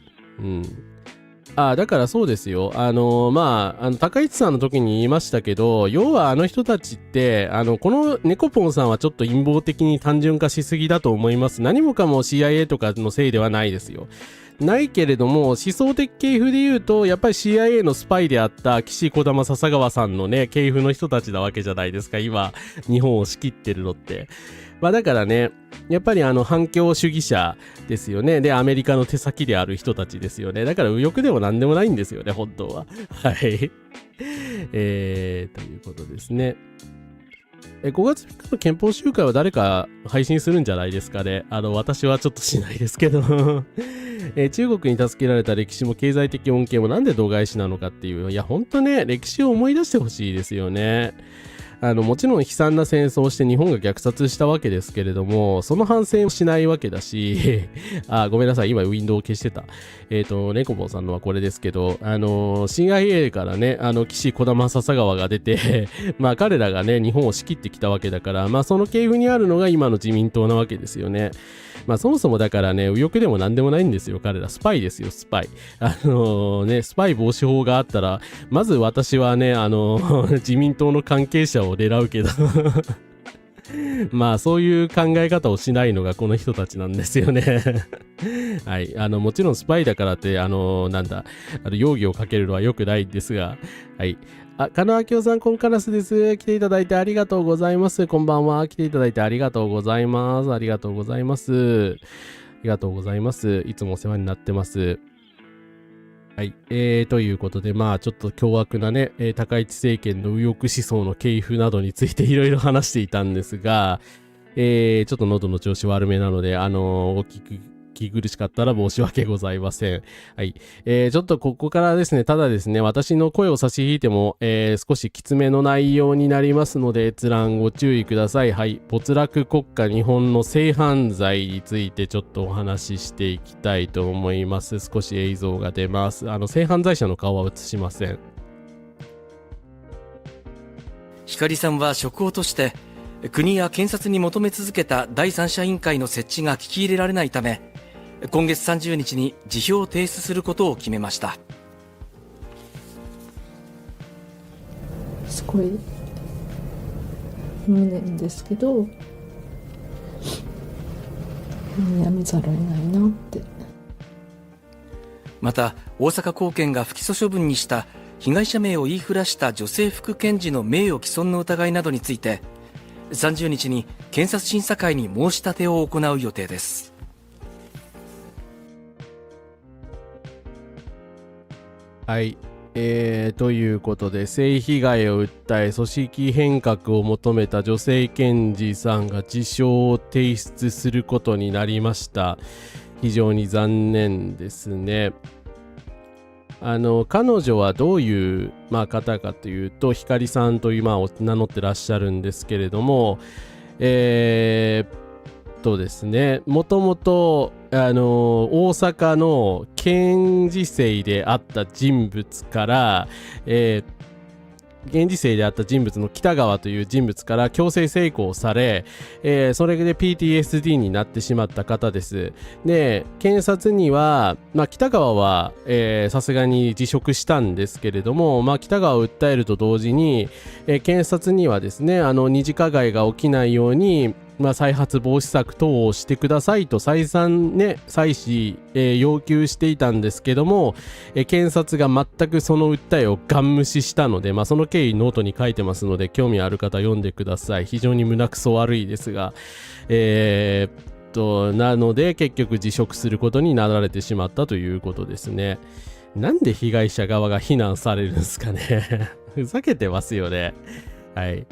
A: だからそうですよ。高市さんの時に言いましたけど、要はあの人たちって、この猫ポンさんはちょっと陰謀的に単純化しすぎだと思います。何もかも CIA とかのせいではないですよ。ないけれども、思想的系譜で言うと、やっぱり CIA のスパイであった岸児玉笹川さんのね、系譜の人たちなわけじゃないですか。今、日本を仕切ってるのって。だからね、やっぱり反共主義者ですよね。で、アメリカの手先である人たちですよね。だから右翼でも何でもないんですよね、本当は。はい。ということですね。5月3日の憲法集会は誰か配信するんじゃないですかね。私はちょっとしないですけど。中国に助けられた歴史も経済的恩恵もなんで度外視なのかっていう、いや本当ね、歴史を思い出してほしいですよね。もちろん悲惨な戦争をして日本が虐殺したわけですけれども、その反省をしないわけだしごめんなさい、今ウィンドウを消してた。ネコボンさんのはこれですけど、CIA からね、岸児玉笹川が出てまあ彼らがね、日本を仕切ってきたわけだから、まあその系譜にあるのが今の自民党なわけですよね。まあそもそもだからね、右翼でも何でもないんですよ。彼らスパイですよ、スパイ。スパイ防止法があったら、まず私はね、自民党の関係者を狙うけどまあそういう考え方をしないのがこの人たちなんですよねはい、もちろんスパイだからって容疑をかけるのは良くないんですが、はい。加納明夫さん、コンカラスです。来ていただいてありがとうございます。こんばんは。来ていただいてありがとうございます。ありがとうございます。ありがとうございます。いつもお世話になってます。はい。ということで、まあ、ちょっと凶悪なね、高市政権の右翼思想の系譜などについていろいろ話していたんですが、ちょっと喉の調子悪めなので、お聞き苦しかったら申し訳ございません。はい。ちょっとここからですね、ただですね、私の声を差し引いても、少しきつめの内容になりますので、閲覧ご注意ください。はい。没落国家日本の性犯罪についてちょっとお話ししていきたいと思います。少し映像が出ます。性犯罪者の顔は映しません。
D: 光さんは職をとして、国や検察に求め続けた第三者委員会の設置が聞き入れられないため、今月30日に辞表を提出することを決めました。
E: すごい無念ですけど、やめざるを得ないなって。
D: また大阪高検が不起訴処分にした被害者名を言いふらした女性副検事の名誉毀損の疑いなどについて、30日に検察審査会に申し立てを行う予定です。
A: はい。ということで、性被害を訴え、組織変革を求めた女性検事さんが辞表を提出することになりました。非常に残念ですね。彼女はどういう、方かというと、光さんという、名乗ってらっしゃるんですけれども、ですね、もともと大阪の検事正であった人物から、検事正であった人物の北川という人物から強制性交され、それで PTSD になってしまった方です。で、検察には、北川はさすがに辞職したんですけれども、北川を訴えると同時に、検察にはですね、二次加害が起きないように再発防止策等をしてくださいと再三ね、再四、要求していたんですけども、検察が全くその訴えをガン無視したので、その経緯ノートに書いてますので、興味ある方読んでください。非常に胸くそ悪いですが、なので結局辞職することになられてしまったということですね。なんで被害者側が非難されるんですかねふざけてますよね。はい。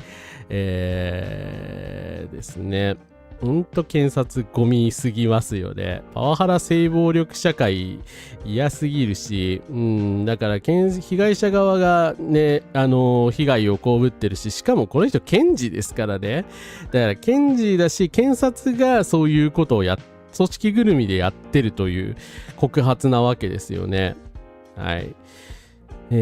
A: ですね。ほんと検察ゴミすぎますよね。パワハラ性暴力社会嫌すぎるし、だから被害者側がね、被害を被ってるし、しかもこの人検事ですからね。だから検事だし、検察がそういうことを組織ぐるみでやってるという告発なわけですよね。はい。ヒ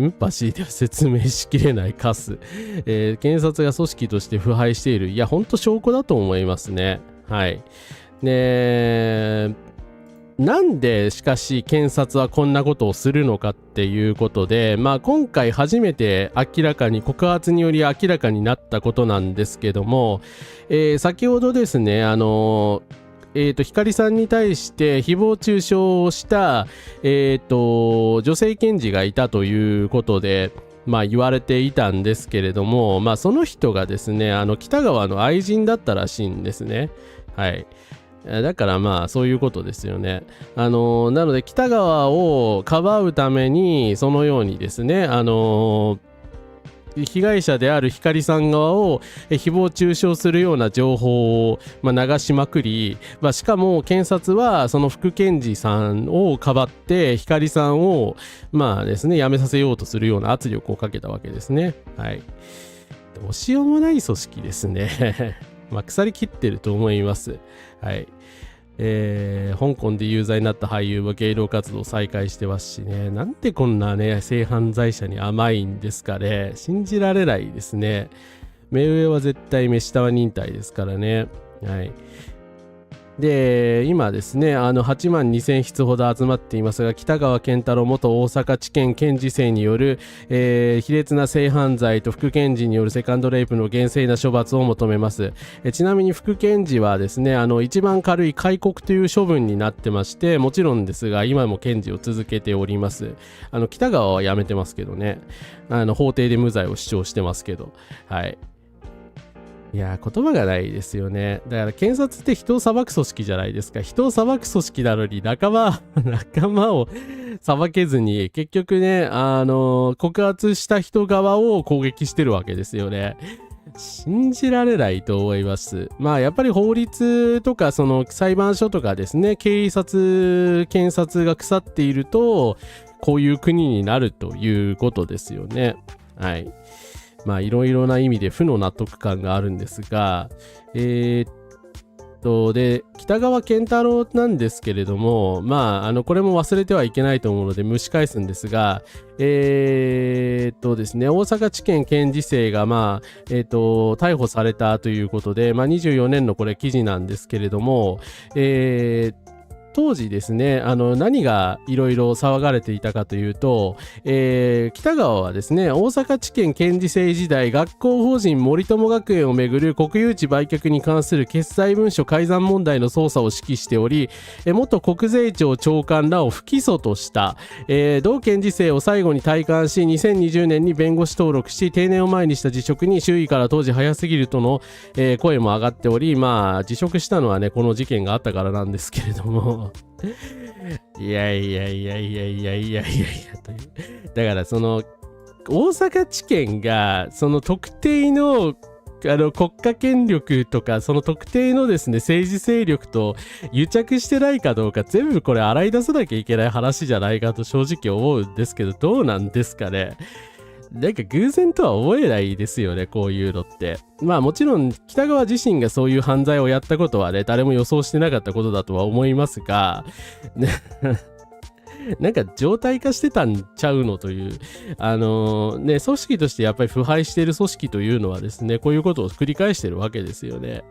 A: ムパシーでは説明しきれないカス、検察が組織として腐敗している。いや、ほんと証拠だと思いますね。はい。なんでしかし検察はこんなことをするのかっていうことで、今回初めて告発により明らかになったことなんですけども、先ほどですね、光さんに対して誹謗中傷をした、女性検事がいたということで、言われていたんですけれども、その人がですね、北川の愛人だったらしいんですね。はい。だからそういうことですよね。なので北川をかばうためにそのようにですね、被害者である光さん側を誹謗中傷するような情報を、流しまくり、しかも検察はその副検事さんをかばって光さんをですね辞めさせようとするような圧力をかけたわけですね。はい。どうしようもない組織ですね。腐りきってると思います。はい。香港で有罪になった俳優は芸能活動を再開してますしね。なんでこんなね性犯罪者に甘いんですかね。信じられないですね。目上は絶対目下は忍耐ですからね。はい。で今ですね8万2000筆ほど集まっていますが、北川健太郎元大阪地検検事正による、卑劣な性犯罪と副検事によるセカンドレイプの厳正な処罰を求めます。ちなみに副検事はですね一番軽い戒告という処分になってまして、もちろんですが今も検事を続けております。北川は辞めてますけどね、法廷で無罪を主張してますけど、はい。いや言葉がないですよね。だから検察って人を裁く組織じゃないですか。人を裁く組織なのに仲間を裁けずに結局ね告発した人側を攻撃してるわけですよね。信じられないと思います。やっぱり法律とかその裁判所とかですね、警察検察が腐っているとこういう国になるということですよね。はい。いろいろな意味で負の納得感があるんですが、で北川健太郎なんですけれども、これも忘れてはいけないと思うので蒸し返すんですが、ですね、大阪地検検事正が逮捕されたということで、24年のこれ記事なんですけれども、当時ですね何がいろいろ騒がれていたかというと、北川はですね大阪地検検事正時代、学校法人森友学園をめぐる国有地売却に関する決裁文書改ざん問題の捜査を指揮しており、元国税庁長官らを不起訴とした。同検事正を最後に退官し、2020年に弁護士登録し、定年を前にした辞職に周囲から当時早すぎるとの、声も上がっており、辞職したのはねこの事件があったからなんですけれどもいやというだからその大阪地検がその特定の国家権力とかその特定のですね政治勢力と癒着してないかどうか全部これ洗い出さなきゃいけない話じゃないかと正直思うんですけど、どうなんですかね。なんか偶然とは思えないですよね、こういうのって。もちろん北川自身がそういう犯罪をやったことはね誰も予想してなかったことだとは思いますがなんか常態化してたんちゃうのという組織としてやっぱり腐敗している組織というのはですねこういうことを繰り返してるわけですよね。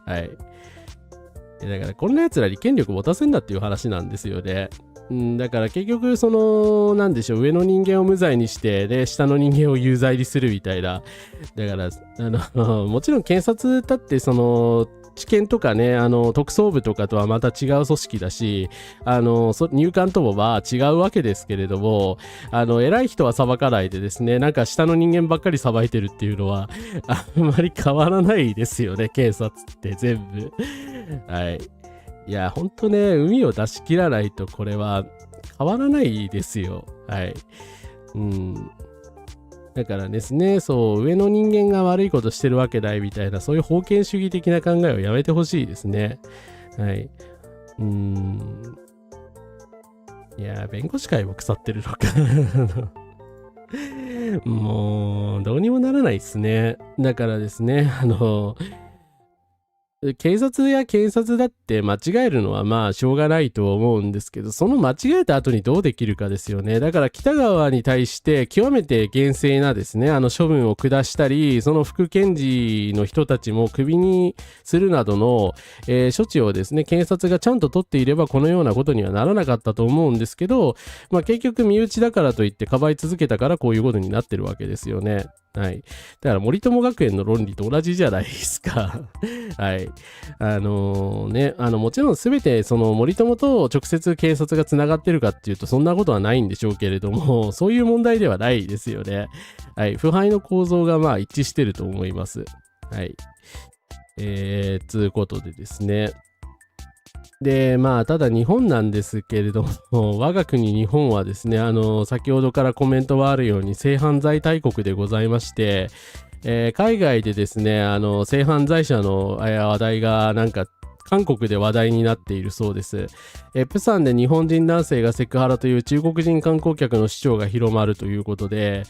A: はい。だからこんな奴らに権力持たせんなっていう話なんですよね。だから結局そのなんでしょう、上の人間を無罪にしてで下の人間を有罪にするみたいな。だからもちろん検察だってその地検とかね特捜部とかとはまた違う組織だし入管とも違うわけですけれども、偉い人は裁かないでですねなんか下の人間ばっかり裁いてるっていうのはあんまり変わらないですよね、警察って全部はい。いやほんとね海を出し切らないとこれは変わらないですよ。はい。だからですね、そう上の人間が悪いことしてるわけないみたいなそういう封建主義的な考えをやめてほしいですね。はい。いや弁護士会も腐ってるのかもうどうにもならないですね。だからですね警察や検察だって間違えるのはしょうがないと思うんですけど、その間違えた後にどうできるかですよね。だから北川に対して極めて厳正なですね処分を下したり、その副検事の人たちもクビにするなどの、処置をですね検察がちゃんと取っていればこのようなことにはならなかったと思うんですけど、結局身内だからといってかばい続けたからこういうことになってるわけですよね。はい。だから森友学園の論理と同じじゃないですか。はい。もちろん全てその森友と直接警察がつながってるかっていうとそんなことはないんでしょうけれども、そういう問題ではないですよね。はい。腐敗の構造が一致してると思います。はい。つうことでですね。で、まあ、ただ日本なんですけれども、我が国日本はですね、先ほどからコメントはあるように性犯罪大国でございまして、海外でですね、性犯罪者の話題がなんか韓国で話題になっているそうです。プサンで日本人男性がセクハラという中国人観光客の主張が広まるということで、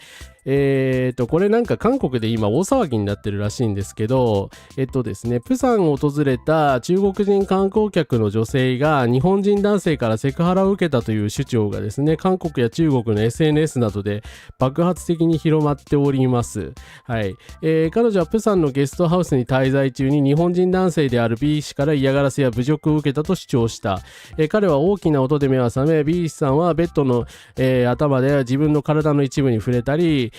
A: これなんか韓国で今大騒ぎになってるらしいんですけど、ですね、プサンを訪れた中国人観光客の女性が日本人男性からセクハラを受けたという主張がですね、韓国や中国の SNS などで爆発的に広まっております。はい。彼女はプサンのゲストハウスに滞在中に日本人男性である B 氏から嫌がらせや侮辱を受けたと主張した。彼は大きな音で目を覚め、B 氏さんはベッドの、頭で自分の体の一部に触れたり、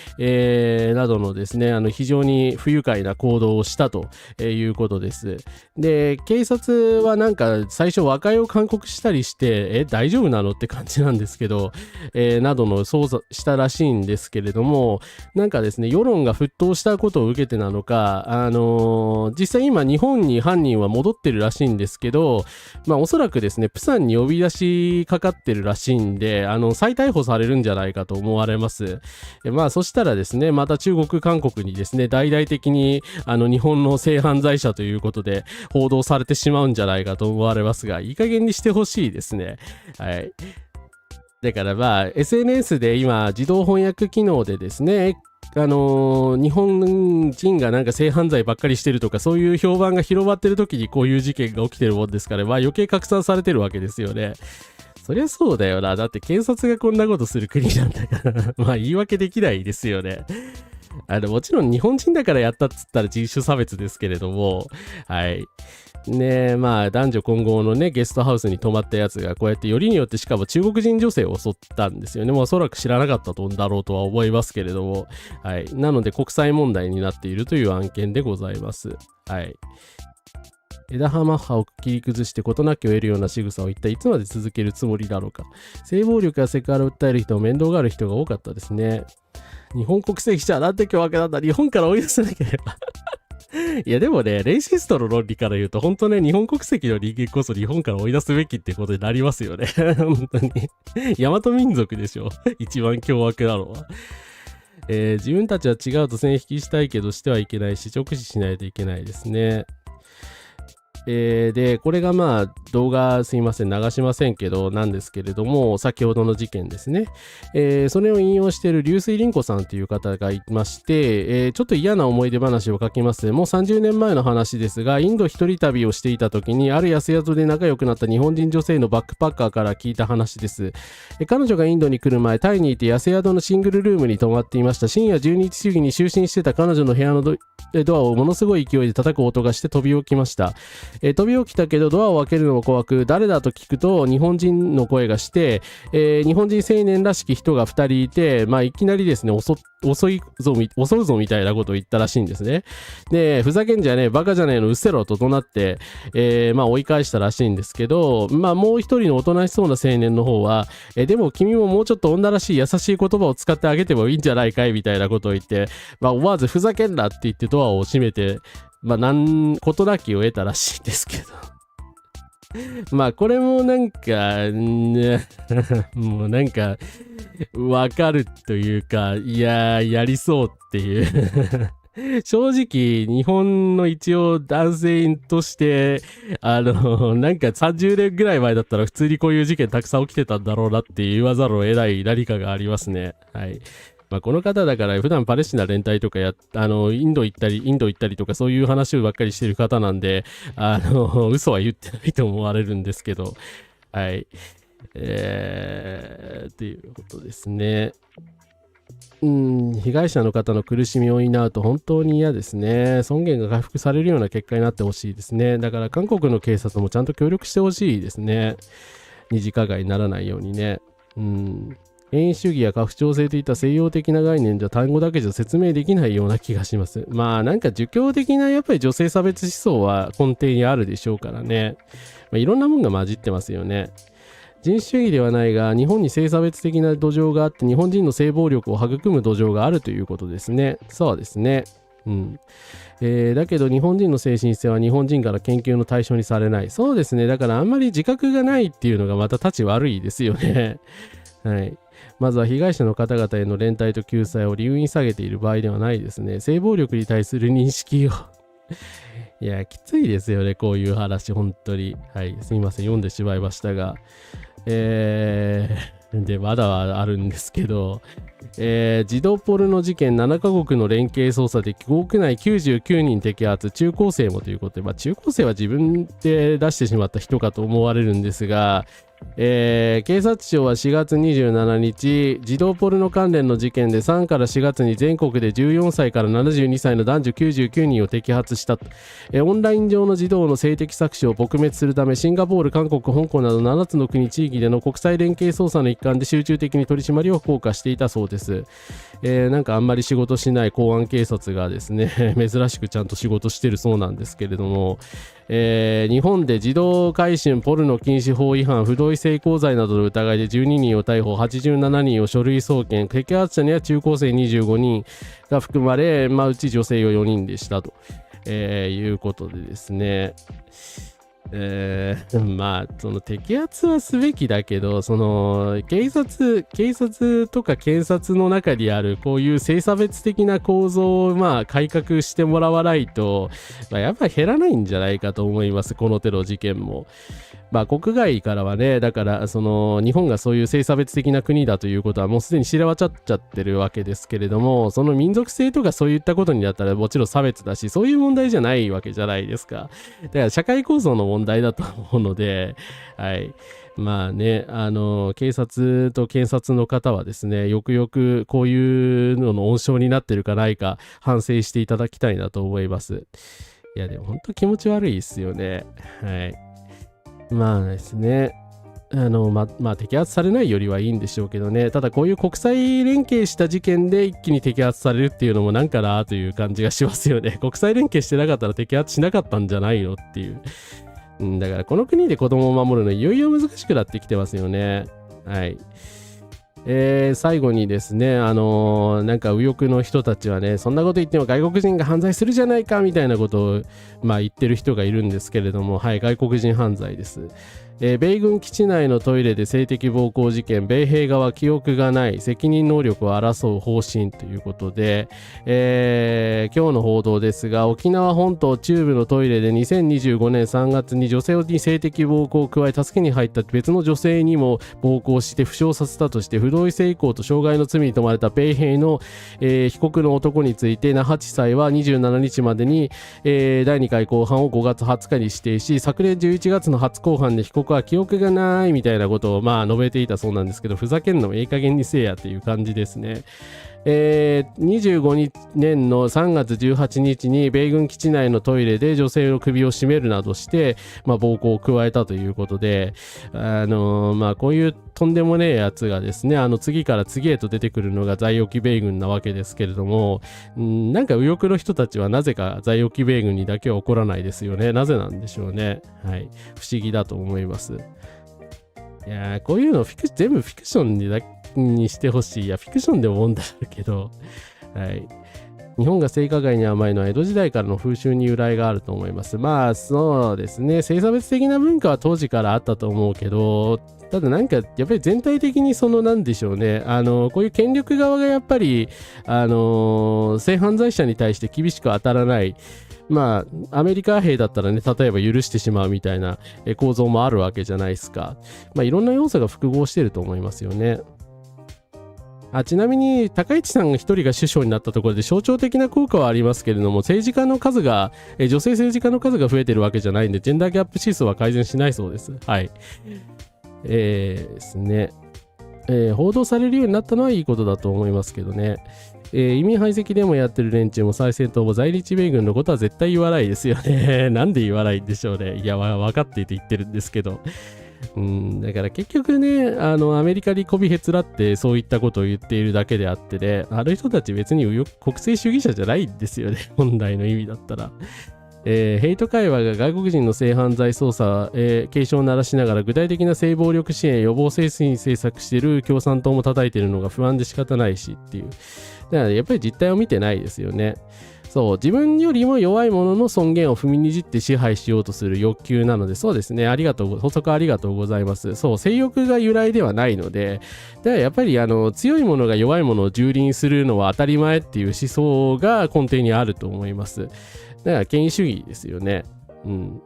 A: などのですね、非常に不愉快な行動をしたということです。で、警察はなんか最初和解を勧告したりして、大丈夫なのって感じなんですけど、などの捜査したらしいんですけれども、なんかですね、世論が沸騰したことを受けてなのか、実際今日本に犯人は戻ってるらしいんですけど、まあおそらくですね、プサンに呼び出しかかってるらしいんで、再逮捕されるんじゃないかと思われます。まあそしたらですね、また中国韓国にですね、大々的に日本の性犯罪者ということで報道されてしまうんじゃないかと思われますが、いい加減にしてほしいですね。はい。だからまあ SNS で今自動翻訳機能でですね、日本人がなんか性犯罪ばっかりしてるとかそういう評判が広まってる時にこういう事件が起きてるもんですから、まあ余計拡散されてるわけですよね。そりゃそうだよな。だって検察がこんなことする国なんだからまあ言い訳できないですよね。もちろん日本人だからやったっつったら人種差別ですけれども、はい。ね、まあ男女混合のね、ゲストハウスに泊まったやつがこうやってよりによってしかも中国人女性を襲ったんですよね。もうおそらく知らなかったんだろうとは思いますけれども、はい。なので国際問題になっているという案件でございます。はい。枝葉マッハを切り崩して事なきを得るような仕草を一体いつまで続けるつもりだろうか。性暴力やセクハラを訴える人も面倒がある人が多かったですね。日本国籍者なんて今日わけなんだ。日本から追い出さなければいやでもね、レイシストの論理から言うと本当ね、日本国籍の人間こそ日本から追い出すべきってことになりますよね本当に大和民族でしょ一番凶悪なのは。自分たちは違うと線引きしたいけどしてはいけないし、直視しないといけないですね。で、これがまあ動画すいません流しませんけどなんですけれども、先ほどの事件ですね。それを引用している流水凛子さんという方がいまして、ちょっと嫌な思い出話を書きます。もう30年前の話ですが、インド一人旅をしていた時にある安宿で仲良くなった日本人女性のバックパッカーから聞いた話です。彼女がインドに来る前、タイにいて安宿のシングルルームに泊まっていました。深夜12時過ぎに就寝してた彼女の部屋のドアをものすごい勢いで叩く音がして飛び起きました。飛び起きたけどドアを開けるのも怖く、誰だと聞くと日本人の声がして、日本人青年らしき人が2人いて、まあいきなりですね、襲うぞみたいなことを言ったらしいんですね。で、ふざけんじゃねえ、バカじゃねえの、うっせろと怒鳴って、まあ追い返したらしいんですけど、まあもう一人のおとなしそうな青年の方は、でも君ももうちょっと女らしい優しい言葉を使ってあげてもいいんじゃないかいみたいなことを言って、まあ思わずふざけんなって言ってドアを閉めて、まあことなきを得たらしいんですけどまあこれもなんかもうなんかわかるというか、いややりそうっていう正直日本の一応男性としてなんか30年ぐらい前だったら普通にこういう事件たくさん起きてたんだろうなって言わざるを得ない何かがありますね。はい。まあ、この方だから普段パレスチナ連帯とかインド行ったりとかそういう話ばっかりしてる方なんで、嘘は言ってないと思われるんですけど、はい。っていうことですね。被害者の方の苦しみを担うと本当に嫌ですね。尊厳が回復されるような結果になってほしいですね。だから韓国の警察もちゃんと協力してほしいですね。二次加害にならないようにね。権威主義や家父長制といった西洋的な概念じゃ単語だけじゃ説明できないような気がします。まあなんか儒教的なやっぱり女性差別思想は根底にあるでしょうからね。まあ、いろんなもんが混じってますよね。人種主義ではないが、日本に性差別的な土壌があって、日本人の性暴力を育む土壌があるということですね。そうですね。だけど日本人の精神性は日本人から研究の対象にされない。そうですね。だからあんまり自覚がないっていうのがまた立ち悪いですよね。はい。まずは被害者の方々への連帯と救済を理由に下げている場合ではないですね。性暴力に対する認識をいや、きついですよね、こういう話、本当に。はい、すいません、読んでしまいましたが。で、まだあるんですけど、児童ポルノ事件7カ国の連携捜査で国内99人摘発、中高生もということで、中高生は自分で出してしまった人かと思われるんですが、警察庁は4月27日、児童ポルノ関連の事件で3から4月に全国で14歳から72歳の男女99人を摘発したと。オンライン上の児童の性的搾取を撲滅するため、シンガポール、韓国、香港など7つの国地域での国際連携捜査の一環で集中的に取り締まりを強化していたそうです。なんかあんまり仕事しない公安警察がですね珍しくちゃんと仕事してるそうなんですけれども、日本で児童買春ポルノ禁止法違反不同意性交罪などの疑いで12人を逮捕、87人を書類送検、摘発者には中高生25人が含まれ、うち女性4人でしたと、いうことでですね、その摘発はすべきだけど、その警察とか検察の中にあるこういう性差別的な構造を改革してもらわないと、やっぱり減らないんじゃないかと思います、このテロ事件も。国外からはね、だからその日本がそういう性差別的な国だということはもうすでに知れ渡っちゃってるわけですけれども、その民族性とかそういったことになったらもちろん差別だし、そういう問題じゃないわけじゃないですか。だから社会構造の問題だと思うので、はい。警察と検察の方はですね、よくよくこういうのの温床になってるかないか反省していただきたいなと思います。いや、でも本当気持ち悪いですよね。はい。ですね。摘発されないよりはいいんでしょうけどね。ただこういう国際連携した事件で一気に摘発されるっていうのもなんかなという感じがしますよね。国際連携してなかったら摘発しなかったんじゃないのっていう。だからこの国で子供を守るのいよいよ難しくなってきてますよね。はい。最後にですね、なんか右翼の人たちはね、そんなこと言っても外国人が犯罪するじゃないかみたいなことを言ってる人がいるんですけれども、はい、外国人犯罪です。米軍基地内のトイレで性的暴行事件、米兵側記憶がない、責任能力を争う方針ということで、今日の報道ですが、沖縄本島中部のトイレで2025年3月に女性に性的暴行を加え助けに入った別の女性にも暴行して負傷させたとして不同意性交と傷害の罪に問われた米兵の、被告の男について那覇地裁は27日までに、第2回公判を5月20日に指定し、昨年11月の初公判で被告は記憶がないみたいなことを述べていたそうなんですけど、ふざけんのもいい加減にせえやっていう感じですね。25年の3月18日に米軍基地内のトイレで女性の首を絞めるなどして、暴行を加えたということで、こういうとんでもねえやつがですね、次から次へと出てくるのが在沖米軍なわけですけれども、なんか右翼の人たちはなぜか在沖米軍にだけは怒らないですよね。なぜなんでしょうね。はい、不思議だと思います。いやー、こういうの全部フィクションにしてほしい。いや、フィクションでも問題あるけど、はい。日本が性加害に甘いのは江戸時代からの風習に由来があると思います。そうですね。性差別的な文化は当時からあったと思うけど、ただなんかやっぱり全体的になんでしょうね。こういう権力側がやっぱり、性犯罪者に対して厳しく当たらない。アメリカ兵だったらね、例えば許してしまうみたいな構造もあるわけじゃないですか。いろんな要素が複合してると思いますよね。ちなみに高市さん一人が首相になったところで象徴的な効果はありますけれども、政治家の数が、女性政治家の数が増えてるわけじゃないんで、ジェンダーギャップ指数は改善しないそうです。はい。ですね。報道されるようになったのはいいことだと思いますけどね。移民排斥でもやってる連中も再戦闘も在日米軍のことは絶対言わないですよね。なんで言わないんでしょうね。いや、分かっていて言ってるんですけど。だから結局ね、アメリカにこびへつらってそういったことを言っているだけであってね、あの人たち別に国際主義者じゃないんですよね。本来の意味だったら。ヘイト会話が外国人の性犯罪捜査、警鐘を鳴らしながら具体的な性暴力支援予防政策している共産党も叩いているのが不安で仕方ないしっていう。だからやっぱり実態を見てないですよね。そう、自分よりも弱い者の尊厳を踏みにじって支配しようとする欲求なので、そうですね、補足ありがとうございます。そう、性欲が由来ではないので、だからやっぱり強い者が弱い者を蹂躙するのは当たり前っていう思想が根底にあると思います。だから権威主義ですよね。うん。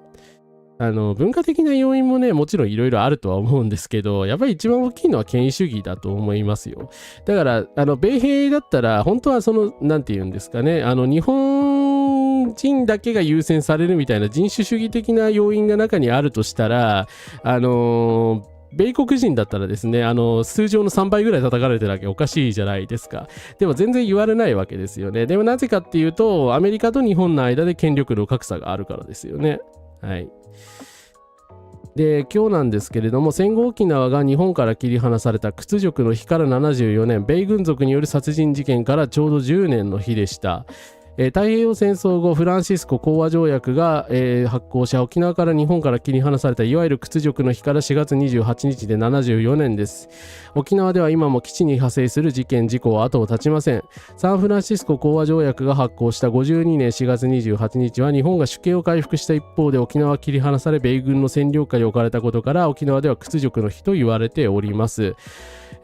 A: 文化的な要因もね、もちろんいろいろあるとは思うんですけど、やっぱり一番大きいのは権威主義だと思いますよ。だから、米兵だったら、本当はなんて言うんですかね、日本人だけが優先されるみたいな人種主義的な要因が中にあるとしたら、米国人だったらですね、通常の3倍ぐらい叩かれてるわけおかしいじゃないですか。でも全然言われないわけですよね。でもなぜかっていうと、アメリカと日本の間で権力の格差があるからですよね。はい。で、今日なんですけれども、戦後沖縄が日本から切り離された屈辱の日から74年、米軍属による殺人事件からちょうど10年の日でした。太平洋戦争後、フランシスコ講和条約が、発効し、沖縄から日本から切り離されたいわゆる屈辱の日から4月28日で74年です。沖縄では今も基地に派生する事件事故は後を絶ちません。サンフランシスコ講和条約が発効した52年4月28日は日本が主権を回復した一方で沖縄は切り離され米軍の占領下に置かれたことから沖縄では屈辱の日と言われております。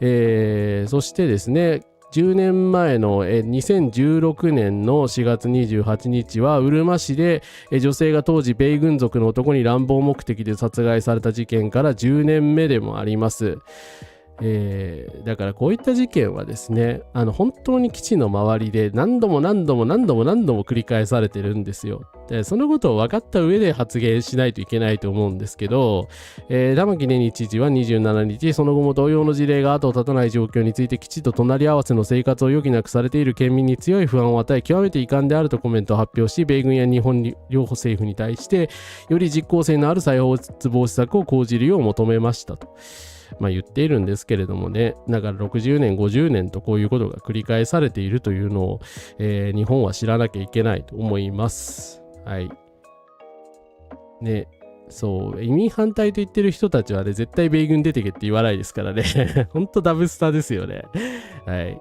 A: そしてですね、10年前の2016年の4月28日はうるま市で女性が当時米軍属の男に乱暴目的で殺害された事件から10年目でもあります。だからこういった事件はですね、本当に基地の周りで何度も繰り返されてるんですよ。でそのことを分かった上で発言しないといけないと思うんですけど、玉城デニー知事は27日、その後も同様の事例が後を絶たない状況について基地と隣り合わせの生活を余儀なくされている県民に強い不安を与え、極めて遺憾であるとコメントを発表し、米軍や日本両政府に対してより実効性のある再放出防止策を講じるよう求めましたと。言っているんですけれどもね、だから60年50年とこういうことが繰り返されているというのを、日本は知らなきゃいけないと思います。はいね。そう移民反対と言ってる人たちはね、絶対米軍出てけって言わないですからねほんとダブスターですよね。はい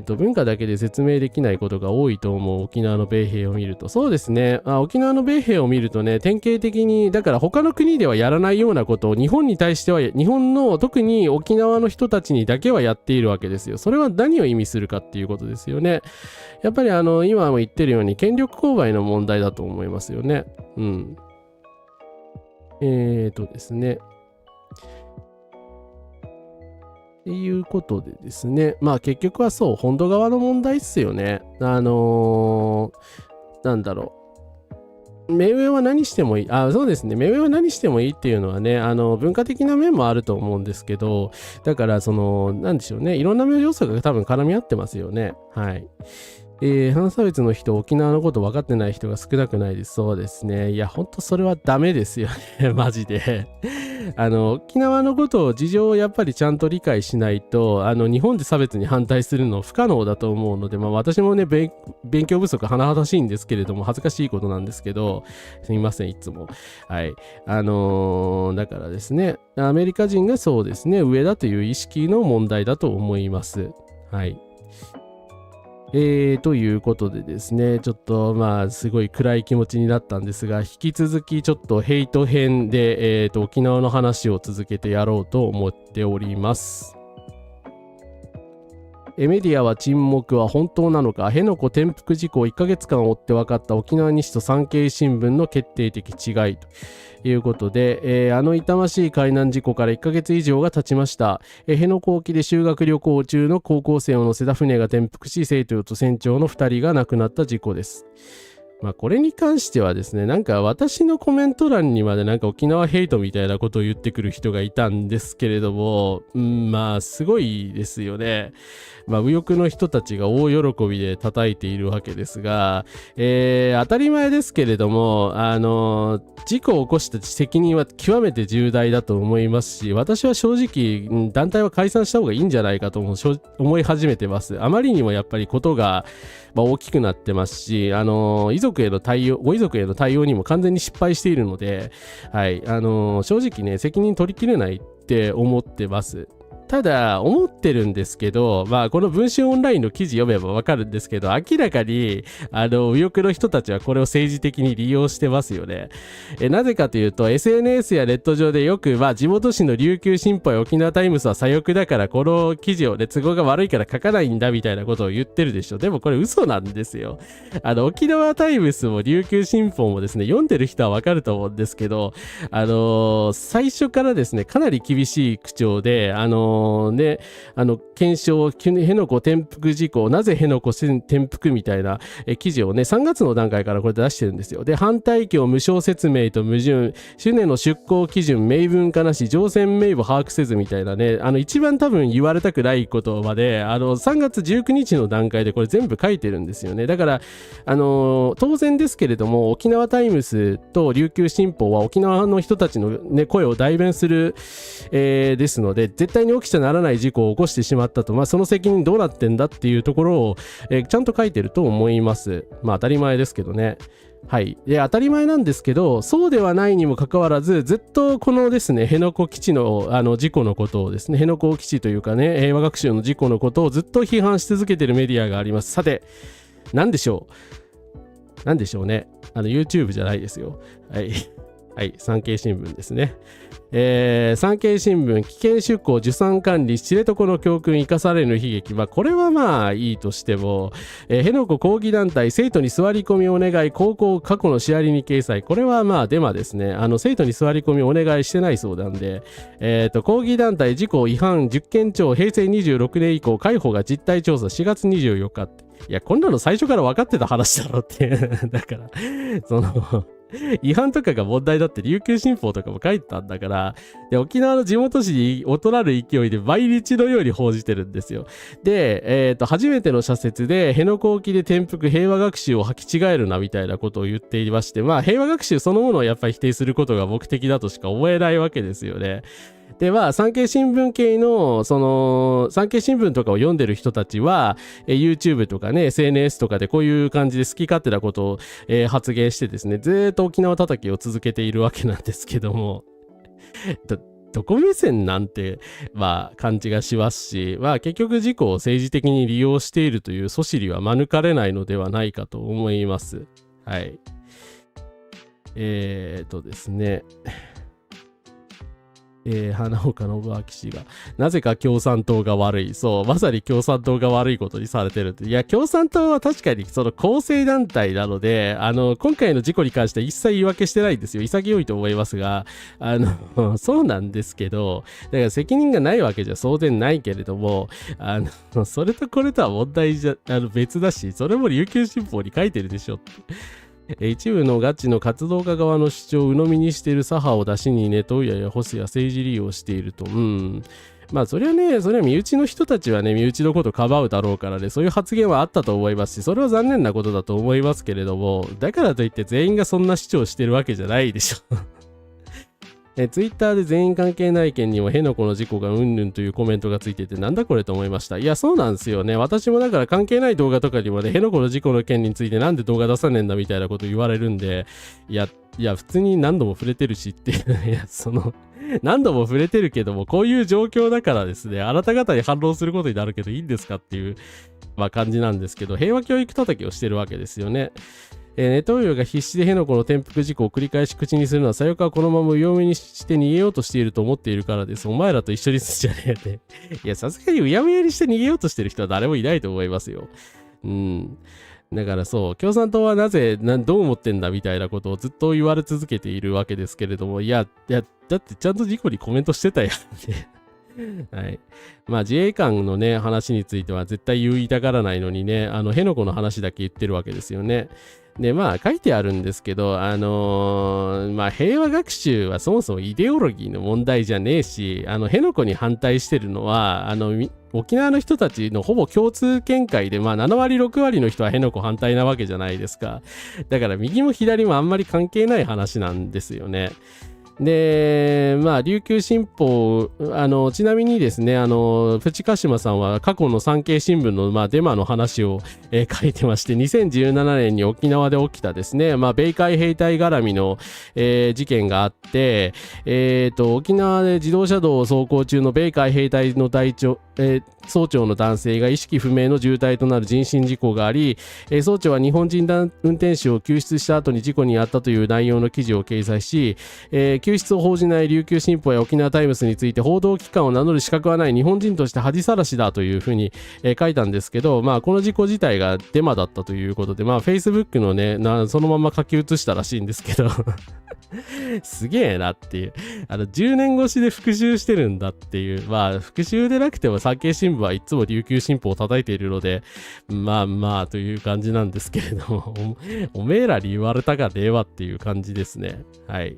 A: 文化だけで説明できないことが多いと思う沖縄の米兵を見ると。そうですね、沖縄の米兵を見るとね、典型的にだから他の国ではやらないようなことを日本に対しては、日本の特に沖縄の人たちにだけはやっているわけですよ。それは何を意味するかっていうことですよね。やっぱり今も言ってるように権力勾配の問題だと思いますよね。ですね、っていうことでですね、結局はそう、本土側の問題っすよね。なんだろう。目上は何してもいい。そうですね。目上は何してもいいっていうのはね、文化的な面もあると思うんですけど、だからなんでしょうね。いろんな要素が多分絡み合ってますよね。はい。反差別の人、沖縄のこと分かってない人が少なくないです。そうですね。いや、ほんとそれはダメですよね。マジで。沖縄のことを事情をやっぱりちゃんと理解しないと、日本で差別に反対するの不可能だと思うので、私もね、勉強不足甚だしいんですけれども、恥ずかしいことなんですけど、すみません、いつも。はい。だからですね、アメリカ人がそうですね、上だという意識の問題だと思います。はい。ということでですね、ちょっとすごい暗い気持ちになったんですが、引き続きちょっとヘイト編で、沖縄の話を続けてやろうと思っております。メディアは沈黙は本当なのか、辺野古転覆事故を1ヶ月間追って分かった沖縄日と産経新聞の決定的違いということで、痛ましい海難事故から1ヶ月以上が経ちました。辺野古沖で修学旅行中の高校生を乗せた船が転覆し、生徒と船長の2人が亡くなった事故です。これに関してはですね、私のコメント欄にまで沖縄ヘイトみたいなことを言ってくる人がいたんですけれども、すごいですよね。右翼の人たちが大喜びで叩いているわけですが、当たり前ですけれども、事故を起こした責任は極めて重大だと思いますし、私は正直、団体は解散した方がいいんじゃないかと思い始めてます。あまりにもやっぱりことが大きくなってますし、ご遺族への対応にも完全に失敗しているので、はい、正直ね、責任取りきれないって思ってます。ただ思ってるんですけど、この文春オンラインの記事読めばわかるんですけど、明らかに右翼の人たちはこれを政治的に利用してますよね。なぜかというと SNS やネット上でよく地元紙の琉球新報や沖縄タイムズは左翼だからこの記事をね都合が悪いから書かないんだみたいなことを言ってるでしょ。でもこれ嘘なんですよ。沖縄タイムズも琉球新報もですね、読んでる人はわかると思うんですけど、最初からですねかなり厳しい口調で検証、辺野古転覆事故、なぜ辺野古転覆みたいな記事をね、3月の段階からこれ出してるんですよ。で、反対協無償説明と矛盾、船の出港基準、明文化なし、乗船名簿把握せずみたいなね、一番多分言われたくないことまで、3月19日の段階でこれ全部書いてるんですよね。だから、当然ですけれども、沖縄タイムズと琉球新報は沖縄の人たちのね、声を代弁する、ですので、絶対に起きちゃならない事故を起こしてしまったと、その責任どうなってんだっていうところを、ちゃんと書いてると思います。当たり前ですけどね。はい。で、当たり前なんですけど、そうではないにもかかわらず、ずっとこのですね、辺野古基地の事故のことをですね、辺野古基地というかね、平和学習の事故のことをずっと批判し続けているメディアがあります。さて、なんでしょうね。YouTube じゃないですよ。はい。はい、産経新聞ですね。産経新聞、危険出港、受産管理、知床の教訓生かされぬ悲劇。これはいいとしても、辺野古抗議団体、生徒に座り込みお願い、高校過去のシェアリに掲載。これはデマですね。生徒に座り込みお願いしてないそうなんで、抗議団体、事故違反10件超、平成26年以降、海保が実態調査4月24日って。いや、こんなの最初から分かってた話だろって。だから、違反とかが問題だって琉球新報とかも書いてたんだから、で、沖縄の地元紙に劣らぬ勢いで毎日のように報じてるんですよ。で、初めての社説で辺野古沖で転覆平和学習を履き違えるなみたいなことを言っていまして、平和学習そのものをやっぱり否定することが目的だとしか思えないわけですよね。で産経新聞系の産経新聞とかを読んでる人たちは、YouTube とかね SNS とかでこういう感じで好き勝手なことを、発言してですね、ずーっと沖縄叩きを続けているわけなんですけどもどこ目線なんて感じがしますし、結局事故を政治的に利用しているというそしりは免れないのではないかと思います。はい。ですね。花岡信明氏がなぜか共産党が悪い。そう、まさに共産党が悪いことにされてるって。いや、共産党は確かにその構成団体なので、今回の事故に関しては一切言い訳してないんですよ。潔いと思いますが、そうなんですけど、だから責任がないわけじゃ当然ないけれども、それとこれとは問題じゃ別だし、それも琉球新報に書いてるでしょって。一部のガチの活動家側の主張を鵜呑みにしている左派を出しにネトウヤやホスや政治利用していると。それは身内の人たちはね、身内のことかばうだろうからね、そういう発言はあったと思いますし、それは残念なことだと思いますけれども、だからといって全員がそんな主張してるわけじゃないでしょ。ツイッターで全員関係ない件にも辺野古の事故がうんぬんというコメントがついてて、なんだこれと思いました。いや、そうなんですよね。私もだから関係ない動画とかにもね、辺野古の事故の件についてなんで動画出さねえんだみたいなこと言われるんで、いや、普通に何度も触れてるしって、いや、何度も触れてるけども、こういう状況だからですね、あなた方に反論することになるけどいいんですかっていう、感じなんですけど、平和教育叩きをしてるわけですよね。ネトウヨが必死で辺野古の転覆事故を繰り返し口にするのは、左翼はこのまま上目にして逃げようとしていると思っているからです。お前らと一緒にすんじゃねえって。いや、さすがにうやむやにして逃げようとしてる人は誰もいないと思いますよ。だからそう、共産党はどう思ってんだみたいなことをずっと言われ続けているわけですけれども、だってちゃんと事故にコメントしてたやんって。はい。自衛官のね、話については絶対言いたがらないのにね、辺野古の話だけ言ってるわけですよね。で、書いてあるんですけど、平和学習はそもそもイデオロギーの問題じゃねえし、辺野古に反対してるのは、沖縄の人たちのほぼ共通見解で、7割、6割の人は辺野古反対なわけじゃないですか。だから右も左もあんまり関係ない話なんですよね。で、琉球新報、ちなみにですね、プチカシマさんは過去の産経新聞の、デマの話を、書いてまして、2017年に沖縄で起きたですね、米海兵隊絡みの、事件があって、沖縄で自動車道を走行中の米海兵隊の総長の男性が意識不明の重体となる人身事故があり、総長は日本人運転手を救出した後に事故に遭ったという内容の記事を掲載し、救出を報じない琉球新報や沖縄タイムスについて報道機関を名乗る資格はない日本人として恥さらしだというふうに、書いたんですけど、この事故自体がデマだったということで、Facebook のね、そのまま書き写したらしいんですけどすげえなっていう、10年越しで復習してるんだっていう、復習でなくても産経新聞はいつも琉球新報を叩いているので、という感じなんですけれどもおめえらに言われたかねえわっていう感じですね。はい。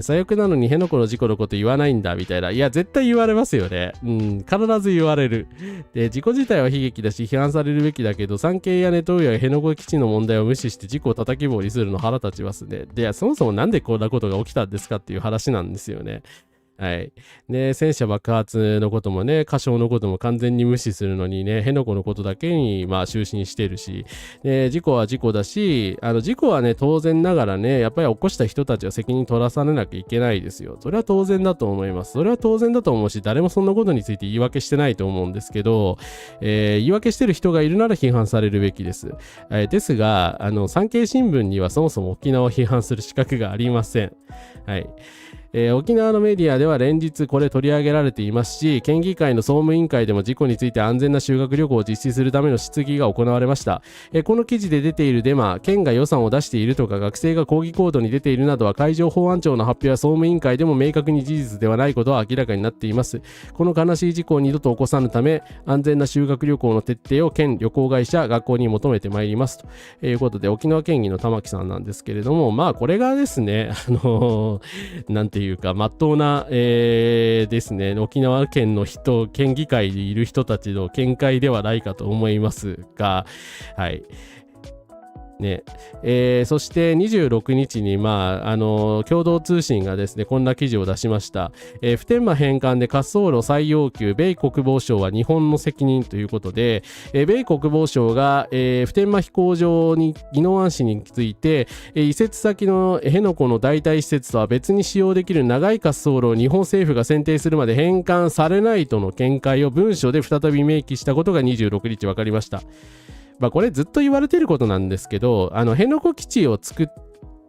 A: 最悪なのに辺野古の事故のこと言わないんだみたいな。いや、絶対言われますよね。必ず言われる。で、事故自体は悲劇だし批判されるべきだけど、産経やネトウヨや辺野古基地の問題を無視して事故を叩き棒にするの腹立ちますね。で、そもそもなんでこんなことが起きたんですかっていう話なんですよね。はい。で、戦車爆発のこともね、火傷のことも完全に無視するのにね、辺野古のことだけに、終始してるし、で、事故は事故だし、事故はね、当然ながらね、やっぱり起こした人たちは責任取らされなきゃいけないですよ。それは当然だと思います。それは当然だと思うし、誰もそんなことについて言い訳してないと思うんですけど、言い訳してる人がいるなら批判されるべきです。ですが、産経新聞にはそもそも沖縄を批判する資格がありません。はい。沖縄のメディアでは連日これ取り上げられていますし、県議会の総務委員会でも事故について安全な修学旅行を実施するための質疑が行われました。この記事で出ているデマ、県が予算を出しているとか学生が抗議行動に出ているなどは海上保安庁の発表や総務委員会でも明確に事実ではないことは明らかになっています。この悲しい事故を二度と起こさぬため、安全な修学旅行の徹底を県旅行会社学校に求めてまいりますということで、沖縄県議の玉木さんなんですけれども、これがですね、なんていうか真っ当な、ですね、沖縄県の人、県議会にいる人たちの見解ではないかと思いますが、はい。ね。そして26日に、共同通信がですね、こんな記事を出しました。普天間返還で滑走路再要求、米国防省は日本の責任ということで、米国防省が、普天間飛行場に宜野湾市について、移設先の辺野古の代替施設とは別に使用できる長い滑走路を日本政府が選定するまで返還されないとの見解を文書で再び明記したことが26日分かりました。これずっと言われてることなんですけど、辺野古基地を作っ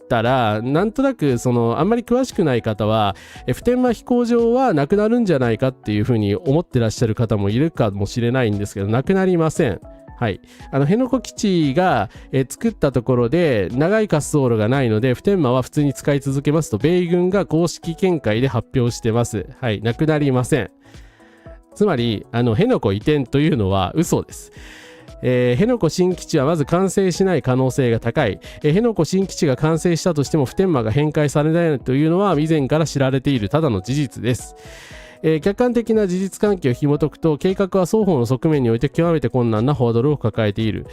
A: たら、なんとなくあんまり詳しくない方は、普天間飛行場はなくなるんじゃないかっていうふうに思ってらっしゃる方もいるかもしれないんですけど、なくなりません。はい、辺野古基地が、作ったところで長い滑走路がないので普天間は普通に使い続けますと米軍が公式見解で発表してます。はい、なくなりません。つまり辺野古移転というのは嘘です。辺野古新基地はまず完成しない可能性が高い。辺野古新基地が完成したとしても普天間が返還されないというのは以前から知られているただの事実です。客観的な事実関係を紐解くと、計画は双方の側面において極めて困難なハードルを抱えている。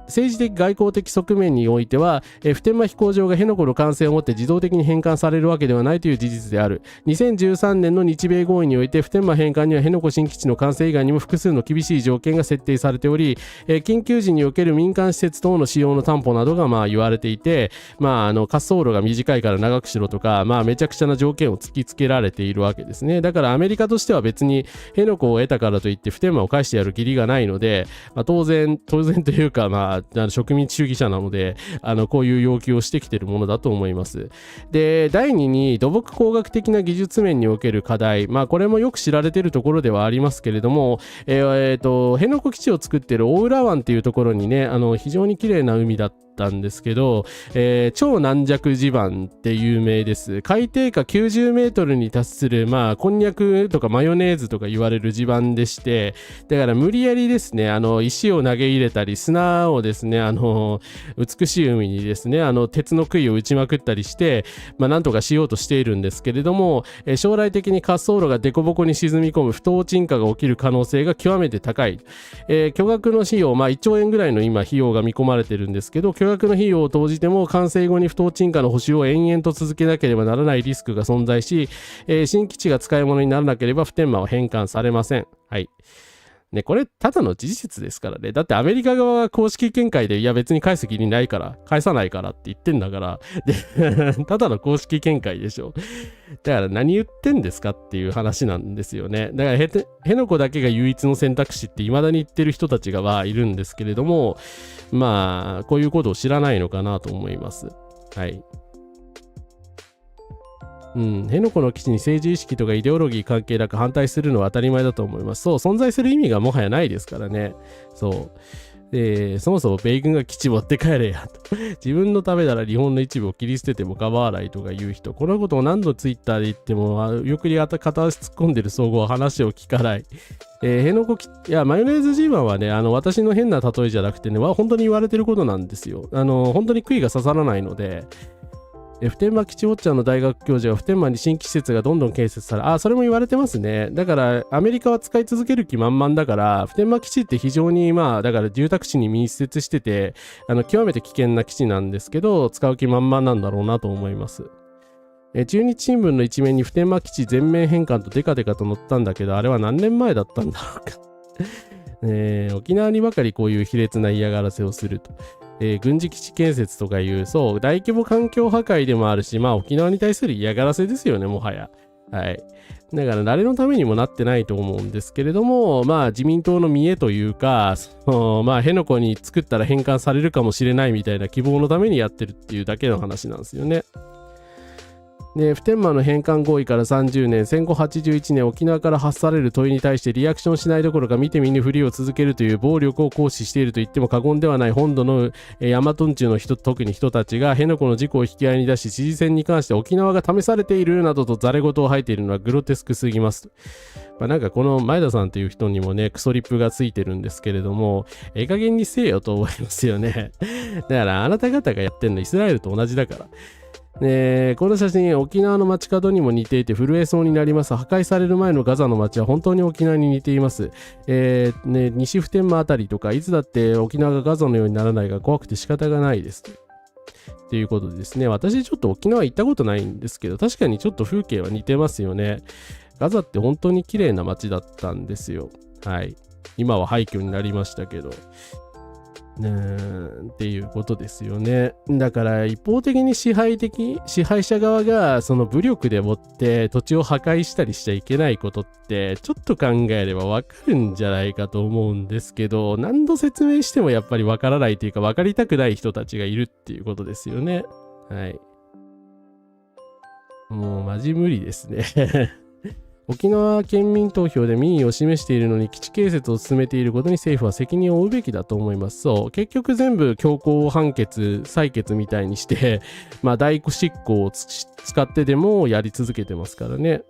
A: 政治的外交的側面においては、普天間飛行場が辺野古の完成をもって自動的に返還されるわけではないという事実である。2013年の日米合意において普天間返還には辺野古新基地の完成以外にも複数の厳しい条件が設定されており、緊急時における民間施設等の使用の担保などが言われていて、滑走路が短いから長くしろとか、めちゃくちゃな条件を突きつけられているわけですね。だからアメリカとしては別に辺野古を得たからといって普天間を返してやる義理がないので、当然というか植民地主義者なのでこういう要求をしてきているものだと思います。で、第2に土木工学的な技術面における課題、これもよく知られているところではありますけれども、辺野古基地を作っている大浦湾っていうところにね、非常に綺麗な海だったんですけど、超軟弱地盤って有名です。海底下90メートルに達するこんにゃくとかマヨネーズとか言われる地盤でして、だから無理やりですね、石を投げ入れたり砂をですね、美しい海にですね、鉄の杭を打ちまくったりして、なんとかしようとしているんですけれども、将来的に滑走路が凸凹に沈み込む不当沈下が起きる可能性が極めて高い。巨額の費用、1兆円ぐらいの今費用が見込まれてるんですけど、巨額の費用を投じても完成後に不当賃価の補修を延々と続けなければならないリスクが存在し、新基地が使い物にならなければ普天間は返還されません。はい。ね、これただの事実ですからね。だってアメリカ側が公式見解で、いや別に返す義理ないから、返さないからって言ってんだから、でただの公式見解でしょ。だから何言ってんですかっていう話なんですよね。だから辺野古だけが唯一の選択肢って未だに言ってる人たちがいるんですけれども、まあ、こういうことを知らないのかなと思います。はい。辺野古の基地に政治意識とかイデオロギー関係なく反対するのは当たり前だと思います。そう、存在する意味がもはやないですからね。そう。そもそも米軍が基地持って帰れやと。自分のためなら日本の一部を切り捨てても構わないとか言う人。このことを何度ツイッターで言っても、よく片足突っ込んでる総合は話を聞かない。辺野古いや、マヨネーズ G1 はね、私の変な例えじゃなくてね、本当に言われてることなんですよ。本当に杭が刺さらないので、普天間基地ウォッチャーの大学教授は普天間に新規施設がどんどん建設され、それも言われてますね。だからアメリカは使い続ける気満々だから、普天間基地って非常にだから住宅地に密接してて、極めて危険な基地なんですけど、使う気満々なんだろうなと思います。中日新聞の一面に普天間基地全面返還とデカデカと載ったんだけど、あれは何年前だったんだろうか。沖縄にばかりこういう卑劣な嫌がらせをすると。軍事基地建設とかいう、そう、大規模環境破壊でもあるし、沖縄に対する嫌がらせですよね、もはや。はい。だから誰のためにもなってないと思うんですけれども、自民党の見栄というか、辺野古に作ったら返還されるかもしれないみたいな希望のためにやってるっていうだけの話なんですよね。で、普天間の返還合意から30年、戦後81年、沖縄から発される問いに対してリアクションしないどころか見て見ぬふりを続けるという暴力を行使していると言っても過言ではない本土の大和んちゅうの特に人たちが辺野古の事故を引き合いに出し、知事選に関して沖縄が試されているなどとざれ言を吐いているのはグロテスクすぎます。なんかこの前田さんという人にもね、クソリップがついてるんですけれども、加減にせえよと思いますよね。だからあなた方がやってんのイスラエルと同じだから。この写真、沖縄の街角にも似ていて震えそうになります。破壊される前のガザの街は本当に沖縄に似ています。西普天間あたりとか、いつだって沖縄がガザのようにならないが怖くて仕方がないです。ということでですね、私ちょっと沖縄行ったことないんですけど、確かにちょっと風景は似てますよね。ガザって本当に綺麗な街だったんですよ。はい。今は廃墟になりましたけど。っていうことですよね。だから一方的に支配者側がその武力でもって土地を破壊したりしちゃいけないことってちょっと考えればわかるんじゃないかと思うんですけど、何度説明してもやっぱりわからないというか分かりたくない人たちがいるっていうことですよね。はい。もうマジ無理ですね。沖縄県民投票で民意を示しているのに基地建設を進めていることに政府は責任を負うべきだと思います。そう、結局全部強行判決、採決みたいにして、代執行を使ってでもやり続けてますからね。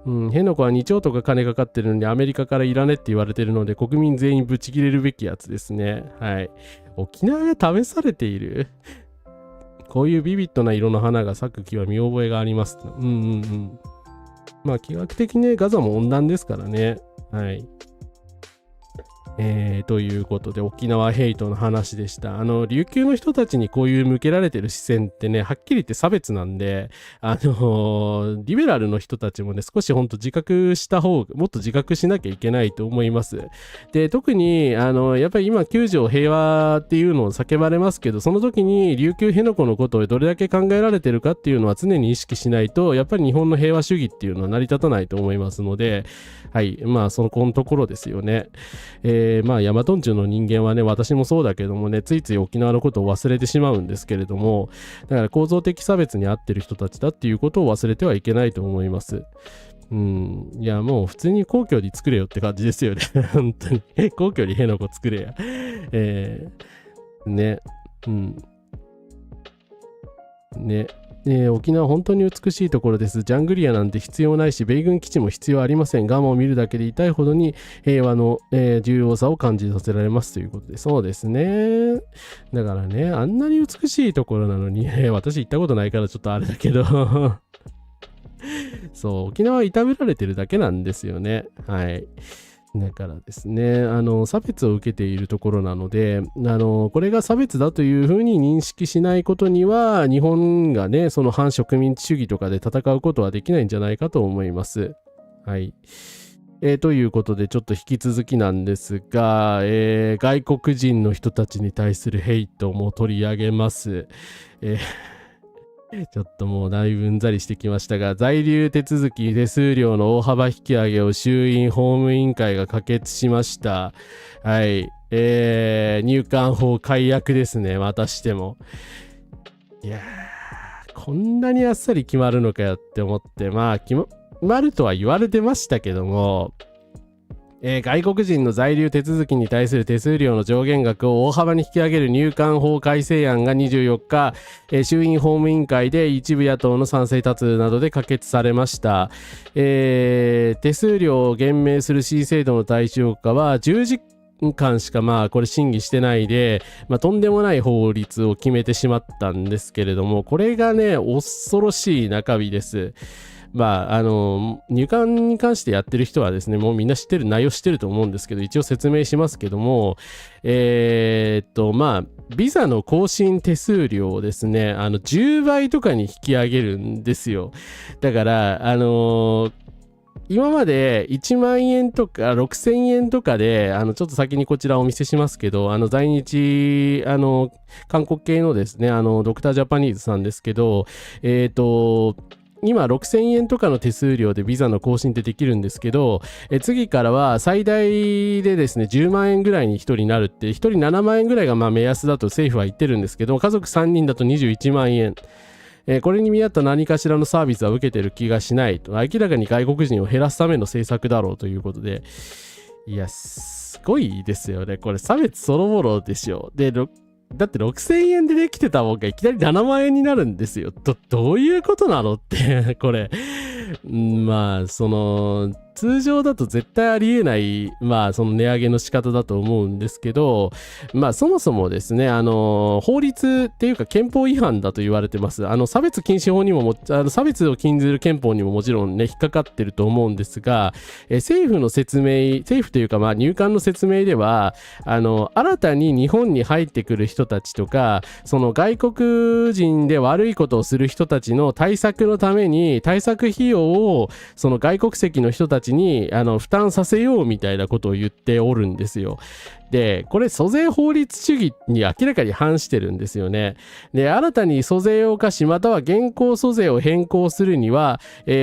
A: 辺野古は2兆とか金かかってるのにアメリカからいらねって言われてるので国民全員ブチ切れるべきやつですね。はい。沖縄が試されている。こういうビビッドな色の花が咲く木は見覚えがあります。気学的にガザも温暖ですからね。はい。ということで沖縄ヘイトの話でした。琉球の人たちにこういう向けられてる視線ってね、はっきり言って差別なんで、リベラルの人たちもね、少しほんと自覚した方が、もっと自覚しなきゃいけないと思います。で、特に、やっぱり今9条平和っていうのを叫ばれますけど、その時に琉球辺野古のことをどれだけ考えられてるかっていうのは常に意識しないと、やっぱり日本の平和主義っていうのは成り立たないと思いますので、はい。そのところですよね。大和んちゅうの人間はね、私もそうだけどもね、ついつい沖縄のことを忘れてしまうんですけれども、だから構造的差別に遭ってる人たちだっていうことを忘れてはいけないと思います。いや、もう普通に皇居に作れよって感じですよね。本当に。皇居に辺野古作れや。ね。ね。沖縄本当に美しいところです。ジャングリアなんて必要ないし、米軍基地も必要ありません。ガマを見るだけで痛いほどに平和の、重要さを感じさせられますということで。そうですね。だからね、あんなに美しいところなのに、私行ったことないからちょっとあれだけど。そう、沖縄は痛められてるだけなんですよね。はい。だからですね、差別を受けているところなので、これが差別だというふうに認識しないことには、日本がね、その反植民地主義とかで戦うことはできないんじゃないかと思います。はい。ということで、ちょっと引き続きなんですが、外国人の人たちに対するヘイトも取り上げます。ちょっともうだいぶうんざりしてきましたが、在留手続き手数料の大幅引き上げを衆院法務委員会が可決しました。はい。入管法改悪ですね、またしても。いやー、こんなにあっさり決まるのかよって思って、まあ、決まるとは言われてましたけども、外国人の在留手続きに対する手数料の上限額を大幅に引き上げる入管法改正案が24日、衆院法務委員会で一部野党の賛成多数などで可決されました。手数料を減免する新制度の対象化は10時間しかこれ審議してないで、とんでもない法律を決めてしまったんですけれども、これがね、恐ろしい中身です。入管に関してやってる人はですね、もうみんな知ってる、内容知ってると思うんですけど、一応説明しますけども、ビザの更新手数料をですね、10倍とかに引き上げるんですよ。だから、今まで1万円とか6000円とかで、ちょっと先にこちらお見せしますけど、在日、韓国系のですね、ドクタージャパニーズさんですけど、今6000円とかの手数料でビザの更新ってできるんですけど、次からは最大でですね10万円ぐらいに1人になるって、1人7万円ぐらいが目安だと政府は言ってるんですけど、家族3人だと21万円、これに見合った何かしらのサービスは受けてる気がしないと、明らかに外国人を減らすための政策だろうということで、いやすごいですよね、これ差別そのものでしょ。でだって6000円でできてたもんがいきなり7万円になるんですよ。どういうことなのってこれ通常だと絶対ありえないその値上げの仕方だと思うんですけど、そもそもですね法律っていうか憲法違反だと言われてます。差別禁止法にも差別を禁ずる憲法にももちろんね引っかかってると思うんですが、政府というか入管の説明では新たに日本に入ってくる人たちとか、その外国人で悪いことをする人たちの対策のために対策費用をその外国籍の人たちに負担させようみたいなことを言っておるんですよ。でこれ租税法律主義に明らかに反してるんですよね。で新たに租税を課しまたは現行租税を変更するには、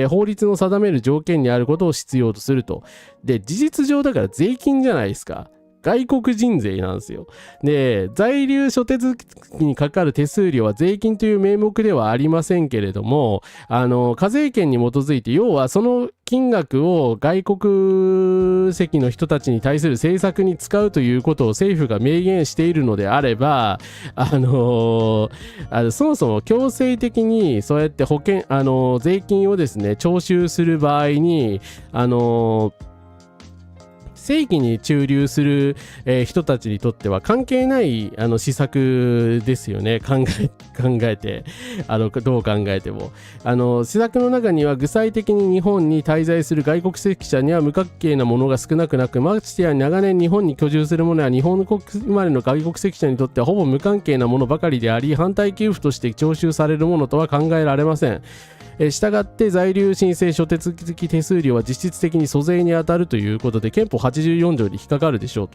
A: 法律の定める条件にあることを必要とすると。で事実上だから税金じゃないですか。外国人税なんですよ。で在留諸手続きにかかる手数料は税金という名目ではありませんけれども、課税権に基づいて、要はその金額を外国籍の人たちに対する政策に使うということを政府が明言しているのであれば、そもそも強制的にそうやって税金をですね徴収する場合に正規に駐留する、人たちにとっては関係ない施策ですよね。考えてどう考えても施策の中には具体的に日本に滞在する外国籍者には無関係なものが少なくなく、ましてや長年日本に居住する者や日本国生まれの外国籍者にとってはほぼ無関係なものばかりであり、反対給付として徴収されるものとは考えられません。したがって在留申請諸手続き手数料は実質的に租税に当たるということで、憲法84条に引っかかるでしょう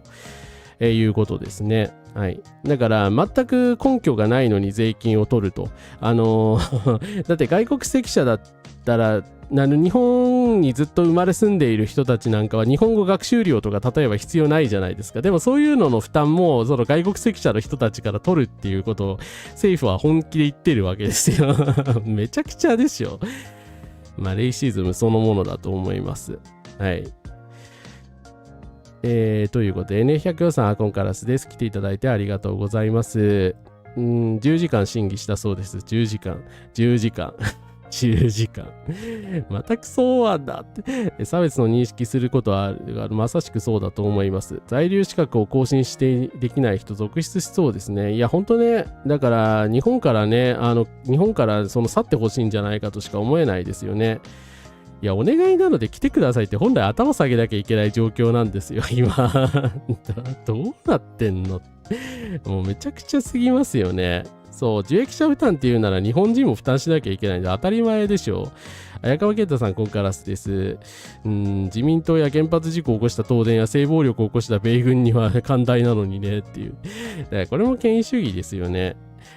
A: と、いうことですね。はい、だから全く根拠がないのに税金を取ると、だって外国籍者だったら日本にずっと生まれ住んでいる人たちなんかは日本語学習料とか例えば必要ないじゃないですか。でもそういうのの負担もその外国籍者の人たちから取るっていうことを政府は本気で言ってるわけですよめちゃくちゃですよ。レイシズムそのものだと思います。はい。ということで N100 さんアコンカラスです。来ていただいてありがとうございます。10時間審議したそうです。10時間10時間またクソ案だって差別の認識することはまさしくそうだと思います。在留資格を更新してできない人続出しそうですね。いや本当ね、だから日本からその去ってほしいんじゃないかとしか思えないですよね。いや、お願いなので来てくださいって本来頭下げなきゃいけない状況なんですよ、今。どうなってんの？もうめちゃくちゃすぎますよね。そう、受益者負担っていうなら日本人も負担しなきゃいけないんで当たり前でしょ。綾川健太さん、コンカラスです。自民党や原発事故を起こした東電や性暴力を起こした米軍には寛大なのにねっていう。だからこれも権威主義ですよね。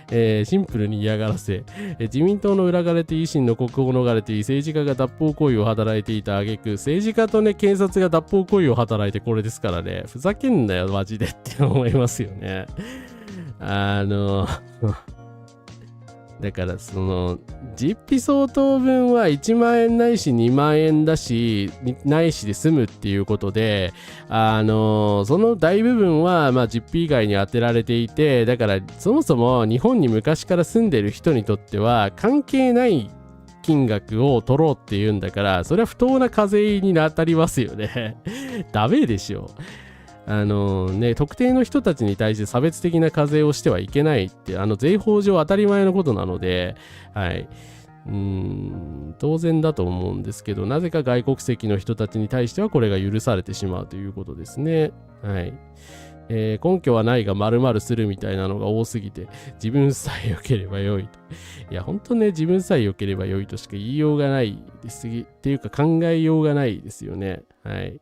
A: シンプルに嫌がらせ、自民党の裏金と維新の国宝を逃れてい政治家が脱法行為を働いていた挙句、政治家とね検察が脱法行為を働いてこれですからね、ふざけんなよマジでって思いますよね。だからその実費相当分は1万円ないし2万円だしないしで済むっていうことで、その大部分は実費以外に充てられていて、だからそもそも日本に昔から住んでる人にとっては関係ない金額を取ろうっていうんだから、それは不当な課税に当たりますよね。ダメでしょ。特定の人たちに対して差別的な課税をしてはいけないって、税法上当たり前のことなので、はい。当然だと思うんですけど、なぜか外国籍の人たちに対してはこれが許されてしまうということですね。はい。根拠はないが〇〇するみたいなのが多すぎて、自分さえ良ければ良いと。いや、本当ね、自分さえ良ければ良いとしか言いようがないですっていうか考えようがないですよね。はい。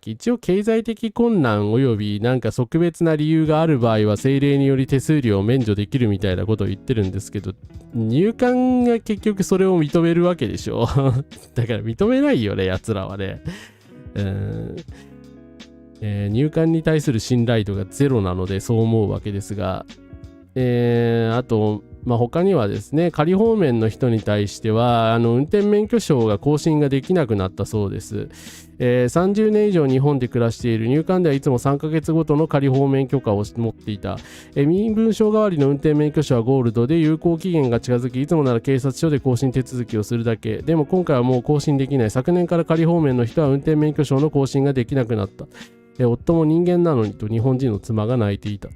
A: 一応経済的困難及びなんか特別な理由がある場合は政令により手数料を免除できるみたいなことを言ってるんですけど、入管が結局それを認めるわけでしょ。だから認めないよね、奴らはね。入管に対する信頼度がゼロなのでそう思うわけですが、あと他にはですね、仮放免の人に対しては運転免許証が更新ができなくなったそうです。30年以上日本で暮らしている、入管ではいつも3ヶ月ごとの仮放免許可を持っていた。身分証代わりの運転免許証はゴールドで有効期限が近づき、いつもなら警察署で更新手続きをするだけ。でも今回はもう更新できない。昨年から仮放免の人は運転免許証の更新ができなくなった。夫も人間なのにと日本人の妻が泣いていた。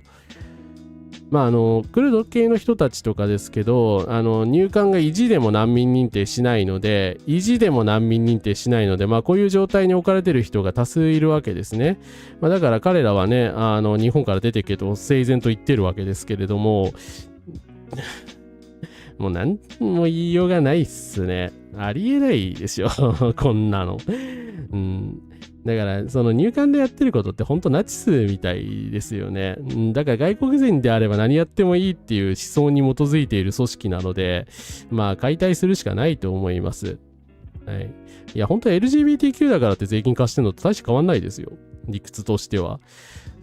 A: クルド系の人たちとかですけど、入管が意地でも難民認定しないので、こういう状態に置かれてる人が多数いるわけですね。だから彼らはね、日本から出てけと整然と言ってるわけですけれども、もう何も言いようがないっすね。ありえないでしょ、こんなの。だからその入管でやってることって本当ナチスみたいですよね。だから外国人であれば何やってもいいっていう思想に基づいている組織なので、解体するしかないと思います。はい。いや本当は LGBTQ だからって税金貸してるのと大して変わんないですよ、理屈としては。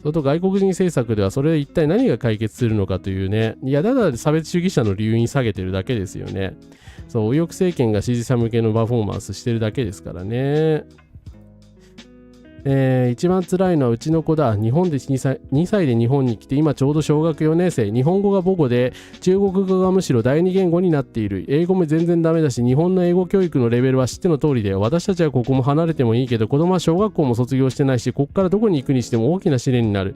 A: それと外国人政策ではそれで一体何が解決するのかというね、いやただ差別主義者の理由に下げてるだけですよね。そう、右翼政権が支持者向けのパフォーマンスしてるだけですからね。一番辛いのはうちの子だ。日本で2歳で日本に来て今ちょうど小学4年生。日本語が母語で中国語がむしろ第二言語になっている。英語も全然ダメだし、日本の英語教育のレベルは知っての通りだよ。私たちはここも離れてもいいけど、子供は小学校も卒業してないし、こっからどこに行くにしても大きな試練になる。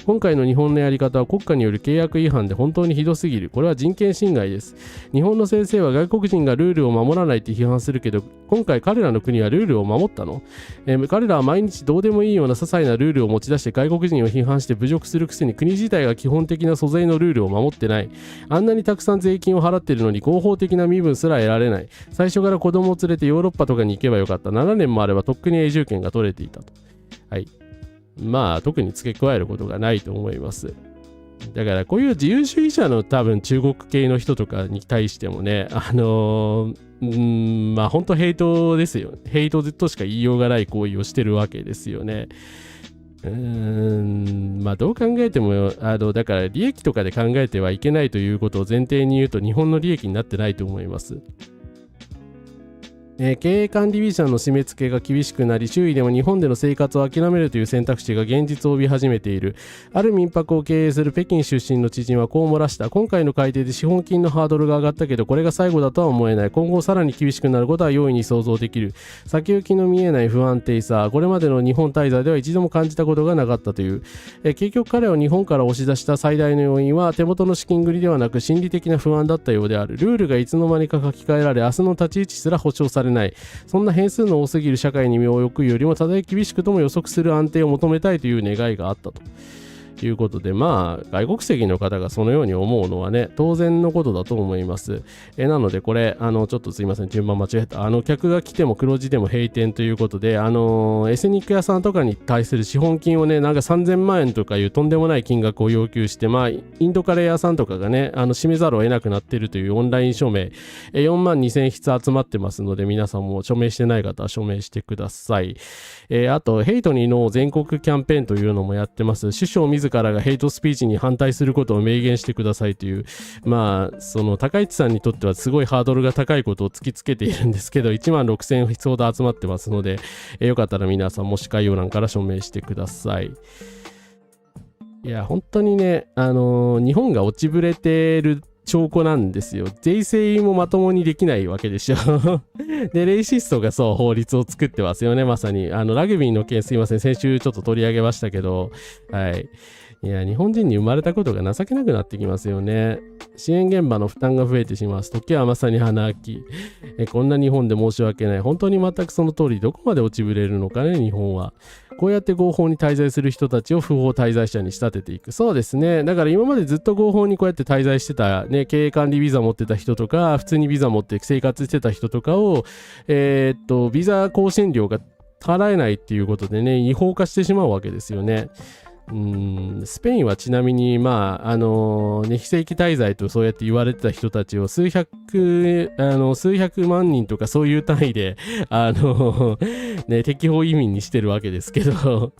A: 今回の日本のやり方は国家による契約違反で本当にひどすぎる。これは人権侵害です。日本の先生は外国人がルールを守らないって批判するけど、今回彼らの国はルールを守ったの？彼らは毎日どうでもいいような些細なルールを持ち出して外国人を批判して侮辱するくせに、国自体が基本的な租税のルールを守ってない。あんなにたくさん税金を払ってるのに合法的な身分すら得られない。最初から子供を連れてヨーロッパとかに行けばよかった。7年もあればとっくに永住権が取れていたと。はい。特に付け加えることがないと思います。だからこういう自由主義者の多分中国系の人とかに対してもね、本当ヘイトですよ。ヘイトとしか言いようがない行為をしてるわけですよね。どう考えてもだから利益とかで考えてはいけないということを前提に言うと日本の利益になってないと思います。経営管理ビザの締め付けが厳しくなり、周囲でも日本での生活を諦めるという選択肢が現実を帯び始めている。ある民泊を経営する北京出身の知人はこう漏らした。今回の改定で資本金のハードルが上がったけど、これが最後だとは思えない。今後さらに厳しくなることは容易に想像できる。先行きの見えない不安定さ、これまでの日本滞在では一度も感じたことがなかったという。結局彼を日本から押し出した最大の要因は手元の資金繰りではなく心理的な不安だったようである。ルールがいつの間にか書き換えられ、明日の立ち位置すら保証されれない、そんな変数の多すぎる社会に身を置くよりも、たとえ厳しくとも予測する安定を求めたいという願いがあったということで、まあ外国籍の方がそのように思うのはね、当然のことだと思います。なのでこれちょっとすいません、順番間違えた。客が来ても黒字でも閉店ということで、エスニック屋さんとかに対する資本金をね、なんか3000万円とかいうとんでもない金額を要求して、まあインドカレー屋さんとかがね、閉めざるを得なくなっているというオンライン署名、4万2000筆集まってますので、皆さんも署名してない方は署名してください。あとヘイトにの全国キャンペーンというのもやってます。首相自らがヘイトスピーチに反対することを明言してくださいという、まあその高市さんにとってはすごいハードルが高いことを突きつけているんですけど、1万6000筆ほど集まってますので、よかったら皆さんもし概要欄から署名してください。いや本当にね、日本が落ちぶれてる証拠なんですよ。税制もまともにできないわけでしょでレイシストがそう法律を作ってますよね。まさにラグビーの件、すいません、先週ちょっと取り上げましたけど、はい、いや日本人に生まれたことが情けなくなってきますよね。支援現場の負担が増えてしまう。時はまさに花秋。こんな日本で申し訳ない。本当に全くその通り、どこまで落ちぶれるのかね、日本は。こうやって合法に滞在する人たちを不法滞在者に仕立てていく。そうですね。だから今までずっと合法にこうやって滞在してた、ね、経営管理ビザ持ってた人とか、普通にビザ持って生活してた人とかを、ビザ更新料が払えないっていうことでね、違法化してしまうわけですよね。スペインはちなみに、まあ非正規滞在とそうやって言われてた人たちを数百万人とかそういう単位で適法移民にしてるわけですけど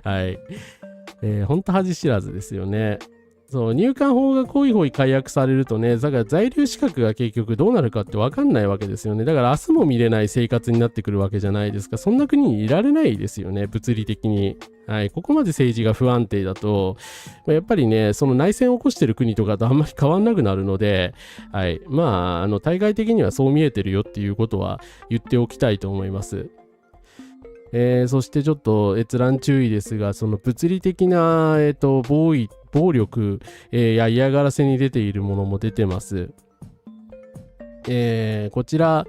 A: はい、本当恥知らずですよね。そう、入管法がこういう方に解約されるとね、だから在留資格が結局どうなるかって分かんないわけですよね。だから明日も見れない生活になってくるわけじゃないですか。そんな国にいられないですよね、物理的に。はい、ここまで政治が不安定だと、やっぱりね、その内戦を起こしてる国とかとあんまり変わんなくなるので、はい、まあ、対外的にはそう見えてるよっていうことは言っておきたいと思います。そしてちょっと閲覧注意ですが、その物理的な、暴力、や嫌がらせに出ているものも出てます。こちら、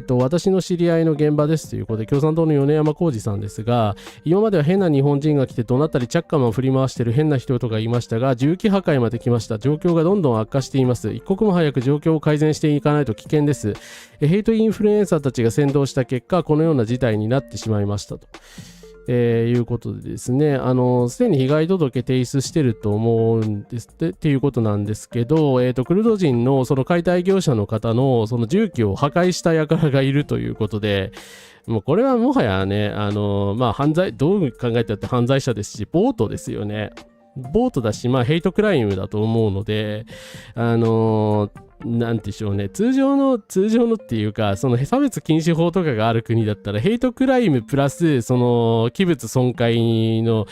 A: 私の知り合いの現場ですということで、共産党の米山浩二さんですが、今までは変な日本人が来て怒鳴ったりチャッカマンを振り回している変な人とかいましたが、銃器破壊まで来ました。状況がどんどん悪化しています。一刻も早く状況を改善していかないと危険です。ヘイトインフルエンサーたちが先導した結果、このような事態になってしまいましたと。いうことでですね、すでに被害届提出してると思うんですっていうことなんですけど、クルド人のその解体業者の方のその重機を破壊した輩がいるということで、もうこれはもはやね、まあ犯罪、どう考えたって犯罪者ですし、ボートですよね。ボートだし、まあヘイトクライムだと思うので、なんでしょうね、通常のっていうか、その差別禁止法とかがある国だったら、ヘイトクライムプラス、その器物損壊の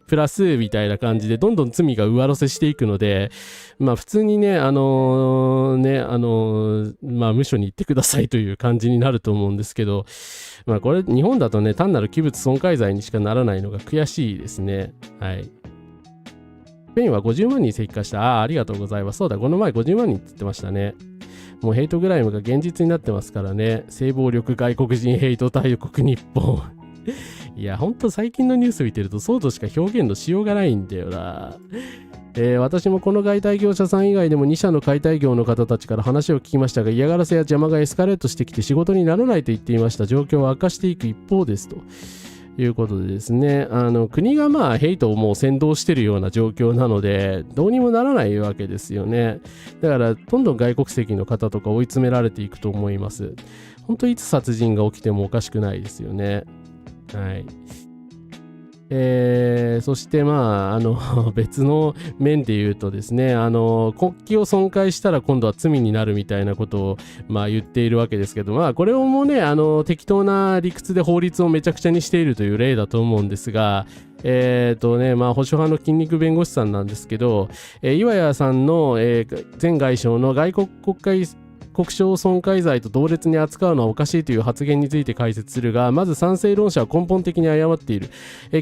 A: プラスみたいな感じで、どんどん罪が上乗せしていくので、まあ普通にね、まあ無所に行ってくださいという感じになると思うんですけど、まあこれ日本だとね、単なる器物損壊罪にしかならないのが悔しいですね。はい。スペインは50万人石化した。ありがとうございます。そうだ、この前50万人って言ってましたね。もうヘイトクライムが現実になってますからね。性暴力外国人ヘイト大国日本。いや、ほんと最近のニュース見てるとそうとしか表現のしようがないんだよな。私もこの解体業者さん以外でも2社の解体業の方たちから話を聞きましたが、嫌がらせや邪魔がエスカレートしてきて仕事にならないと言っていました。状況は悪化していく一方ですと。いうことでですね、国がまあヘイトをもう先導してるような状況なので、どうにもならないわけですよね。だからどんどん外国籍の方とか追い詰められていくと思います。本当いつ殺人が起きてもおかしくないですよね。はい。そしてまあ別の面で言うとですね、国旗を損壊したら今度は罪になるみたいなことをまあ言っているわけですけど、まあこれをもね適当な理屈で法律をめちゃくちゃにしているという例だと思うんですが、まあ保守派の筋肉弁護士さんなんですけど、岩谷さんの、前外相の外国国会国章損壊罪と同列に扱うのはおかしいという発言について解説するが、まず賛成論者は根本的に誤っている。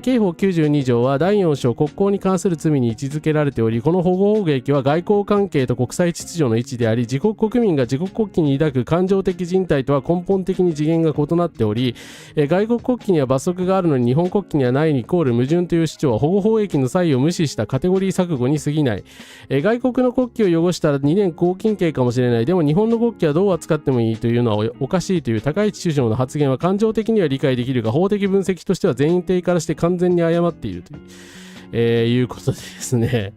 A: 刑法92条は第4章国交に関する罪に位置づけられており、この保護法劇は外交関係と国際秩序の位置であり、自国国民が自国国旗に抱く感情的人体とは根本的に次元が異なっており、外国国旗には罰則があるのに日本国旗にはないイコール矛盾という主張は保護法益の際を無視したカテゴリー錯誤に過ぎない。外国の国旗を汚したら2年拘禁刑かもしれない。でも日本の国旗はどう扱ってもいいというのはおかしいという高市首相の発言は感情的には理解できるが、法的分析としては全員定からして完全に誤っているということでですね、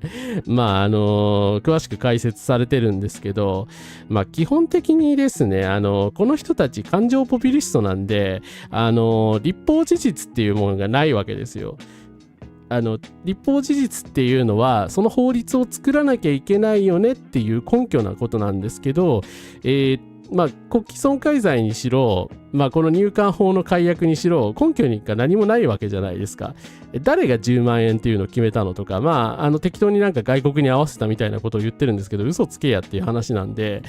A: 詳しく解説されてるんですけど、基本的にですね、この人たち感情ポピュリストなんで、立法事実っていうものがないわけですよ。立法事実っていうのはその法律を作らなきゃいけないよねっていう根拠なことなんですけど、国旗損壊罪にしろ、この入管法の改悪にしろ根拠が何もないわけじゃないですか。誰が10万円っていうのを決めたのとか、適当になんか外国に合わせたみたいなことを言ってるんですけど、嘘つけやっていう話なんで、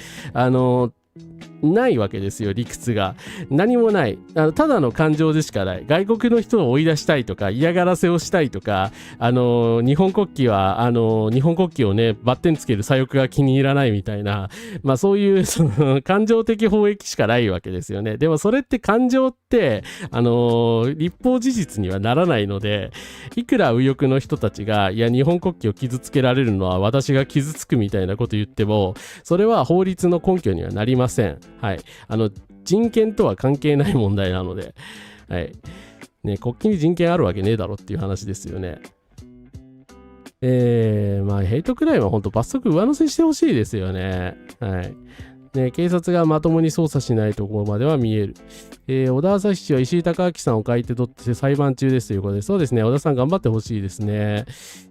A: ないわけですよ、理屈が。何もない。ただの感情でしかない。外国の人を追い出したいとか、嫌がらせをしたいとか、日本国旗は、日本国旗をね、バッテンつける左翼が気に入らないみたいな、そういうその感情的貿易しかないわけですよね。でもそれって感情って、立法事実にはならないので、いくら右翼の人たちが、いや、日本国旗を傷つけられるのは私が傷つくみたいなこと言っても、それは法律の根拠にはなりません。はい。人権とは関係ない問題なので、はい。ね、国旗に人権あるわけねえだろっていう話ですよね。ヘイトクライムは本当罰則上乗せしてほしいですよね。はい。ね、警察がまともに捜査しないところまでは見える。小田朝日氏は石井隆明さんを書いて取って裁判中ですということで、そうですね、小田さん頑張ってほしいですね。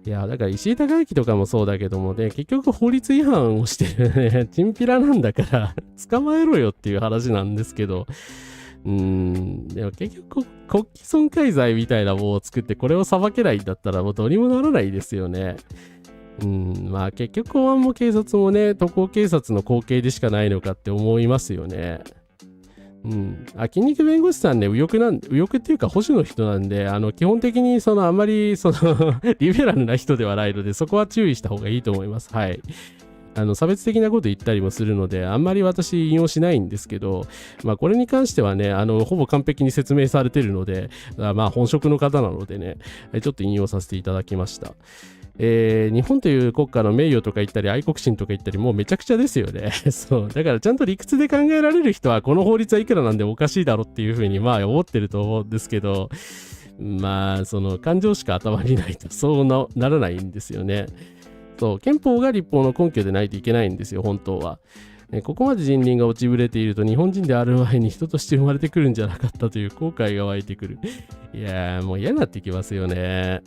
A: いや、だから石井隆明とかもそうだけどもね、結局法律違反をしてるね、チンピラなんだから捕まえろよっていう話なんですけど、でも結局国旗損壊罪みたいなものを作ってこれを裁けないんだったらもうどうにもならないですよね。結局公安も警察もね、都高警察の後継でしかないのかって思いますよね。筋肉弁護士さんね、右翼っていうか保守の人なんで、基本的にあんまりリベラルな人ではないので、そこは注意した方がいいと思います。はい。差別的なこと言ったりもするので、あんまり私引用しないんですけど、これに関してはね、ほぼ完璧に説明されてるので、本職の方なのでね、ちょっと引用させていただきました。日本という国家の名誉とか言ったり愛国心とか言ったりもうめちゃくちゃですよね。そうだからちゃんと理屈で考えられる人はこの法律はいくらなんでもおかしいだろっていうふうに思ってると思うんですけど、感情しか頭にないとそうならないんですよね。そう、憲法が立法の根拠でないといけないんですよ、本当は。ここまで人倫が落ちぶれていると日本人である前に人として生まれてくるんじゃなかったという後悔が湧いてくる。いやー、もう嫌になってきますよね。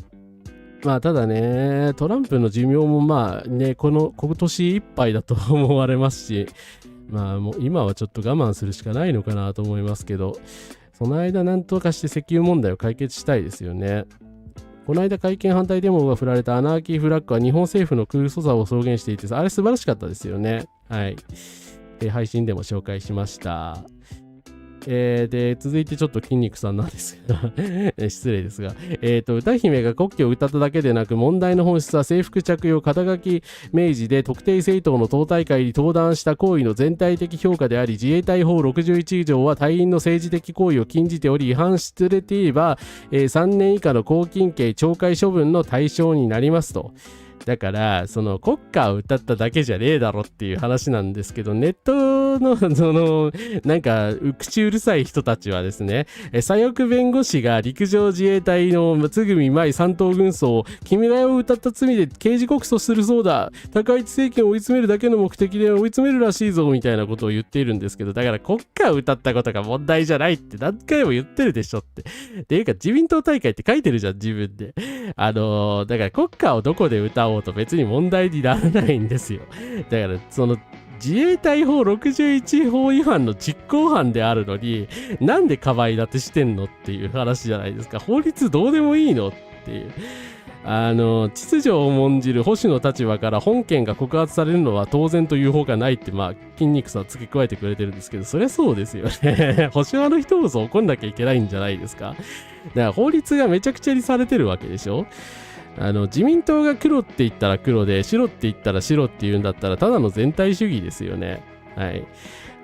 A: ただね、トランプの寿命も今年いっぱいだと思われますし、もう今はちょっと我慢するしかないのかなと思いますけど、その間何とかして石油問題を解決したいですよね。この間会見反対デモが振られたアナーキーフラッグは日本政府の空想さを証言していて、あれ素晴らしかったですよね。はい。配信でも紹介しました。で、続いてちょっと筋肉さんなんですが失礼ですが、歌姫が国旗を歌っただけでなく、問題の本質は制服着用肩書き明示で特定政党の党大会に登壇した行為の全体的評価であり、自衛隊法61条は隊員の政治的行為を禁じており、違反していれば、3年以下の拘禁刑懲戒処分の対象になりますと。だから国歌を歌っただけじゃねえだろっていう話なんですけど、ネットのなんか口うるさい人たちはですね、左翼弁護士が陸上自衛隊の津組舞3等軍曹を君が代を歌った罪で刑事告訴するそうだ、高市政権を追い詰めるだけの目的で追い詰めるらしいぞみたいなことを言っているんですけど、だから国歌を歌ったことが問題じゃないって何回も言ってるでしょって。っていうか自民党大会って書いてるじゃん、自分で。だから国歌をどこで歌おうと別に問題にならないんですよ。だから自衛隊法61法違反の実行犯であるのになんでかばい立てしてんのっていう話じゃないですか。法律どうでもいいのっっていう。秩序を重んじる保守の立場から本件が告発されるのは当然という方がないって、筋肉さん付け加えてくれてるんですけど、そりゃそうですよね。保守派の人こそ怒んなきゃいけないんじゃないですか。だから法律がめちゃくちゃにされてるわけでしょ。自民党が黒って言ったら黒で、白って言ったら白って言うんだったら、ただの全体主義ですよね。はい。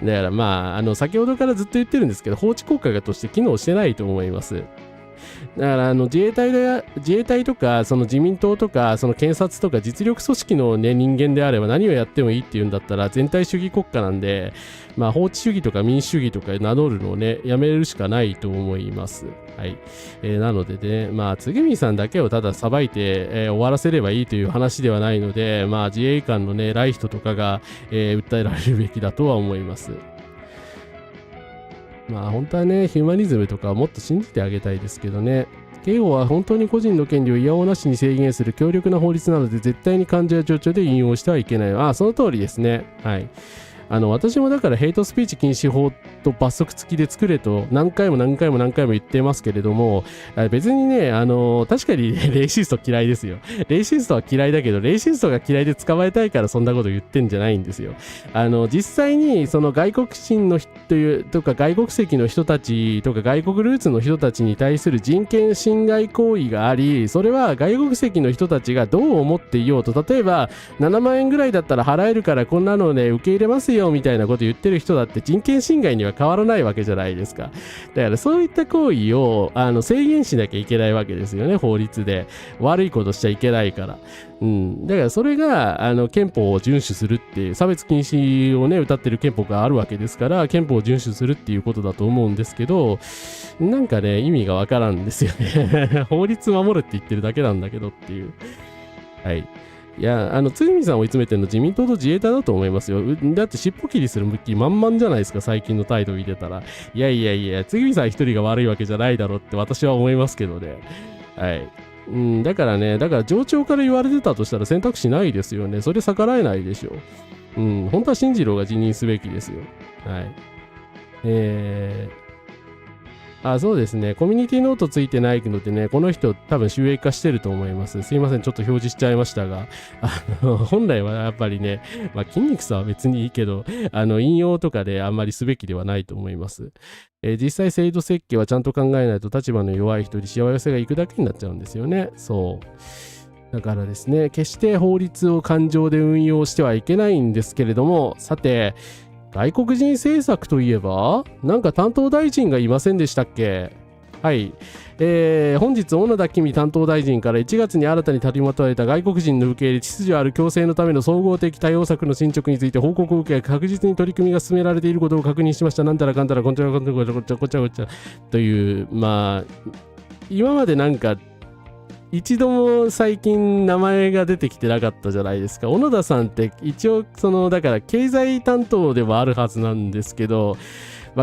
A: だから先ほどからずっと言ってるんですけど、法治国家として機能してないと思います。だから自衛隊とかその自民党とかその検察とか実力組織の、ね、人間であれば何をやってもいいっていうんだったら全体主義国家なんで、法治主義とか民主主義とか名乗るのをねやめるしかないと思います。はい。なのでね、つぐみさんだけをただ裁いて、終わらせればいいという話ではないので、自衛官のね偉い人とかが、訴えられるべきだとは思います。本当はね、ヒューマニズムとかはもっと信じてあげたいですけどね。刑法は本当に個人の権利をいやおうなしに制限する強力な法律なので、絶対に患者や情緒で引用してはいけない。その通りですね。はい。私もだからヘイトスピーチ禁止法と罰則付きで作れと何回も言ってますけれども、別にね、確かにレイシスト嫌いですよ。レイシストは嫌いだけど、レイシストが嫌いで捕まえたいからそんなこと言ってんじゃないんですよ。実際にその外国人の人とか外国籍の人たちとか外国ルーツの人たちに対する人権侵害行為があり、それは外国籍の人たちがどう思っていようと、例えば7万円ぐらいだったら払えるからこんなのね受け入れますよみたいなこと言ってる人だって人権侵害には変わらないわけじゃないですか。だからそういった行為を制限しなきゃいけないわけですよね、法律で。悪いことしちゃいけないから。だからそれが憲法を遵守するっていう差別禁止をね謳ってる憲法があるわけですから、憲法を遵守するっていうことだと思うんですけど、なんかね意味がわからんですよね。法律守るって言ってるだけなんだけどっていう。はい。いや、つぐみさんを追い詰めてるの自民党と自衛隊だと思いますよ。だって尻尾切りする向き満々じゃないですか、最近の態度見てたら。いや、つぐみさん一人が悪いわけじゃないだろうって私は思いますけどね。はい。だから上長から言われてたとしたら選択肢ないですよね。それ逆らえないでしょ。本当は進次郎が辞任すべきですよ。はい。そうですね。コミュニティノートついてないのでね、この人多分収益化してると思います。すいません、ちょっと表示しちゃいましたが、本来はやっぱりね、筋肉さは別にいいけど、引用とかであんまりすべきではないと思います。実際制度設計はちゃんと考えないと立場の弱い人に幸せがいくだけになっちゃうんですよね。そう。だからですね、決して法律を感情で運用してはいけないんですけれども、さて、外国人政策といえば、なんか担当大臣がいませんでしたっけ？はい。本日、小野田公担当大臣から1月に新たに取りまとわれた外国人の受け入れ秩序ある共生のための総合的対応策の進捗について報告を受け、確実に取り組みが進められていることを確認しました。なんたらかんたら、こちゃこちゃこちゃという、今までなんか、一度も最近名前が出てきてなかったじゃないですか。小野田さんって一応だから経済担当でもあるはずなんですけど、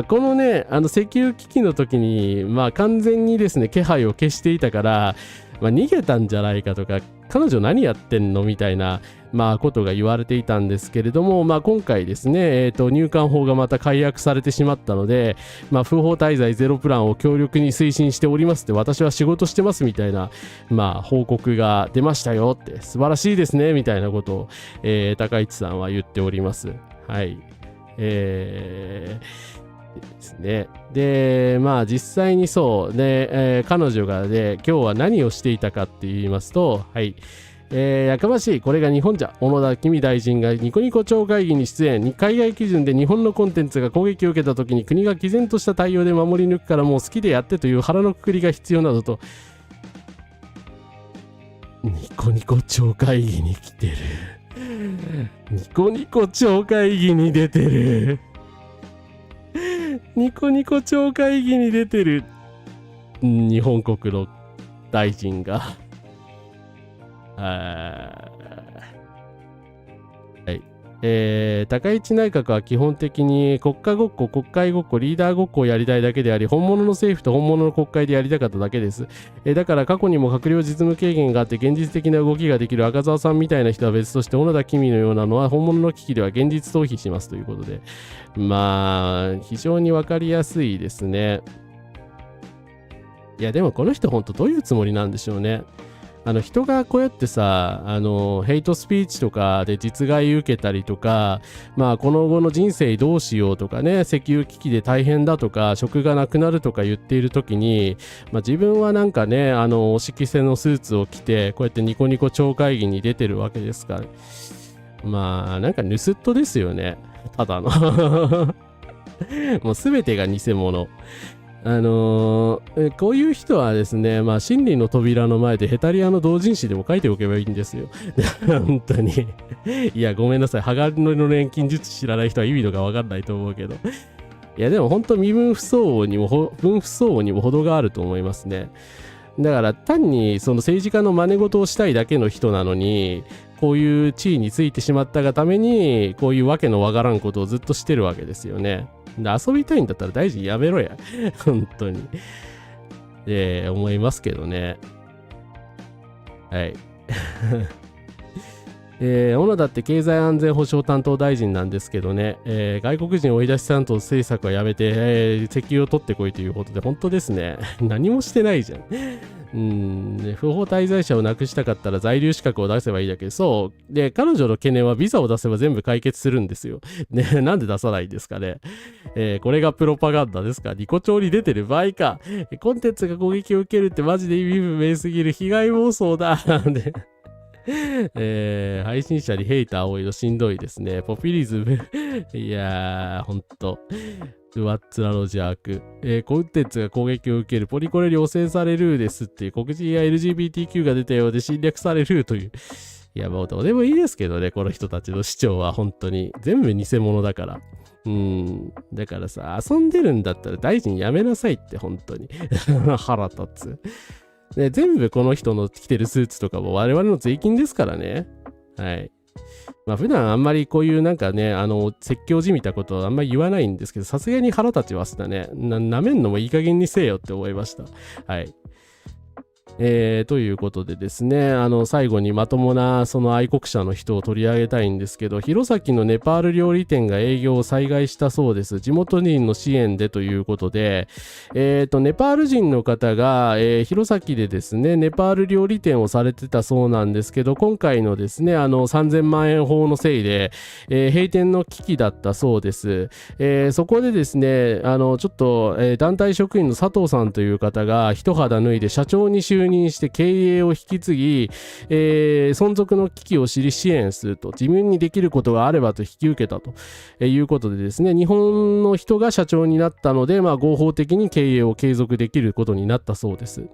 A: このね石油危機の時に完全にですね気配を消していたから、逃げたんじゃないかとか、彼女何やってんのみたいなことが言われていたんですけれども、今回ですね、入管法がまた改悪されてしまったので、不法滞在ゼロプランを強力に推進しておりますって、私は仕事してますみたいな、報告が出ましたよって、素晴らしいですねみたいなことを、高市さんは言っております。はい。ですね。で、実際にそうね、彼女がね、今日は何をしていたかって言いますと、はい。やかましい、これが日本じゃ。小野田公大臣がニコニコ超会議に出演。海外基準で日本のコンテンツが攻撃を受けた時に国が毅然とした対応で守り抜くからもう好きでやってという腹のくくりが必要などと。ニコニコ超会議に来てる。ニコニコ超会議に出てる。ニコニコ超会議に出てる日本国の大臣がはい。高市内閣は基本的に国家ごっこ、国会ごっこ、リーダーごっこをやりたいだけであり、本物の政府と本物の国会でやりたかっただけです。だから過去にも閣僚実務経験があって現実的な動きができる赤澤さんみたいな人は別として、小野田公のようなのは本物の危機では現実逃避しますということで、非常にわかりやすいですね。いやでもこの人本当どういうつもりなんでしょうね。人がこうやってさ、ヘイトスピーチとかで実害受けたりとか、まあこの後の人生どうしようとかね、石油危機で大変だとか職がなくなるとか言っている時に、まあ自分はなんかね、お色せのスーツを着てこうやってニコニコ超会議に出てるわけですから、まあなんか盗っ人ですよね、ただのもう全てが偽物。こういう人はですね、まあ真理の扉の前でヘタリアの同人誌でも書いておけばいいんですよ本当にいやごめんなさい、鋼の錬金術知らない人は意味とか分かんないと思うけど、いやでも本当身分不相応にも分不相応にも程があると思いますね。だから単にその政治家の真似事をしたいだけの人なのに、こういう地位についてしまったがためにこういうわけのわからんことをずっとしてるわけですよね。で遊びたいんだったら大臣やめろや本当に思いますけどね。はい小野田って経済安全保障担当大臣なんですけどね、外国人追い出し担当政策はやめて、石油を取ってこいということで、本当ですね何もしてないじゃん不法滞在者をなくしたかったら在留資格を出せばいいだけで、そうで彼女の懸念はビザを出せば全部解決するんですよね。なんで出さないんですかね。これがプロパガンダですか。ニコ帳に出てる場合か。コンテンツが攻撃を受けるってマジで意味不明すぎる被害妄想だで配信者にヘイター多いのしんどいですね。ポピュリズムいやーほんと上っ面の邪悪。コンテンツが攻撃を受ける。ポリコレに汚染されるですっていう。黒人や LGBTQ が出たようで侵略されるという。いやもうどうでもいいですけどね、この人たちの主張は本当に全部偽物だから。だからさ、遊んでるんだったら大臣やめなさいって本当に腹立つ。で全部この人の着てるスーツとかも我々の税金ですからね。はい。まあ普段あんまりこういうなんかね、説教じみたことはあんまり言わないんですけど、さすがに腹立ちましたね。なめんのもいい加減にせえよって思いました。はい。ということでですね、最後にまともなその愛国者の人を取り上げたいんですけど、弘前のネパール料理店が営業を再開したそうです。地元人の支援でということで、ネパール人の方が、弘前でですね、ネパール料理店をされてたそうなんですけど、今回のですね、3000万円法のせいで、閉店の危機だったそうです。そこでですね、ちょっと、団体職員の佐藤さんという方が一肌脱いで社長に就任して経営を引き継ぎ、存続の危機を知り支援すると、自分にできることがあればと引き受けたということでですね、日本の人が社長になったので、まあ合法的に経営を継続できることになったそうです。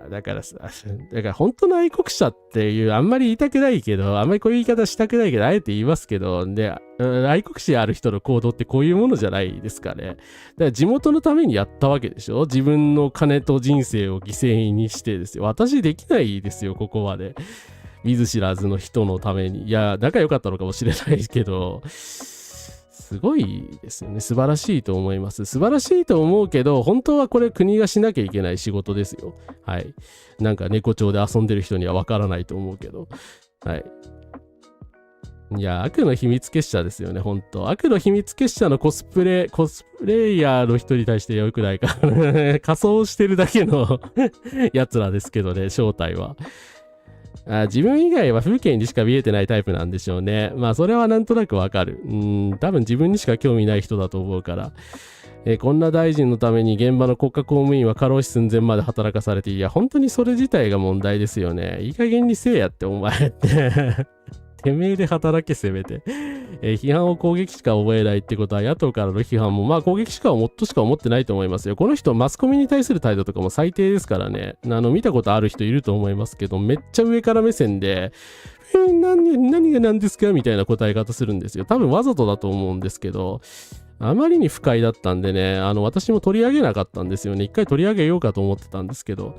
A: だから本当の愛国者っていう、あんまり言いたくないけど、あんまりこういう言い方したくないけど、あえて言いますけど、で、愛国心ある人の行動ってこういうものじゃないですかね。だから地元のためにやったわけでしょ。自分の金と人生を犠牲にしてですよ。私できないですよ、ここまで。見ず知らずの人のために。いや、仲良かったのかもしれないけど、すごいですよね。素晴らしいと思います。素晴らしいと思うけど、本当はこれ国がしなきゃいけない仕事ですよ。はい。なんか猫町で遊んでる人にはわからないと思うけど。はい。いや、悪の秘密結社ですよね、本当。悪の秘密結社のコスプレイヤーの人に対してよくないか。仮装してるだけのやつらですけどね、正体は。自分以外は風景にしか見えてないタイプなんでしょうね。まあそれはなんとなくわかる。多分自分にしか興味ない人だと思うから。こんな大臣のために現場の国家公務員は過労死寸前まで働かされて、いや本当にそれ自体が問題ですよね。いい加減にせえやってお前っててめえで働けせめて。批判を攻撃しか覚えないってことは、野党からの批判もまあ攻撃しか思ってないと思いますよ。この人マスコミに対する態度とかも最低ですからね。見たことある人いると思いますけど、めっちゃ上から目線で何が何ですかみたいな答え方するんですよ。多分わざとだと思うんですけど、あまりに不快だったんでね、私も取り上げなかったんですよね。一回取り上げようかと思ってたんですけど、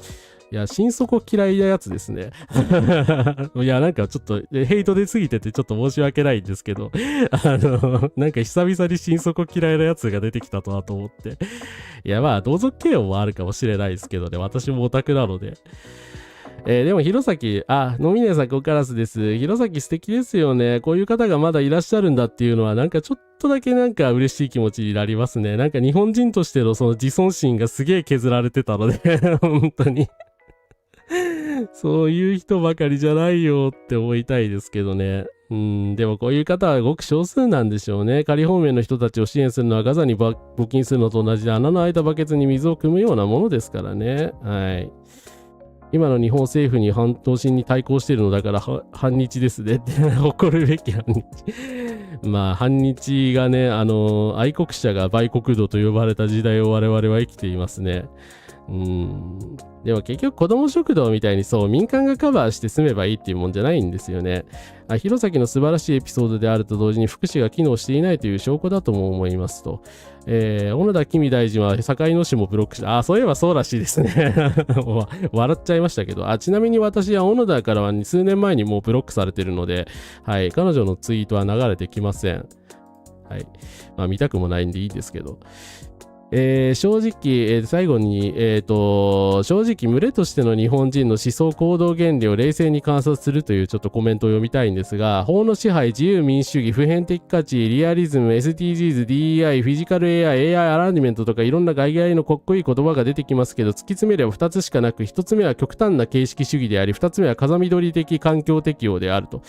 A: いや、心底嫌いなやつですね。いや、なんかちょっと、ヘイト出すぎててちょっと申し訳ないんですけど、なんか久々に心底嫌いなやつが出てきたとはと思って。いや、まあ、同族嫌悪もあるかもしれないですけどね、私もオタクなので。でも、弘前、ノミネさん、ここからです。弘前素敵ですよね。こういう方がまだいらっしゃるんだっていうのは、なんかちょっとだけなんか嬉しい気持ちになりますね。なんか日本人としてのその自尊心がすげえ削られてたので、本当に。そういう人ばかりじゃないよって思いたいですけどね。でもこういう方はごく少数なんでしょうね。仮放免の人たちを支援するのはガザに募金するのと同じで穴の開いたバケツに水を汲むようなものですからね。はい。今の日本政府に反答心に対抗しているのだから反日ですねって誇るべき反日。まあ反日がね、愛国者が売国奴と呼ばれた時代を我々は生きていますね。でも結局子ども食堂みたいにそう民間がカバーして済めばいいっていうもんじゃないんですよね。弘前の素晴らしいエピソードであると同時に福祉が機能していないという証拠だとも思いますと。小野田公大臣は堺野市もブロックした。そういえばそうらしいですね。笑っちゃいましたけど。ちなみに私は小野田からは数年前にもうブロックされてるので、はい、彼女のツイートは流れてきません。はい。まあ見たくもないんでいいですけど。正直、最後に、正直、群れとしての日本人の思想行動原理を冷静に観察するというちょっとコメントを読みたいんですが、法の支配、自由民主主義、普遍的価値、リアリズム、SDGs、DEI、フィジカル AI、AI アランジメントとかいろんな外外のかっこいい言葉が出てきますけど、突き詰めれば2つしかなく、1つ目は極端な形式主義であり、2つ目は風緑的環境適応であると。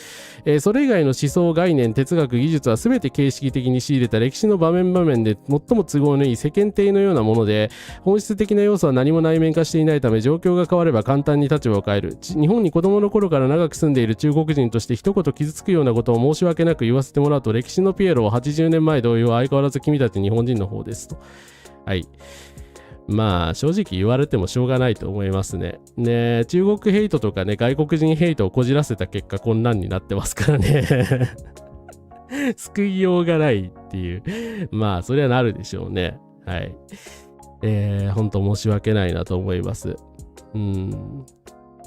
A: それ以外の思想、概念、哲学、技術は全て形式的に仕入れた歴史の場面場面で最も都合のいい世間体のようなもので、本質的な要素は何も内面化していないため、状況が変われば簡単に立場を変える。日本に子供の頃から長く住んでいる中国人として一言傷つくようなことを申し訳なく言わせてもらうと、歴史のピエロは80年前同様相変わらず君たち日本人の方ですと。はい。まあ正直言われてもしょうがないと思いますね。ね、中国ヘイトとかね、外国人ヘイトをこじらせた結果こんなんになってますからね。救いようがないっていう。まあそれはなるでしょうね。はい。本当申し訳ないなと思います。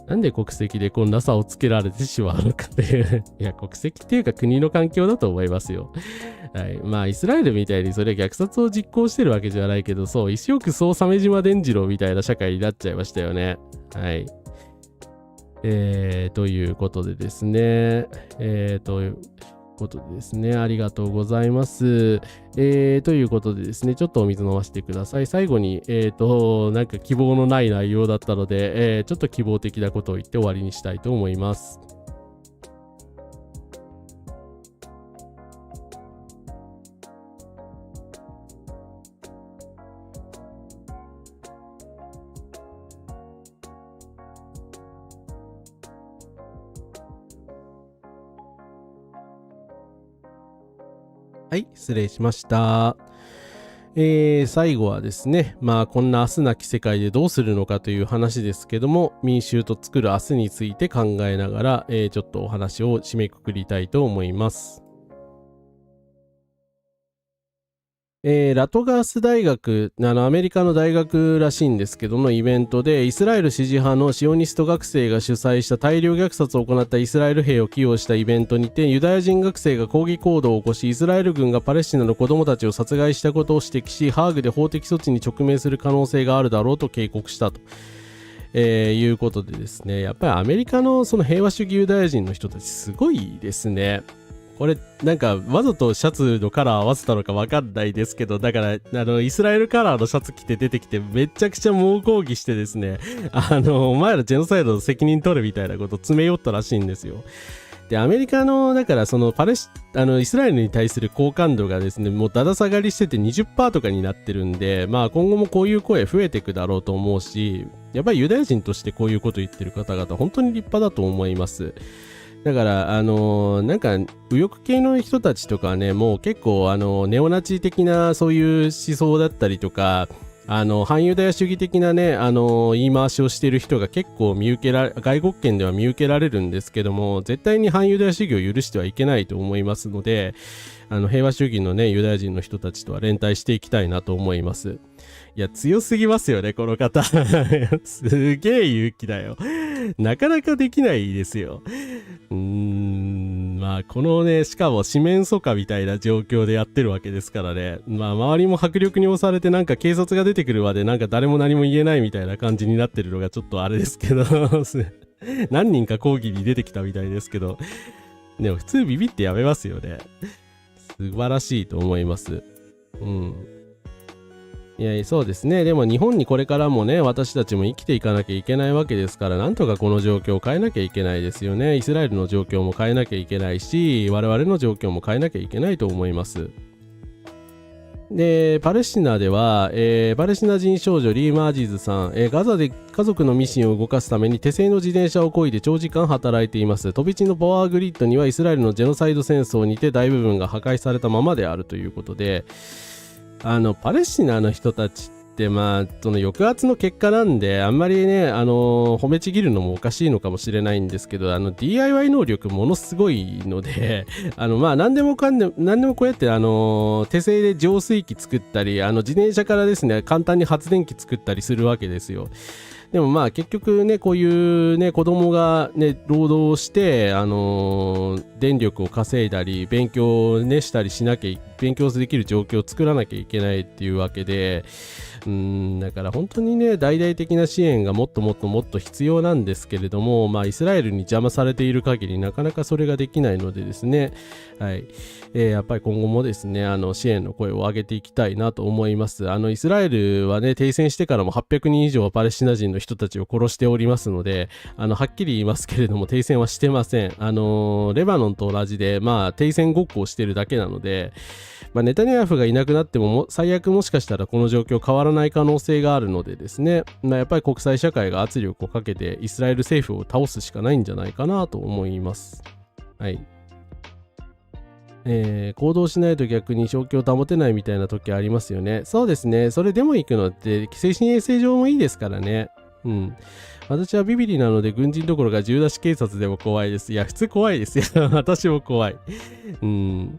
A: なんで国籍でこんな差をつけられてしまうのかっていう。いや、国籍っていうか国の環境だと思いますよ。はい。まあ、イスラエルみたいにそれ虐殺を実行してるわけじゃないけど、そう、一億総鮫島伝次郎みたいな社会になっちゃいましたよね。はい。ということでですね。ありがとうございます。ということでですね、ちょっとお水飲ませてください。最後に、なんか希望のない内容だったので、ちょっと希望的なことを言って終わりにしたいと思います。はい、失礼しました。最後はですね、まあこんな明日なき世界でどうするのかという話ですけども、民衆と作る明日について考えながら、ちょっとお話を締めくくりたいと思います。ラトガース大学、アメリカの大学らしいんですけどのイベントで、イスラエル支持派のシオニスト学生が主催した大量虐殺を行ったイスラエル兵を起用したイベントにて、ユダヤ人学生が抗議行動を起こし、イスラエル軍がパレスチナの子供たちを殺害したことを指摘し、ハーグで法的措置に直面する可能性があるだろうと警告したと。いうことでですね、やっぱりアメリカのその平和主義ユダヤ人の人たちすごいですね。これなんかわざとシャツのカラー合わせたのかわかんないですけど、だからイスラエルカラーのシャツ着て出てきてめちゃくちゃ猛抗議してですね、お前らジェノサイドの責任取れみたいなこと詰め寄ったらしいんですよ。で、アメリカのだからそのイスラエルに対する好感度がですね、もうだだ下がりしてて 20% とかになってるんで、まあ今後もこういう声増えていくだろうと思うし、やっぱりユダヤ人としてこういうこと言ってる方々本当に立派だと思います。だからなんか右翼系の人たちとかはね、もう結構ネオナチ的なそういう思想だったりとか、反ユダヤ主義的なね言い回しをしている人が結構外国圏では見受けられるんですけども、絶対に反ユダヤ主義を許してはいけないと思いますので、平和主義のねユダヤ人の人たちとは連帯していきたいなと思います。いや、強すぎますよねこの方。すげえ勇気だよ。なかなかできないですよ。まあこのね、しかも四面楚歌みたいな状況でやってるわけですからね、まあ周りも迫力に押されて、なんか警察が出てくるまでなんか誰も何も言えないみたいな感じになってるのがちょっとあれですけど何人か抗議に出てきたみたいですけど、でも普通ビビってやめますよね。素晴らしいと思います。うん。いや、そうですね。でも日本にこれからもね、私たちも生きていかなきゃいけないわけですから、なんとかこの状況を変えなきゃいけないですよね。イスラエルの状況も変えなきゃいけないし、我々の状況も変えなきゃいけないと思います。で、パレスチナでは、パレスチナ人少女リー・マージーズさん、ガザで家族のミシンを動かすために手製の自転車を漕いで長時間働いています。飛び地のパワーグリッドにはイスラエルのジェノサイド戦争にて大部分が破壊されたままであるということで、パレスチナの人たちって、その抑圧の結果なんで、あんまりね、褒めちぎるのもおかしいのかもしれないんですけど、DIY 能力ものすごいので、何でもこうやって、手製で浄水器作ったり、自転車からですね、簡単に発電機作ったりするわけですよ。でも結局ね、こういうね、子供がね、労働して、電力を稼いだり、勉強をね、したりしなきゃ、勉強できる状況を作らなきゃいけないっていうわけで、だから本当にね、大々的な支援がもっと必要なんですけれども、イスラエルに邪魔されている限り、なかなかそれができないのでですね、はい。やっぱり今後もですね、支援の声を上げていきたいなと思います。イスラエルはね、停戦してからも800人以上パレスチナ人の人たちを殺しておりますので、はっきり言いますけれども、停戦はしてません。レバノンと同じで、停戦ごっこをしてるだけなので、ネタニヤフがいなくなっても最悪もしかしたらこの状況変わらない可能性があるのでですね、やっぱり国際社会が圧力をかけてイスラエル政府を倒すしかないんじゃないかなと思います。はい。行動しないと逆に正気を保てないみたいな時ありますよね。そうですね。それでも行くのって精神衛生上もいいですからね。うん。私はビビリなので軍人どころか銃出し警察でも怖いです。いや、普通怖いですよ。私も怖い。うん。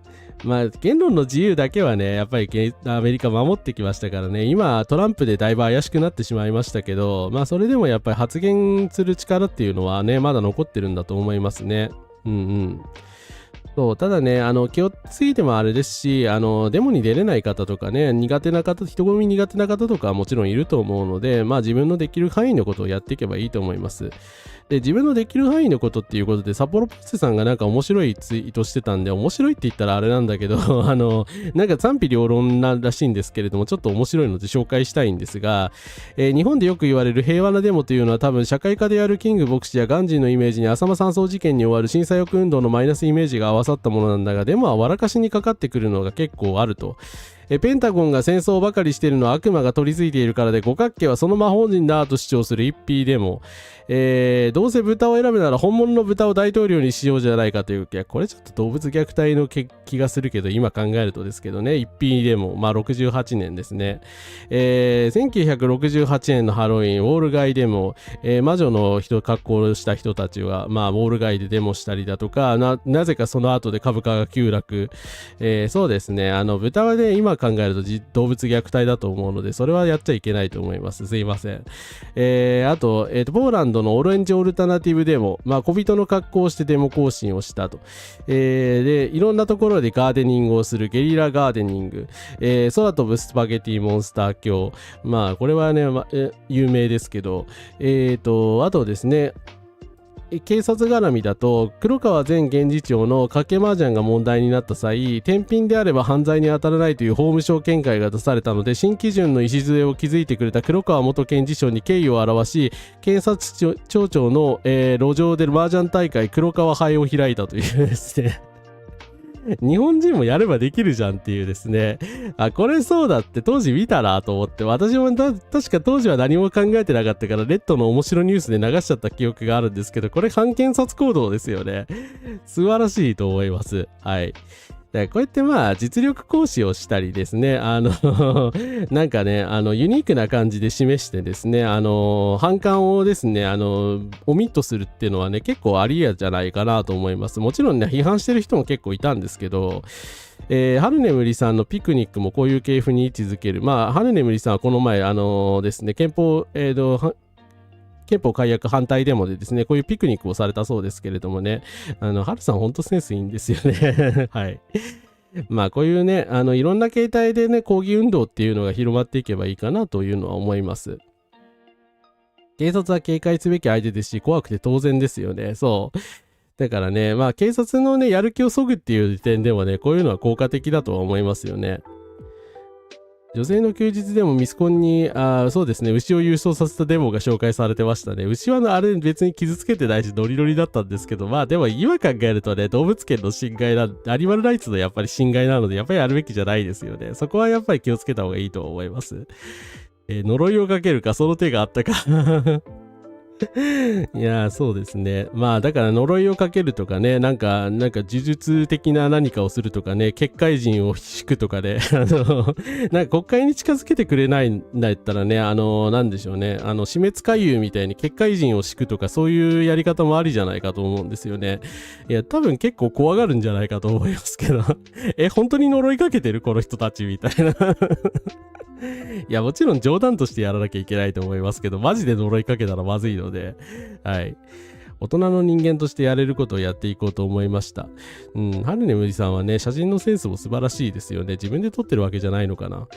A: 言論の自由だけはね、やっぱりアメリカ守ってきましたからね。今、トランプでだいぶ怪しくなってしまいましたけど、それでもやっぱり発言する力っていうのはね、まだ残ってるんだと思いますね。うんうん。そう、ただね、気をついてもあれですし、デモに出れない方とかね、人混み苦手な方とかはもちろんいると思うので、自分のできる範囲のことをやっていけばいいと思います。で、自分のできる範囲のことっていうことで、札幌ポリスさんがなんか面白いツイートしてたんで、面白いって言ったらあれなんだけど、なんか賛否両論ならしいんですけれども、ちょっと面白いので紹介したいんですが、日本でよく言われる平和なデモというのは多分社会科であるキング牧師やガンジーのイメージに浅間山荘事件に終わる震災抑運動のマイナスイメージが合わさったものなんだが、デモは笑かしにかかってくるのが結構あると。ペンタゴンが戦争ばかりしているのは悪魔が取り付いているからで、五角形はその魔法陣だと主張する一匹デモ。どうせ豚を選ぶなら本物の豚を大統領にしようじゃないかという。いや、これちょっと動物虐待の気がするけど、今考えるとですけどね、一匹デモ。68年ですね。1968年のハロウィン、ウォール街デモ。魔女の格好をした人たちは、ウォール街でデモしたりだとか、なぜかその後で株価が急落。そうですね、豚はね、今考えると動物虐待だと思うので、それはやっちゃいけないと思います。すいません。あと、ポーランドのオレンジオルタナティブデモ、小人の格好をしてデモ行進をしたと。で、いろんなところでガーデニングをするゲリラガーデニング、空飛ぶスパゲティモンスター教、これはね、有名ですけど、あとですね、警察絡みだと黒川前検事長の賭け麻雀が問題になった際、天品であれば犯罪に当たらないという法務省見解が出されたので、新基準の礎を築いてくれた黒川元検事長に敬意を表し、検察庁長の、路上で麻雀大会黒川杯を開いたというですね日本人もやればできるじゃんっていうですね。これそうだって当時見たなと思って、私も確か当時は何も考えてなかったから、レッドの面白ニュースで流しちゃった記憶があるんですけど、これ反検察行動ですよね。素晴らしいと思います。はい。でこうやって実力行使をしたりですね、なんかね、ユニークな感じで示してですね、反感をですね、オミットするっていうのはね、結構ありやじゃないかなと思います。もちろんね、批判してる人も結構いたんですけど、ハルネムリさんのピクニックもこういう系譜に位置づける。ハルネムリさんはこの前、ですね、憲法改悪反対デモでですね、こういうピクニックをされたそうですけれどもね、ハルさんほんとセンスいいんですよね。はい。こういうね、いろんな形態でね、抗議運動っていうのが広まっていけばいいかなというのは思います。警察は警戒すべき相手ですし、怖くて当然ですよね。そう。だからね、まあ警察のね、やる気を削ぐっていう点でもね、こういうのは効果的だとは思いますよね。女性の休日でもミスコンに、そうですね、牛を優勝させたデモが紹介されてましたね。牛はあれ別に傷つけてないし、ノリノリだったんですけど、まあでも今考えるとね、動物権の侵害アニマルライツのやっぱり侵害なので、やっぱりやるべきじゃないですよね。そこはやっぱり気をつけた方がいいと思います。呪いをかけるか、その手があったか。いや、そうですね。まあ、だから呪いをかけるとかね、なんか呪術的な何かをするとかね、結界人を敷くとかね、なんか国会に近づけてくれないんだったらね、なんでしょうね、死滅回遊みたいに結界人を敷くとか、そういうやり方もありじゃないかと思うんですよね。いや、多分結構怖がるんじゃないかと思いますけど、本当に呪いかけてるこの人たちみたいな。いや、もちろん冗談としてやらなきゃいけないと思いますけど、マジで呪いかけたらまずいので、はい。大人の人間としてやれることをやっていこうと思いました。ハルネムリさんはね、写真のセンスも素晴らしいですよね。自分で撮ってるわけじゃないのかな。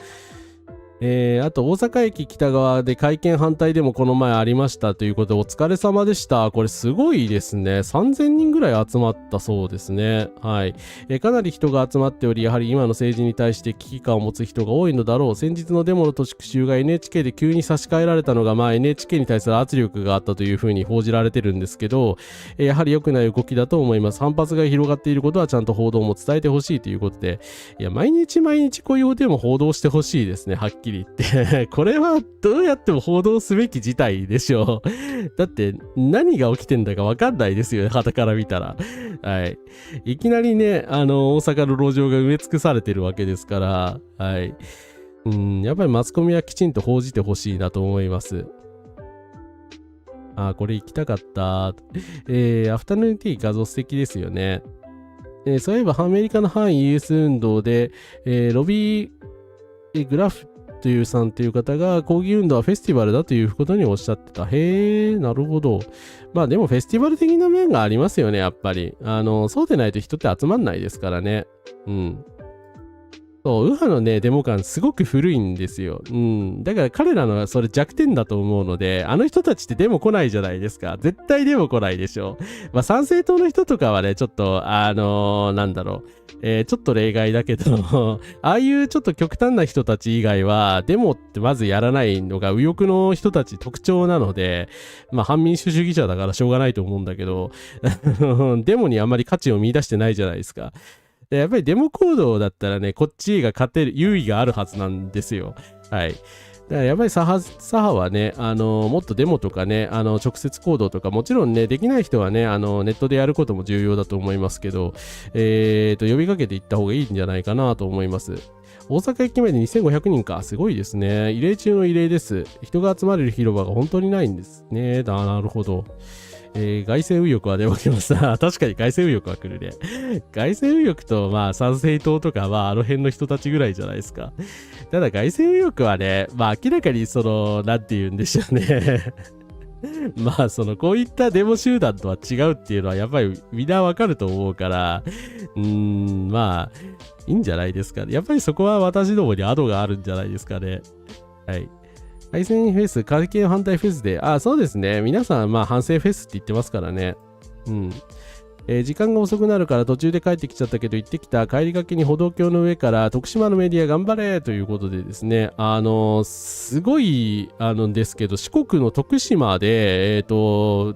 A: あと大阪駅北側で会見反対でもこの前ありましたということでお疲れ様でした。これすごいですね。3000人ぐらい集まったそうですね。はい。かなり人が集まっており、やはり今の政治に対して危機感を持つ人が多いのだろう。先日のデモの特集が NHK で急に差し替えられたのが、NHK に対する圧力があったというふうに報じられてるんですけど、やはり良くない動きだと思います。反発が広がっていることはちゃんと報道も伝えてほしいということで、いや、毎日こういうデモ報道してほしいですね。はっきり言ってこれはどうやっても報道すべき事態でしょうだって何が起きてんだか分かんないですよね、傍から見たら。はい。いきなりね、大阪の路上が埋め尽くされてるわけですから、はい。やっぱりマスコミはきちんと報じてほしいなと思います。これ行きたかった。アフタヌーンティー画像素敵ですよね。そういえばアメリカの反 ES 運動で、ロビー、グラフというさんという方が抗議運動はフェスティバルだということにおっしゃってた。へー、なるほど。でもフェスティバル的な面がありますよね、やっぱり。そうでないと人って集まんないですからね。そう、右派のね、デモ感すごく古いんですよ。だから彼らのそれ弱点だと思うので、あの人たちってデモ来ないじゃないですか。絶対デモ来ないでしょ。参政党の人とかはね、ちょっと、なんだろう。ちょっと例外だけど、ああいうちょっと極端な人たち以外は、デモってまずやらないのが右翼の人たち特徴なので、反民主主義者だからしょうがないと思うんだけど、デモにあんまり価値を見出してないじゃないですか。でやっぱりデモ行動だったらね、こっちが勝てる、優位があるはずなんですよ。はい。だからやっぱり左派はね、もっとデモとかね、直接行動とか、もちろんね、できない人はね、ネットでやることも重要だと思いますけど、呼びかけていった方がいいんじゃないかなと思います。大阪駅前で2500人か。すごいですね。異例中の異例です。人が集まれる広場が本当にないんですね。なるほど。外政右翼は出まきます。確かに外政右翼は来るね。外政右翼と、参政党とか、あの辺の人たちぐらいじゃないですか。ただ外政右翼はね、明らかになんて言うんでしょうね。こういったデモ集団とは違うっていうのは、やっぱりみんなわかると思うから、いいんじゃないですかね。やっぱりそこは私どもにアドがあるんじゃないですかね。はい。改選フェス、会計反対フェスで、そうですね。皆さん、反省フェスって言ってますからね。時間が遅くなるから途中で帰ってきちゃったけど行ってきた。帰りがけに歩道橋の上から徳島のメディア頑張れということでですね、すごい、ですけど、四国の徳島で、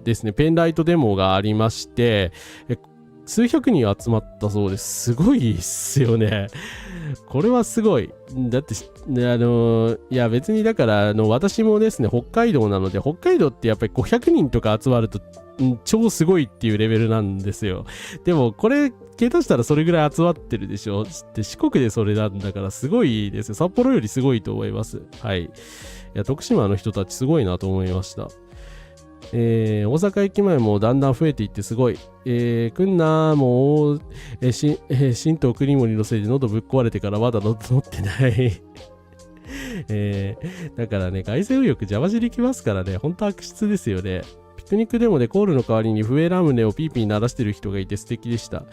A: ですね、ペンライトデモがありまして、数百人集まったそうです。すごいっすよね。これはすごい。だって、いや別にだから、私もですね、北海道なので、北海道ってやっぱり500人とか集まると、超すごいっていうレベルなんですよ。でも、これ、下手したらそれぐらい集まってるでしょ。で四国でそれなんだからすごいですよ。札幌よりすごいと思います。はい。いや、徳島の人たちすごいなと思いました。大阪駅前もだんだん増えていってすごい。来んなーもう、新東国森のせいで喉ぶっ壊れてからまだ乗ってない。だからね、外政右翼邪魔しに来ますからね、ほんと悪質ですよね。ピクニックデモでコールの代わりに笛ラムネをピーピー鳴らしてる人がいて素敵でした。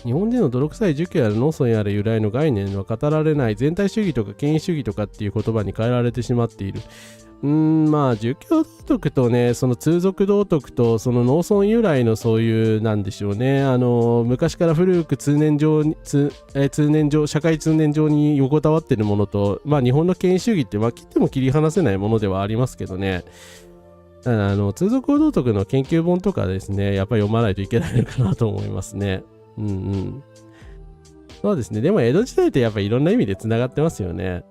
A: 日本での泥臭い儒教やら農村やら由来の概念は語られない、全体主義とか権威主義とかっていう言葉に変えられてしまっている。まあ儒教道徳とね、その通俗道徳とその農村由来のそういうなんでしょうね、昔から古く社会通念上に横たわってるものと、まあ日本の権威主義って切っても切り離せないものではありますけどね。通俗道徳の研究本とかですね、やっぱり読まないといけないのかなと思いますね。そうですね。でも江戸時代ってやっぱりいろんな意味でつながってますよね。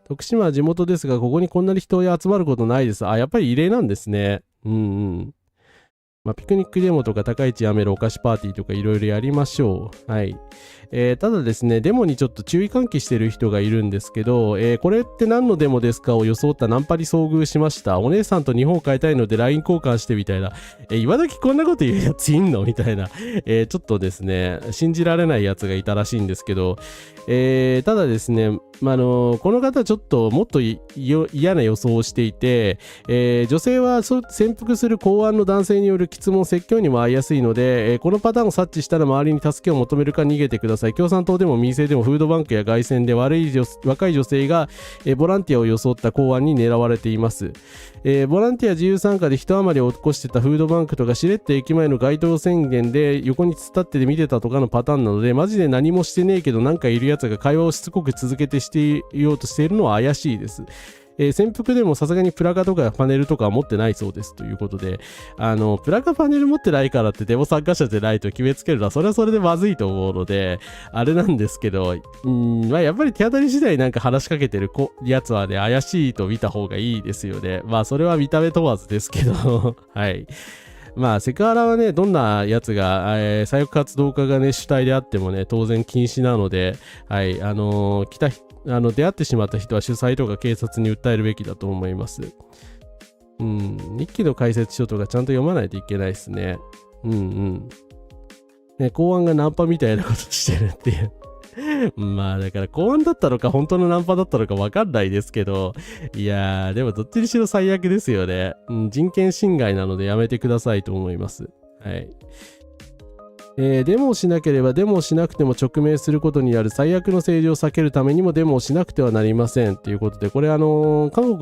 A: 徳島は地元ですが、ここにこんなに人が集まることないです。やっぱり異例なんですね。ピクニックデモとか高市やめるお菓子パーティーとかいろいろやりましょう。はい。ただですね、デモにちょっと注意喚起してる人がいるんですけど、これって何のデモですかを装ったナンパに遭遇しました。お姉さんと日本を変えたいので LINE 交換してみたいな。今時こんなこと言うやついんのみたいな。ちょっとですね、信じられないやつがいたらしいんですけど、ただですね、この方ちょっともっと嫌な予想をしていて、女性は潜伏する公安の男性による質問説教にも遭いやすいので、このパターンを察知したら周りに助けを求めるか逃げてください。共産党でも民政でもフードバンクや凱旋で若い女性が、ボランティアを装った公安に狙われています。ボランティア自由参加で人余りを起こしてたフードバンクとかしれっと駅前の街頭宣言で横に突っ立って見てたとかのパターンなので、マジで何もしてねえけどなんかいるやつが会話をしつこく続けてしていようとしているのは怪しいです。潜伏でもさすがにプラカとかパネルとかは持ってないそうですということで、プラカパネル持ってないからってデモ参加者でないと決めつけるのはそれはそれでまずいと思うのであれなんですけど、やっぱり手当たり次第なんか話しかけてるやつはね怪しいと見た方がいいですよね。それは見た目問わずですけどはい。セクハラはね、どんなやつが、左翼活動家がね、主体であってもね、当然禁止なので、はい、出会ってしまった人は主催とか警察に訴えるべきだと思います。日記の解説書とかちゃんと読まないといけないですね。公安がナンパみたいなことしてるっていう。だから公安だったのか本当のナンパだったのか分かんないですけど、いやーでもどっちにしろ最悪ですよね。人権侵害なのでやめてくださいと思います。はい。デモをしなければデモをしなくても直面することになる最悪の政治を避けるためにもデモをしなくてはなりませんということで、これ韓国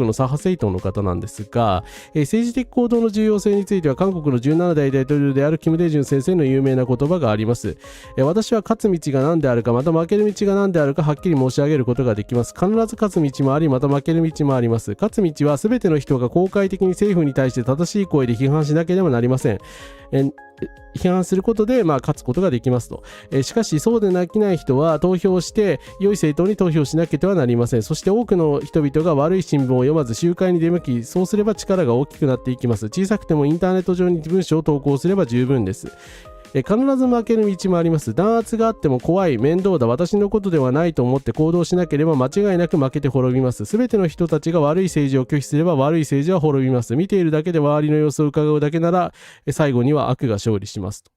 A: の左派政党の方なんですが、政治的行動の重要性については韓国の17代大統領であるキム・デジュン先生の有名な言葉があります。私は勝つ道が何であるかまた負ける道が何であるかはっきり申し上げることができます。必ず勝つ道もありまた負ける道もあります。勝つ道は全ての人が公開的に政府に対して正しい声で批判しなければなりません。批判することで、勝つことができますと。しかしそうでなきない人は投票して良い政党に投票しなければなりません。そして多くの人々が悪い新聞を読まず集会に出向き、そうすれば力が大きくなっていきます。小さくてもインターネット上に文章を投稿すれば十分です。必ず負ける道もあります。弾圧があっても怖い、面倒だ、私のことではないと思って行動しなければ間違いなく負けて滅びます。すべての人たちが悪い政治を拒否すれば悪い政治は滅びます。見ているだけで周りの様子を伺うだけなら最後には悪が勝利しますと。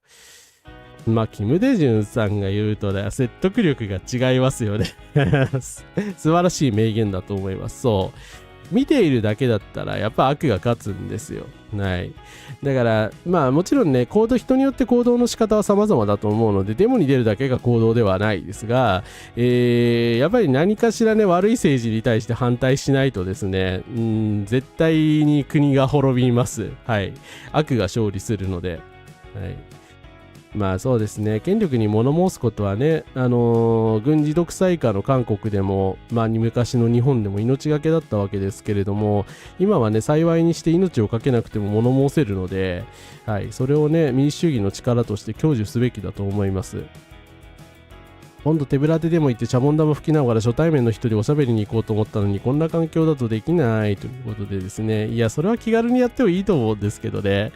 A: キム・デジュンさんが言うとね、説得力が違いますよね素晴らしい名言だと思います。見ているだけだったらやっぱ悪が勝つんですよ。はい。だからもちろんね、人によって行動の仕方は様々だと思うので、デモに出るだけが行動ではないですが、やっぱり何かしらね、悪い政治に対して反対しないとですね、絶対に国が滅びます。はい。悪が勝利するので。はい。そうですね、権力に物申すことはね、軍事独裁下の韓国でも、昔の日本でも命がけだったわけですけれども、今はね、幸いにして命を懸けなくても物申せるので、はい、それをね、民主主義の力として享受すべきだと思います。今度手ぶらでも行ってシャボン玉吹きながら初対面の人でおしゃべりに行こうと思ったのに、こんな環境だとできないということでですね、いや、それは気軽にやってもいいと思うんですけどね。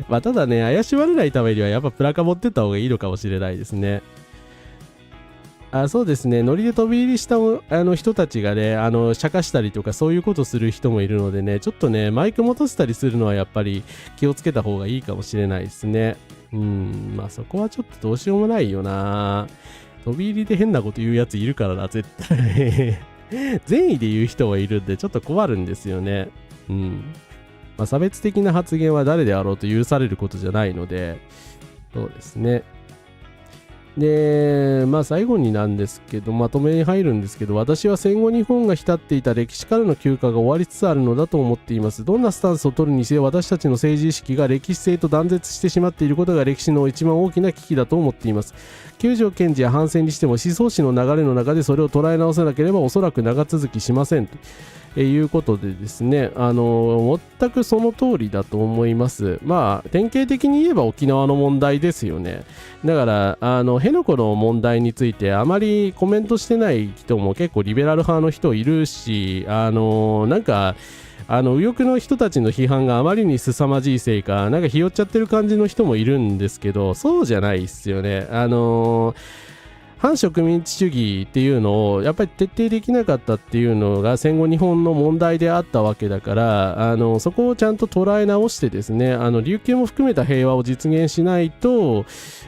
A: ただね、怪しまれないためにはやっぱプラカ持ってった方がいいのかもしれないですね。そうですね、ノリで飛び入りした人たちがね、釈迦したりとかそういうことする人もいるのでね、ちょっとね、マイク持たせたりするのはやっぱり気をつけた方がいいかもしれないですね。そこはちょっとどうしようもないよな。飛び入りで変なこと言うやついるからな、絶対善意で言う人もいるんでちょっと困るんですよね。差別的な発言は誰であろうと許されることじゃないので、そうですね。で、最後になんですけど、まとめに入るんですけど、私は戦後日本が浸っていた歴史からの休暇が終わりつつあるのだと思っています。どんなスタンスを取るにせよ、私たちの政治意識が歴史性と断絶してしまっていることが歴史の一番大きな危機だと思っています。九条検事や反戦にしても思想史の流れの中でそれを捉え直さなければおそらく長続きしませんということでですね、全くその通りだと思います。典型的に言えば沖縄の問題ですよね。だから辺野古の問題についてあまりコメントしてない人も結構リベラル派の人いるし、なんか右翼の人たちの批判があまりに凄まじいせいか、なんかひよっちゃってる感じの人もいるんですけど、そうじゃないですよね。反植民地主義っていうのをやっぱり徹底できなかったっていうのが戦後日本の問題であったわけだから、そこをちゃんと捉え直してですね、琉球も含めた平和を実現しないと、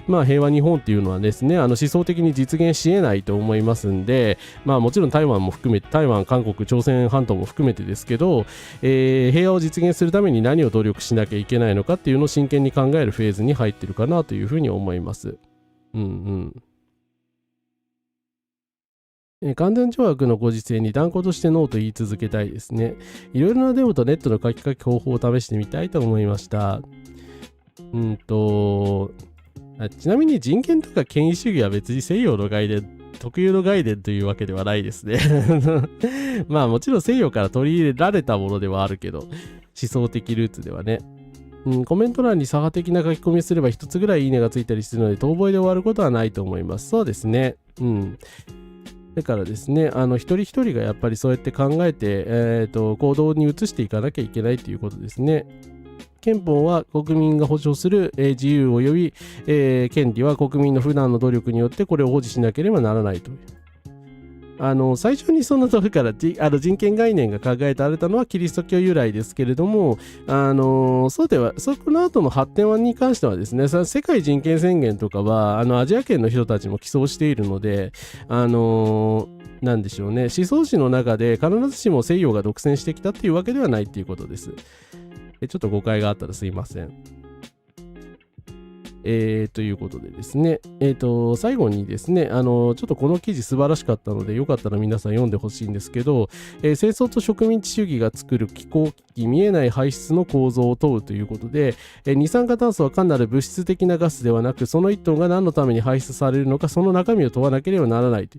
A: 平和日本っていうのはですね、思想的に実現し得ないと思いますんで、もちろん台湾も含めて、台湾、韓国、朝鮮半島も含めてですけど、平和を実現するために何を努力しなきゃいけないのかっていうのを真剣に考えるフェーズに入ってるかなというふうに思います。完全条約のご時世に断固としてノーと言い続けたいですね。いろいろなデモとネットの書き方法を試してみたいと思いました。ちなみに人権とか権威主義は別に西洋の概念、特有の概念というわけではないですね。もちろん西洋から取り入れられたものではあるけど、思想的ルーツではね。コメント欄に左派的な書き込みすれば一つぐらいいいねがついたりするので、遠吠えで終わることはないと思います。そうですね。だからですね、一人一人がやっぱりそうやって考えて、行動に移していかなきゃいけないということですね。憲法は国民が保障する、自由及び、権利は国民の普段の努力によってこれを保持しなければならないと。最初にその時から人権概念が考えられたのはキリスト教由来ですけれども、そうではそこの後の発展に関してはですね、世界人権宣言とかはアジア圏の人たちも起草しているので、なんでしょうね、思想史の中で必ずしも西洋が独占してきたっていうわけではないっていうことです。ちょっと誤解があったらすいません。ということでですね、最後にですね、ちょっとこの記事素晴らしかったので、よかったら皆さん読んでほしいんですけど、戦争と植民地主義が作る気候危機、見えない排出の構造を問うということで、二酸化炭素は単なる物質的なガスではなく、その1トンが何のために排出されるのか、その中身を問わなければならないと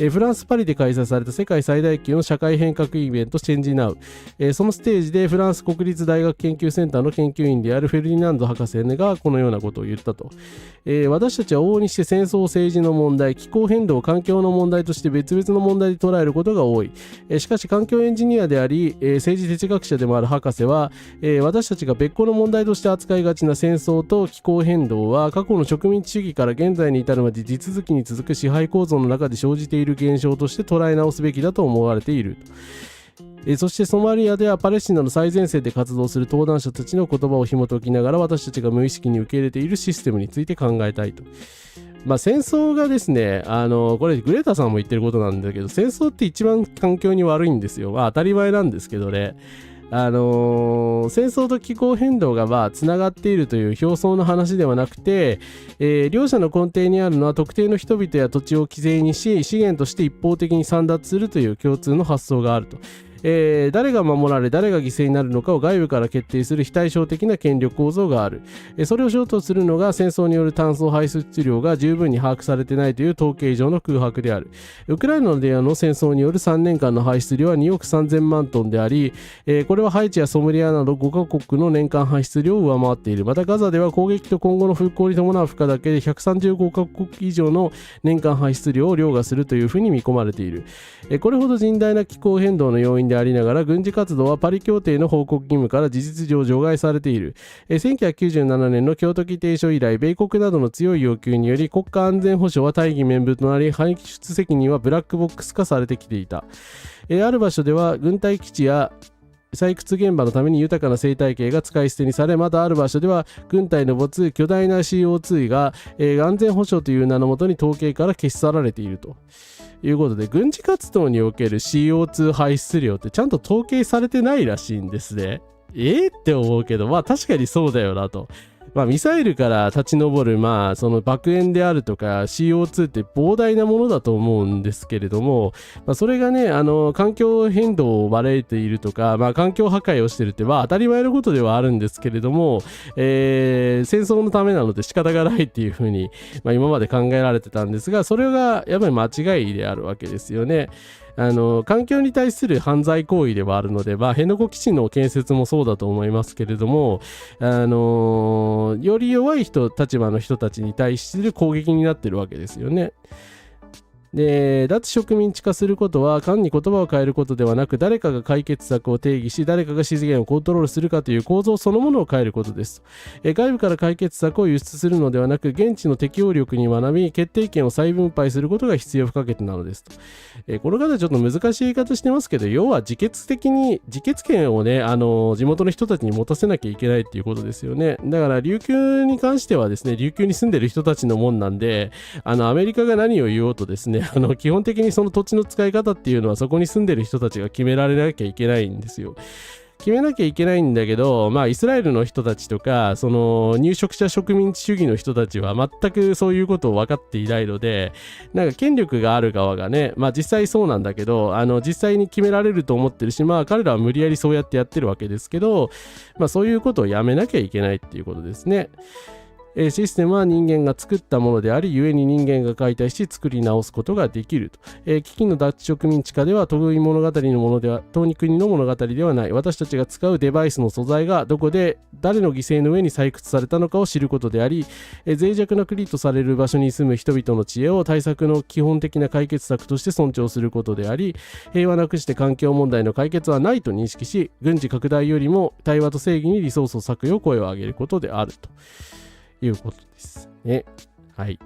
A: いう。フランス・パリで開催された世界最大級の社会変革イベント、チェンジナウ。そのステージでフランス国立大学研究センターの研究員であるフェルディナンド博士がこのようなことを言ったと。私たちは往々にして戦争、政治の問題、気候変動、環境の問題として別々の問題で捉えることが多い。しかし環境エンジニアであり、政治哲学者でもある博士は、私たちが別個の問題として扱いがちな戦争と気候変動は過去の植民地主義から現在に至るまで地続きに続く支配構造の中で生じている現象として捉え直すべきだと思われている。そしてソマリアではパレスチナの最前線で活動する登壇者たちの言葉を紐解きながら、私たちが無意識に受け入れているシステムについて考えたいと。戦争がですね、これグレタさんも言ってることなんだけど、戦争って一番環境に悪いんですよ。当たり前なんですけどね。戦争と気候変動がつながっているという表層の話ではなくて、両者の根底にあるのは特定の人々や土地を規制にし、資源として一方的に散奪するという共通の発想があると。誰が守られ誰が犠牲になるのかを外部から決定する非対称的な権力構造がある。それを象徴するのが戦争による炭素排出量が十分に把握されていないという統計上の空白である。ウクライナでの戦争による3年間の排出量は2億3000万トンであり、これはハイチやソマリアなど5カ国の年間排出量を上回っている。またガザでは攻撃と今後の復興に伴う負荷だけで135カ国以上の年間排出量を凌駕するというふうに見込まれている。これほど甚大な気候変動の要因でありながら、軍事活動はパリ協定の報告義務から事実上除外されている。1997年の京都議定書以来、米国などの強い要求により国家安全保障は大義名分となり、排出責任はブラックボックス化されてきていた。ある場所では軍隊基地や採掘現場のために豊かな生態系が使い捨てにされ、またある場所では軍隊の持つ巨大な CO2 が、安全保障という名のもとに統計から消し去られているということで、軍事活動における CO2 排出量ってちゃんと統計されてないらしいんですね。って思うけど、確かにそうだよなと。ミサイルから立ち上る、その爆煙であるとか CO2 って膨大なものだと思うんですけれども、それがね、環境変動を招いているとか、環境破壊をしているって、当たり前のことではあるんですけれども、戦争のためなので仕方がないっていうふうに、今まで考えられてたんですが、それがやっぱり間違いであるわけですよね。環境に対する犯罪行為ではあるので、辺野古基地の建設もそうだと思いますけれども、より弱い立場の人たちに対する攻撃になってるわけですよね。で、脱植民地化することは単に言葉を変えることではなく、誰かが解決策を定義し、誰かが資源をコントロールするかという構造そのものを変えることです。外部から解決策を輸出するのではなく、現地の適応力に学び、決定権を再分配することが必要不可欠なのですと。この方ちょっと難しい言い方してますけど、要は自決権をね、地元の人たちに持たせなきゃいけないっていうことですよね。だから琉球に関してはですね、琉球に住んでる人たちのもんなんで、アメリカが何を言おうとですね、基本的にその土地の使い方っていうのはそこに住んでる人たちが決められなきゃいけないんですよ。決めなきゃいけないんだけど、イスラエルの人たちとか、その入植者植民地主義の人たちは全くそういうことを分かっていないので、権力がある側がね、実際そうなんだけど、実際に決められると思ってるし、彼らは無理やりそうやってやってるわけですけど、そういうことをやめなきゃいけないっていうことですね。システムは人間が作ったものであり、故に人間が解体し作り直すことができると。危機の脱植民地化では遠い物語のものでは、遠い国の物語ではない。私たちが使うデバイスの素材がどこで誰の犠牲の上に採掘されたのかを知ることであり、脆弱な国とされる場所に住む人々の知恵を対策の基本的な解決策として尊重することであり、平和なくして環境問題の解決はないと認識し、軍事拡大よりも対話と正義にリソースを割くよう声を上げることであるということですね。はい。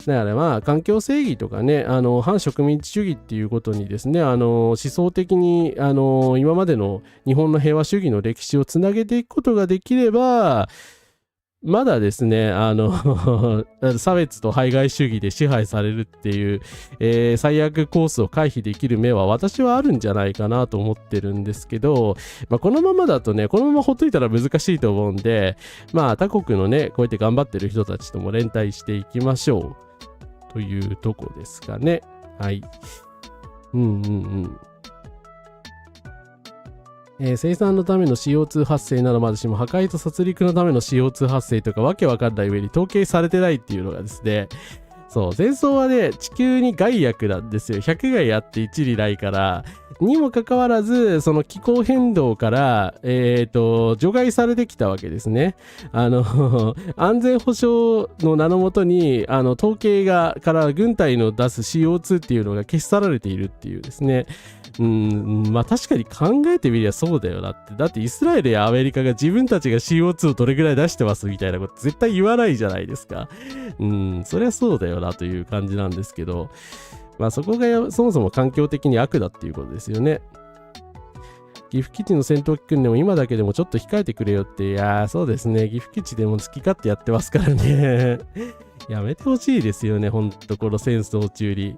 A: だから環境正義とかね、反植民地主義っていうことにですね、思想的に今までの日本の平和主義の歴史をつなげていくことができれば、まだですね、差別と排外主義で支配されるっていう、最悪コースを回避できる目は私はあるんじゃないかなと思ってるんですけど、このままだとね、このままほっといたら難しいと思うんで、他国のね、こうやって頑張ってる人たちとも連帯していきましょうというとこですかね。はい。生産のための CO2 発生ならまだしも破壊と殺戮のための CO2 発生とかわけわかんない上に統計されてないっていうのがですね、そう、戦争はね、地球に害悪なんですよ。100害あって1利ないから、にもかかわらず、その気候変動から、除外されてきたわけですね。安全保障の名のもとに、統計から軍隊の出す CO2 っていうのが消し去られているっていうですね。確かに考えてみりゃそうだよなって。だってイスラエルやアメリカが自分たちが CO2 をどれくらい出してますみたいなこと絶対言わないじゃないですか。そりゃそうだよなという感じなんですけど、そこがそもそも環境的に悪だっていうことですよね。岐阜基地の戦闘機訓練も今だけでもちょっと控えてくれよって。いやー、そうですね。岐阜基地でも好き勝手やってますからね。やめてほしいですよね。ほんとこの戦争中に。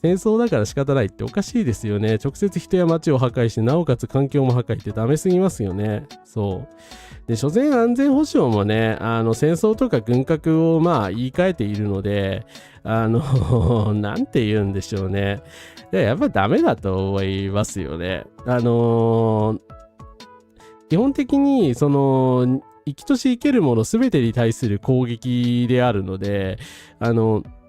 A: 戦争だから仕方ないっておかしいですよね。直接人や町を破壊して、なおかつ環境も破壊ってダメすぎますよね。そう。で、所詮安全保障もね、戦争とか軍拡を言い換えているので、なんて言うんでしょうね。やっぱダメだと思いますよね。基本的に、生きとし生けるもの全てに対する攻撃であるので、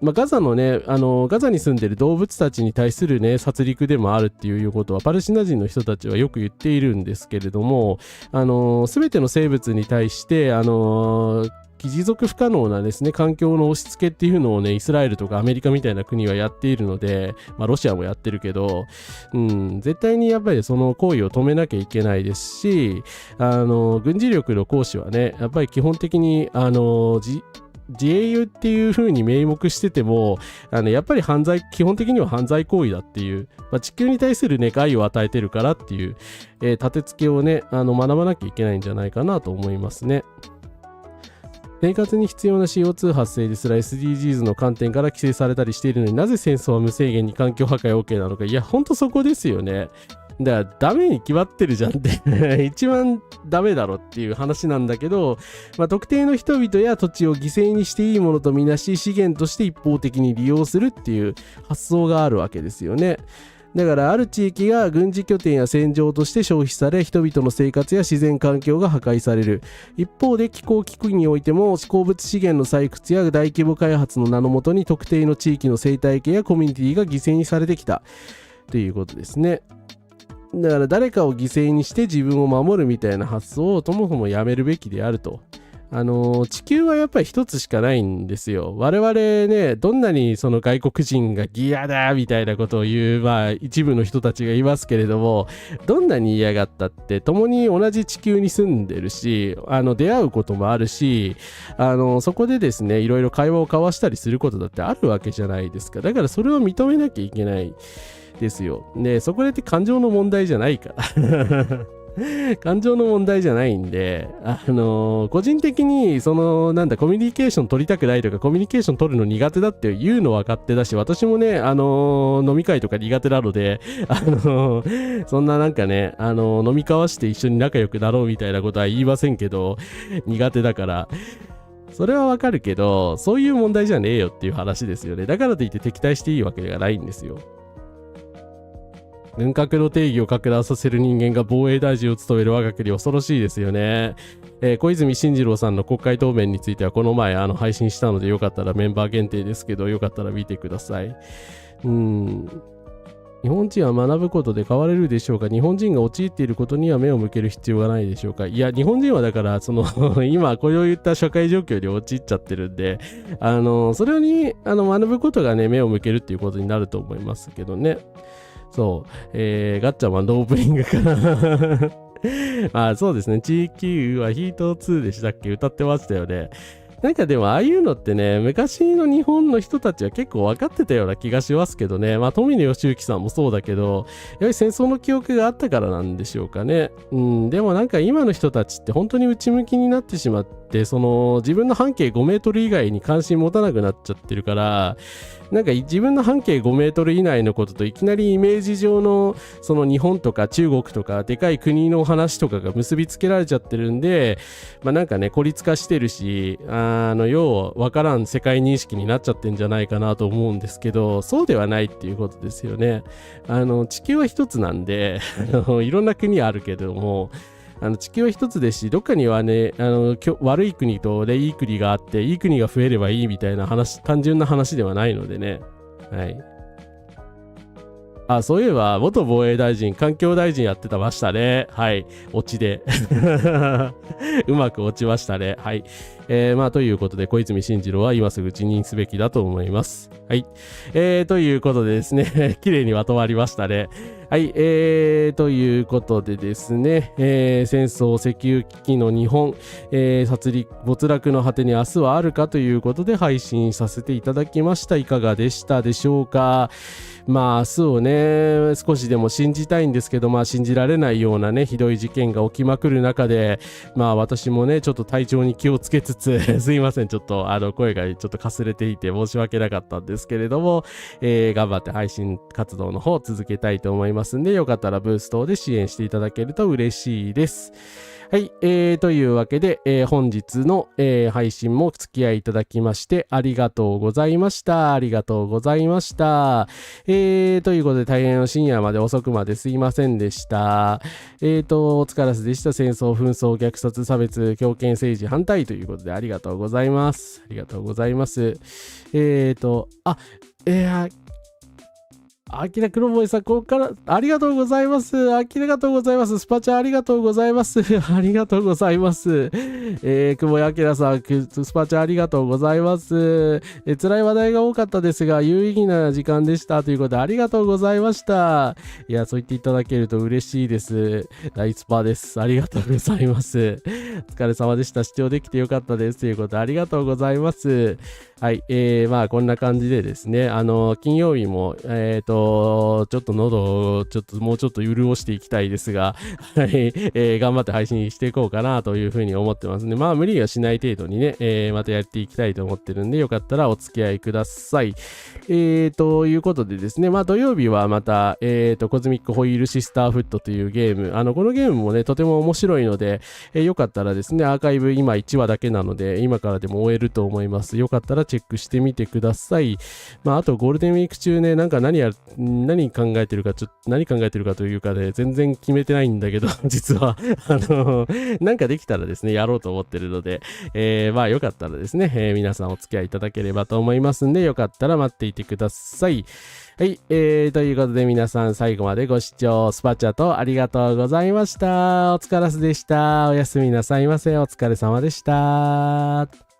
A: ガザのね、ガザに住んでる動物たちに対するね、殺戮でもあるっていうことは、パレスチナ人の人たちはよく言っているんですけれども、全ての生物に対して、持続不可能なですね、環境の押し付けっていうのをね、イスラエルとかアメリカみたいな国はやっているので、ロシアもやってるけど、絶対にやっぱりその行為を止めなきゃいけないですし、軍事力の行使はね、やっぱり基本的に、自衛隊っていう風に名目してても、やっぱり基本的には犯罪行為だっていう、地球に対するね、害を与えてるからっていう、立て付けをね、学ばなきゃいけないんじゃないかなと思いますね。生活に必要な CO2 発生ですら SDGs の観点から規制されたりしているのになぜ戦争は無制限に環境破壊 OK なのか。いや、ほんとそこですよね。だからダメに決まってるじゃんって一番ダメだろっていう話なんだけど、特定の人々や土地を犠牲にしていいものとみなし、資源として一方的に利用するっていう発想があるわけですよね。だからある地域が軍事拠点や戦場として消費され、人々の生活や自然環境が破壊される。一方で気候危機においても鉱物資源の採掘や大規模開発の名のもとに特定の地域の生態系やコミュニティが犠牲にされてきたということですね。だから誰かを犠牲にして自分を守るみたいな発想をともともやめるべきであると。地球はやっぱり一つしかないんですよ。我々ね、どんなにその外国人がギアだみたいなことを言う、一部の人たちがいますけれども、どんなに嫌がったって共に同じ地球に住んでるし、出会うこともあるし、そこでですね、いろいろ会話を交わしたりすることだってあるわけじゃないですか。だからそれを認めなきゃいけないですよ。で、そこでって感情の問題じゃないから感情の問題じゃないんで、個人的にコミュニケーション取りたくないとか、コミュニケーション取るの苦手だって言うのは勝手だし、私もね、飲み会とか苦手なので、そんななんかね、飲み交わして一緒に仲良くなろうみたいなことは言いませんけど、苦手だから。それはわかるけど、そういう問題じゃねえよっていう話ですよね。だからといって敵対していいわけがないんですよ。軍拡の定義を拡大させる人間が防衛大臣を務める我が国、恐ろしいですよね。小泉進次郎さんの国会答弁についてはこの前配信したので、よかったらメンバー限定ですけど、よかったら見てください。日本人は学ぶことで変われるでしょうか。日本人が陥っていることには目を向ける必要がないでしょうか。いや、日本人はだから今これを言った社会状況に陥っちゃってるんで、それに学ぶことがね、目を向けるっていうことになると思いますけどね。そう、ガッチャマンのオープニングかなそうですね、地域はヒート2でしたっけ、歌ってましたよね。なんかでもああいうのってね、昔の日本の人たちは結構分かってたような気がしますけどね。富野義行さんもそうだけど、やはり戦争の記憶があったからなんでしょうかね。でもなんか今の人たちって本当に内向きになってしまって、自分の半径5メートル以外に関心持たなくなっちゃってるから、なんか自分の半径5メートル以内のことといきなりイメージ上の日本とか中国とかでかい国の話とかが結びつけられちゃってるんで、なんかね、孤立化してるし、要は分からん世界認識になっちゃってんじゃないかなと思うんですけど、そうではないっていうことですよね。地球は一つなんでいろんな国あるけども、地球は一つですし、どっかにはね、悪い国といい国があって、いい国が増えればいいみたいな話、単純な話ではないのでね。はい。そういえば、元防衛大臣、環境大臣やってましたね。はい。オチで。うまく落ちましたね。はい。ということで、小泉進次郎は今すぐ辞任すべきだと思います。はい。ということでですね、綺麗にまとまりましたね。はい。ということでですね、戦争、石油危機の日本、没落の果てに明日はあるかということで配信させていただきました。いかがでしたでしょうか。明日をね、少しでも信じたいんですけど、信じられないようなね、ひどい事件が起きまくる中で、私もね、ちょっと体調に気をつけつつ、すいません、ちょっと声がちょっとかすれていて申し訳なかったんですけれども、頑張って配信活動の方続けたいと思いますんで、よかったらブース等で支援していただけると嬉しいです。はい、というわけで、本日の、配信も付き合いいただきましてありがとうございました。ありがとうございました。ということで大変深夜まで遅くまですいませんでした。お疲れ様でした。戦争、紛争、虐殺、差別、強権政治反対ということでありがとうございます。ありがとうございます。アキラ黒ボイさん、ここからありがとうございます。ありがとうございます。スパチャありがとうございます。ありがとうございます。久保明さん、スパチャありがとうございます。辛い話題が多かったですが、有意義な時間でしたということでありがとうございました。いや、そう言っていただけると嬉しいです。大スパです。ありがとうございます。お疲れ様でした。視聴できてよかったですということでありがとうございます。はい、こんな感じでですね、金曜日も、ちょっと喉をもうちょっと潤していきたいですが、はい、頑張って配信していこうかなというふうに思ってますね。まあ無理はしない程度にね、またやっていきたいと思ってるんで、よかったらお付き合いください。ということでですね、まあ土曜日はまた、コズミックホイールシスターフットというゲーム、このゲームもね、とても面白いので、よかったらですね、アーカイブ今1話だけなので、今からでも終えると思います。よかったらチェックしてみてください。まああとゴールデンウィーク中ね、なんか何考えてるかというかね、全然決めてないんだけど、実は、なんかできたらですね、やろうと思ってるので、まあよかったらですね、皆さんお付き合いいただければと思いますんで、よかったら待っていてください。はい、ということで皆さん最後までご視聴スパチャとありがとうございました。お疲れ様でした。おやすみなさいませ。お疲れ様でした。